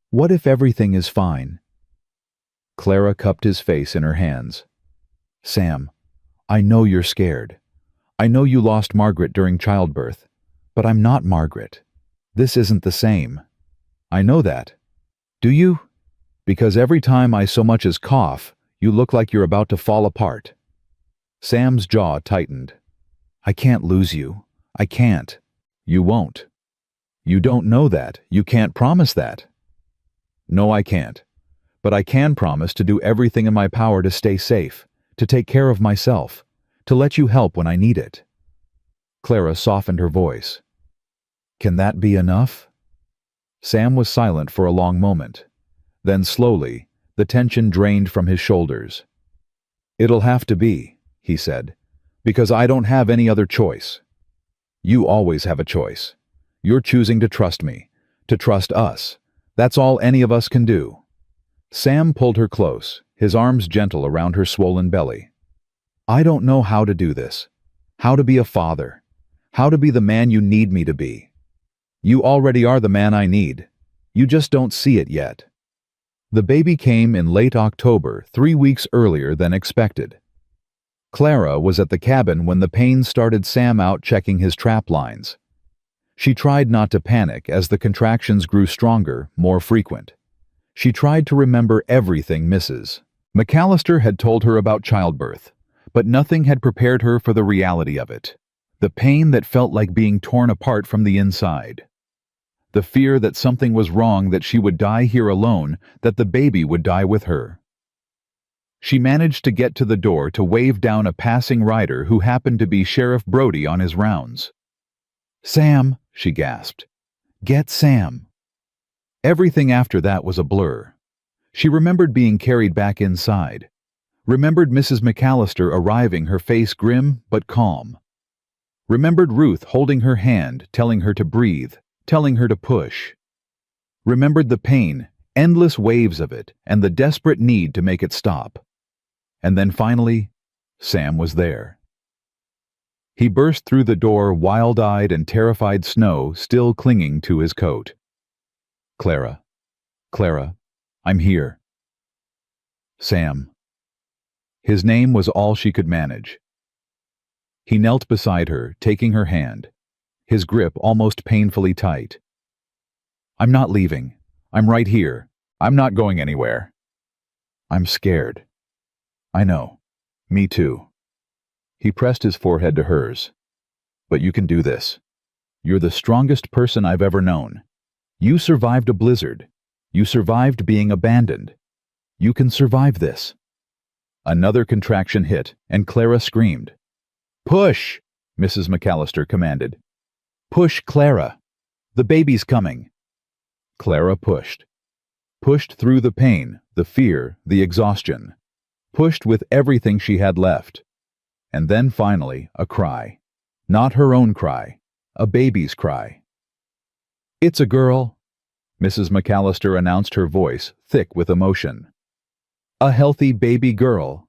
What if everything is fine? Clara cupped his face in her hands. Sam, I know you're scared. I know you lost Margaret during childbirth, but I'm not Margaret. This isn't the same. I know that. Do you? Because every time I so much as cough, you look like you're about to fall apart. Sam's jaw tightened. I can't lose you. I can't. You won't. You don't know that. You can't promise that. No, I can't. But I can promise to do everything in my power to stay safe, to take care of myself, to let you help when I need it. Clara softened her voice. Can that be enough? Sam was silent for a long moment. Then slowly, the tension drained from his shoulders. It'll have to be, he said, because I don't have any other choice. You always have a choice. You're choosing to trust me, to trust us. That's all any of us can do. Sam pulled her close, his arms gentle around her swollen belly. I don't know how to do this. How to be a father. How to be the man you need me to be. You already are the man I need. You just don't see it yet. The baby came in late October, 3 weeks earlier than expected. Clara was at the cabin when the pain started Sam out checking his trap lines. She tried not to panic as the contractions grew stronger, more frequent. She tried to remember everything Mrs. McAllister had told her about childbirth, but nothing had prepared her for the reality of it. The pain that felt like being torn apart from the inside. The fear that something was wrong, that she would die here alone, that the baby would die with her. She managed to get to the door to wave down a passing rider who happened to be Sheriff Brody on his rounds. Sam, she gasped. Get Sam. Everything after that was a blur. She remembered being carried back inside. Remembered Mrs. McAllister arriving, her face grim but calm. Remembered Ruth holding her hand, telling her to breathe, telling her to push. Remembered the pain, endless waves of it, and the desperate need to make it stop. And then finally, Sam was there. He burst through the door, wild-eyed and terrified, snow still clinging to his coat. "Clara, Clara, I'm here." Sam. His name was all she could manage. He knelt beside her, taking her hand, his grip almost painfully tight. "I'm not leaving. I'm right here. I'm not going anywhere." "I'm scared." "I know. Me too." He pressed his forehead to hers. "But you can do this. You're the strongest person I've ever known. You survived a blizzard. You survived being abandoned. You can survive this." Another contraction hit, and Clara screamed. "Push!" Mrs. McAllister commanded. "Push, Clara. The baby's coming." Clara pushed. Pushed through the pain, the fear, the exhaustion. Pushed with everything she had left. And then finally, a cry. Not her own cry. A baby's cry. "It's a girl," Mrs. McAllister announced, her voice thick with emotion. "A healthy baby girl."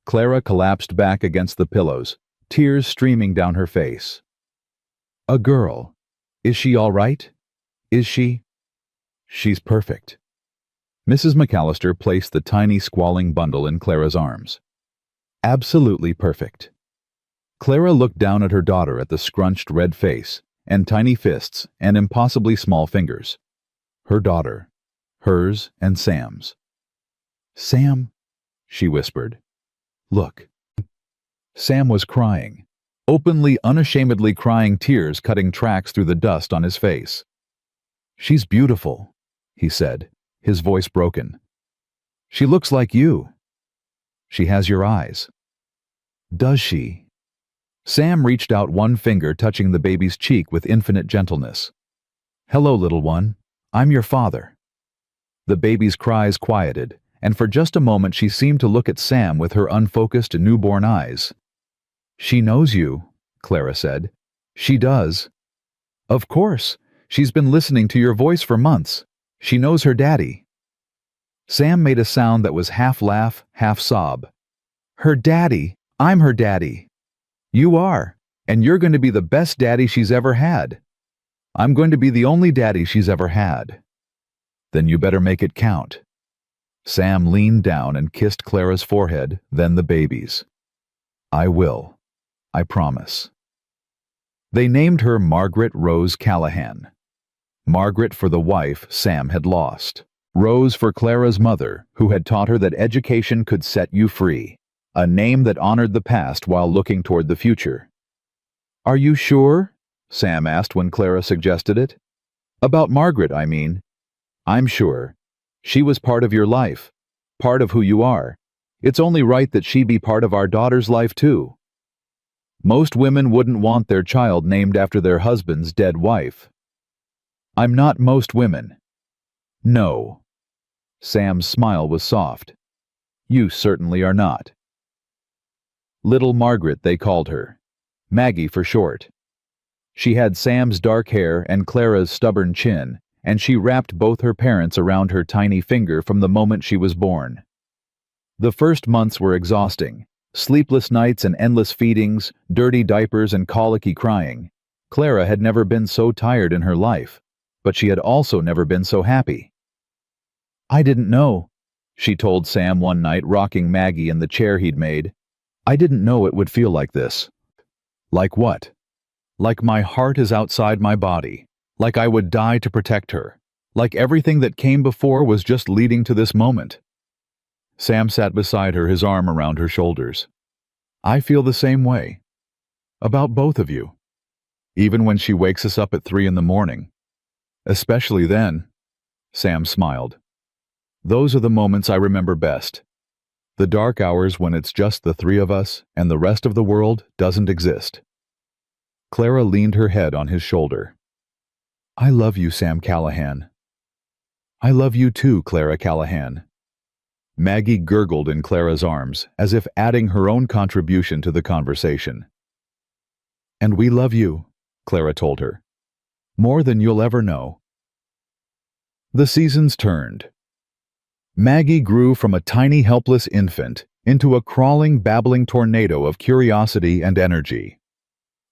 Clara collapsed back against the pillows, tears streaming down her face. "A girl. Is she all right? Is she?" "She's perfect." Mrs. McAllister placed the tiny squalling bundle in Clara's arms. "Absolutely perfect." Clara looked down at her daughter, at the scrunched red face, and tiny fists, and impossibly small fingers. Her daughter. Hers and Sam's. "Sam," she whispered. "Look." Sam was crying. Openly, unashamedly crying, tears cutting tracks through the dust on his face. "She's beautiful," he said, his voice broken. "She looks like you. She has your eyes." "Does she?" Sam reached out one finger, touching the baby's cheek with infinite gentleness. "Hello, little one. I'm your father." The baby's cries quieted, and for just a moment she seemed to look at Sam with her unfocused newborn eyes. "She knows you," Clara said. "She does." "Of course. She's been listening to your voice for months. She knows her daddy." Sam made a sound that was half laugh, half sob. "Her daddy. I'm her daddy." "You are, and you're going to be the best daddy she's ever had." "I'm going to be the only daddy she's ever had." "Then you better make it count." Sam leaned down and kissed Clara's forehead, then the baby's. "I will. I promise." They named her Margaret Rose Callahan. Margaret for the wife Sam had lost. Rose for Clara's mother, who had taught her that education could set you free. A name that honored the past while looking toward the future. "Are you sure?" Sam asked when Clara suggested it. "About Margaret, I mean." "I'm sure. She was part of your life. Part of who you are. It's only right that she be part of our daughter's life too." "Most women wouldn't want their child named after their husband's dead wife." "I'm not most women." "No." Sam's smile was soft. "You certainly are not." Little Margaret, they called her. Maggie for short. She had Sam's dark hair and Clara's stubborn chin, and she wrapped both her parents around her tiny finger from the moment she was born. The first months were exhausting. Sleepless nights and endless feedings, dirty diapers and colicky crying. Clara had never been so tired in her life, but she had also never been so happy. "I didn't know," she told Sam one night, rocking Maggie in the chair he'd made. "I didn't know it would feel like this." "Like what?" "Like my heart is outside my body. Like I would die to protect her. Like everything that came before was just leading to this moment." Sam sat beside her, his arm around her shoulders. "I feel the same way. About both of you. Even when she wakes us up at 3 in the morning. Especially then." Sam smiled. "Those are the moments I remember best. The dark hours when it's just the three of us and the rest of the world doesn't exist." Clara leaned her head on his shoulder. "I love you, Sam Callahan." "I love you too, Clara Callahan." Maggie gurgled in Clara's arms, as if adding her own contribution to the conversation. "And we love you," Clara told her. "More than you'll ever know." The seasons turned. Maggie grew from a tiny helpless infant into a crawling, babbling tornado of curiosity and energy.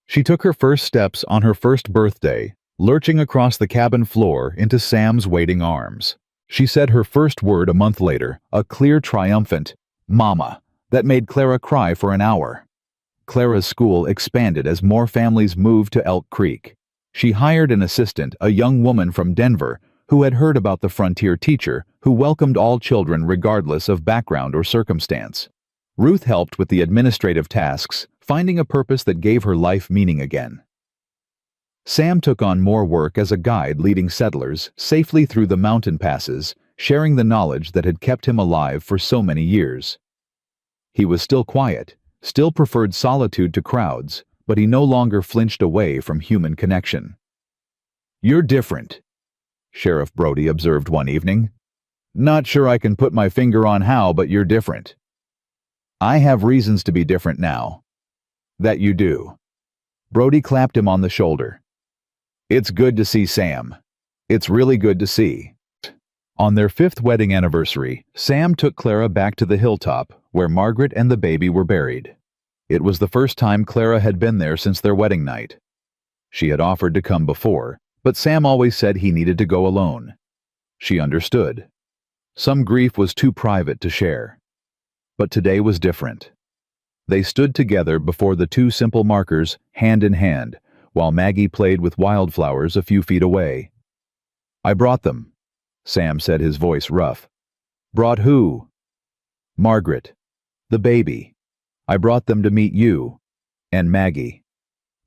She took her first steps on her first birthday, lurching across the cabin floor into Sam's waiting arms. She said her first word a month later, a clear, triumphant, "Mama," that made Clara cry for an hour. Clara's school expanded as more families moved to Elk Creek. She hired an assistant, a young woman from Denver, who had heard about the frontier teacher who welcomed all children regardless of background or circumstance. Ruth helped with the administrative tasks, finding a purpose that gave her life meaning again. Sam took on more work as a guide leading settlers safely through the mountain passes, sharing the knowledge that had kept him alive for so many years. He was still quiet, still preferred solitude to crowds, but he no longer flinched away from human connection. "You're different," Sheriff Brody observed one evening. "Not sure I can put my finger on how, but you're different." "I have reasons to be different now." "That you do." Brody clapped him on the shoulder. "It's good to see Sam. It's really good to see." On their 5th wedding anniversary, Sam took Clara back to the hilltop where Margaret and the baby were buried. It was the first time Clara had been there since their wedding night. She had offered to come before, but Sam always said he needed to go alone. She understood. Some grief was too private to share. But today was different. They stood together before the 2 simple markers, hand in hand, while Maggie played with wildflowers a few feet away. "I brought them," Sam said, his voice rough. "Brought who?" "Margaret. The baby. I brought them to meet you. And Maggie."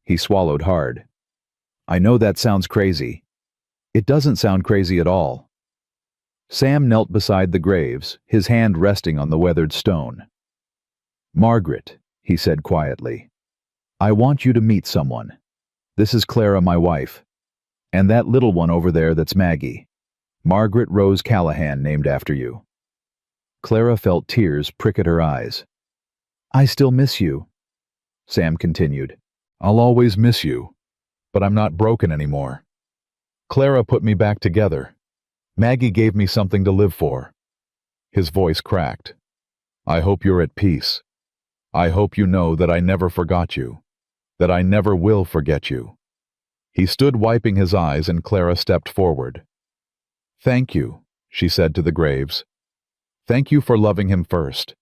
He swallowed hard. "I know that sounds crazy." "It doesn't sound crazy at all." Sam knelt beside the graves, his hand resting on the weathered stone. "Margaret," he said quietly, "I want you to meet someone. This is Clara, my wife. And that little one over there, that's Maggie. Margaret Rose Callahan, named after you." Clara felt tears prick at her eyes. "I still miss you," Sam continued. "I'll always miss you, but I'm not broken anymore. Clara put me back together. Maggie gave me something to live for." His voice cracked. "I hope you're at peace. I hope you know that I never forgot you, that I never will forget you." He stood wiping his eyes and Clara stepped forward. "Thank you," she said to the graves. "Thank you for loving him first.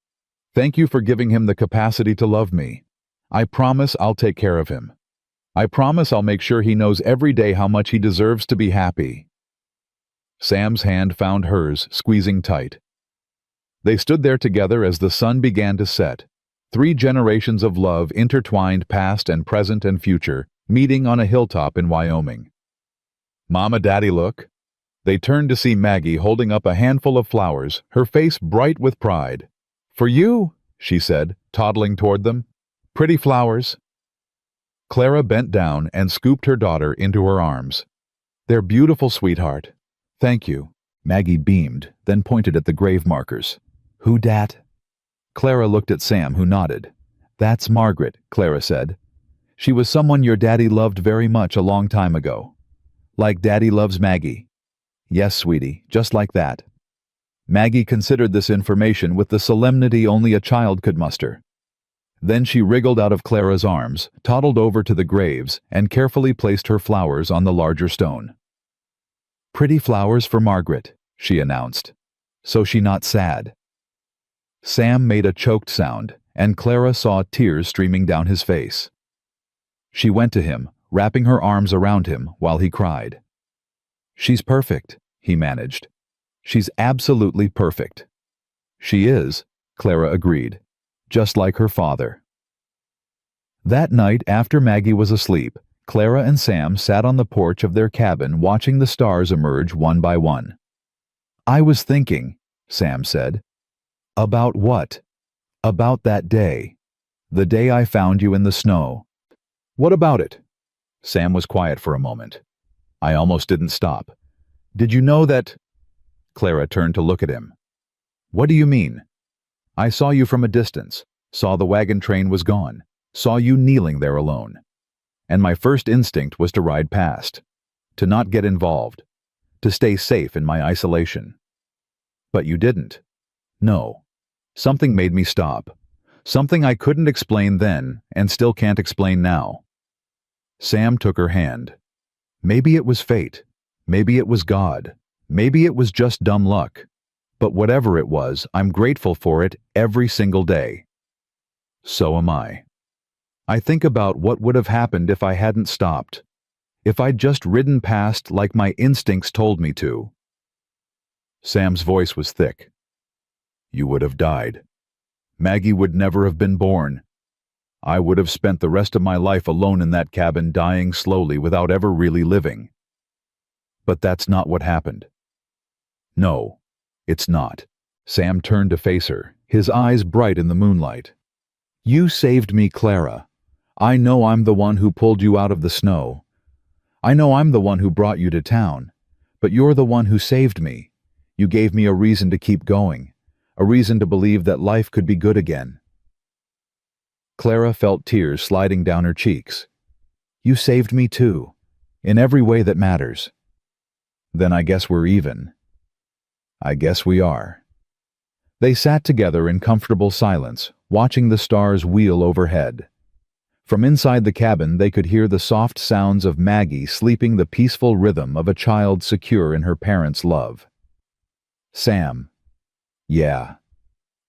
Thank you for giving him the capacity to love me. I promise I'll take care of him. I promise I'll make sure he knows every day how much he deserves to be happy." Sam's hand found hers, squeezing tight. They stood there together as the sun began to set. 3 generations of love intertwined past and present and future, meeting on a hilltop in Wyoming. "Mama, Daddy, look." They turned to see Maggie holding up a handful of flowers, her face bright with pride. "For you," she said, toddling toward them. "Pretty flowers." Clara bent down and scooped her daughter into her arms. "They're beautiful, sweetheart." "Thank you." Maggie beamed, then pointed at the grave markers. "Who dat?" Clara looked at Sam, who nodded. "That's Margaret," Clara said. "She was someone your daddy loved very much a long time ago. Like Daddy loves Maggie." "Yes, sweetie, just like that." Maggie considered this information with the solemnity only a child could muster. Then she wriggled out of Clara's arms, toddled over to the graves, and carefully placed her flowers on the larger stone. "Pretty flowers for Margaret," she announced. "So she not sad." Sam made a choked sound, and Clara saw tears streaming down his face. She went to him, wrapping her arms around him while he cried. "She's perfect," he managed. "She's absolutely perfect." "She is," Clara agreed, "just like her father." That night, after Maggie was asleep, Clara and Sam sat on the porch of their cabin watching the stars emerge one by one. "I was thinking," Sam said. "About what?" "About that day. The day I found you in the snow." "What about it?" Sam was quiet for a moment. "I almost didn't stop. Did you know that—" Clara turned to look at him. "What do you mean?" "I saw you from a distance, saw the wagon train was gone, saw you kneeling there alone. And my first instinct was to ride past, to not get involved, to stay safe in my isolation. But you didn't. No. Something made me stop. Something I couldn't explain then and still can't explain now. Sam took her hand. Maybe it was fate. Maybe it was God. Maybe it was just dumb luck. But whatever it was, I'm grateful for it every single day. So am I. I think about what would have happened if I hadn't stopped. If I'd just ridden past like my instincts told me to. Sam's voice was thick. You would have died. Maggie would never have been born. I would have spent the rest of my life alone in that cabin, dying slowly without ever really living. But that's not what happened. No, it's not. Sam turned to face her, his eyes bright in the moonlight. You saved me, Clara. I know I'm the one who pulled you out of the snow. I know I'm the one who brought you to town. But you're the one who saved me. You gave me a reason to keep going, a reason to believe that life could be good again. Clara felt tears sliding down her cheeks. You saved me too, in every way that matters. Then I guess we're even. I guess we are. They sat together in comfortable silence, watching the stars wheel overhead. From inside the cabin they could hear the soft sounds of Maggie sleeping the peaceful rhythm of a child secure in her parents' love. Sam. Yeah.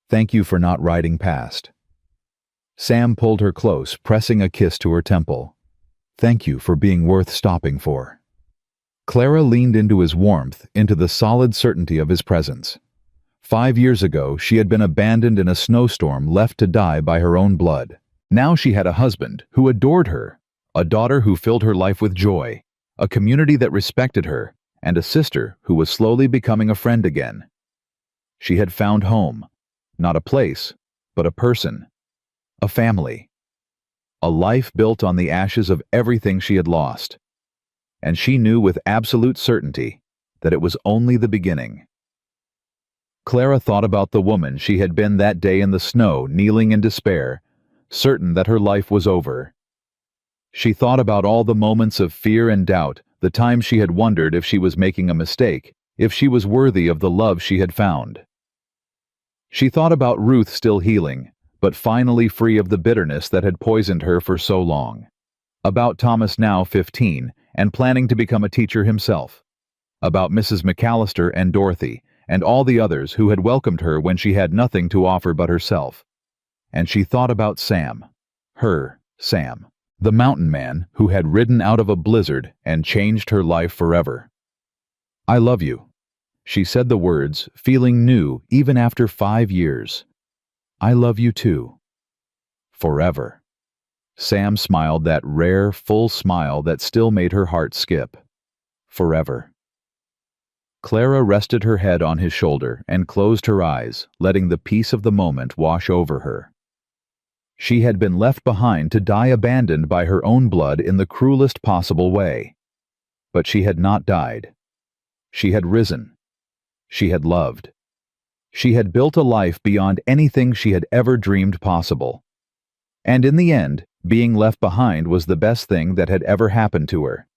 Thank you for not riding past. Sam pulled her close, pressing a kiss to her temple. Thank you for being worth stopping for. Clara leaned into his warmth, into the solid certainty of his presence. 5 years ago, she had been abandoned in a snowstorm, left to die by her own blood. Now she had a husband who adored her, a daughter who filled her life with joy, a community that respected her, and a sister who was slowly becoming a friend again. She had found home, not a place, but a person, a family, a life built on the ashes of everything she had lost. And she knew with absolute certainty that it was only the beginning. Clara thought about the woman she had been that day in the snow, kneeling in despair, certain that her life was over. She thought about all the moments of fear and doubt, the times she had wondered if she was making a mistake, if she was worthy of the love she had found. She thought about Ruth still healing, but finally free of the bitterness that had poisoned her for so long. About Thomas, now 15, and planning to become a teacher himself. About Mrs. McAllister and Dorothy, and all the others who had welcomed her when she had nothing to offer but herself. And she thought about Sam. Her, Sam. The mountain man who had ridden out of a blizzard and changed her life forever. I love you. She said the words, feeling new even after 5 years. I love you too. Forever. Sam smiled, that rare, full smile that still made her heart skip. Forever. Clara rested her head on his shoulder and closed her eyes, letting the peace of the moment wash over her. She had been left behind to die abandoned by her own blood in the cruelest possible way. But she had not died. She had risen. She had loved. She had built a life beyond anything she had ever dreamed possible. And in the end, being left behind was the best thing that had ever happened to her.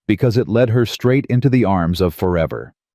Because it led her straight into the arms of forever.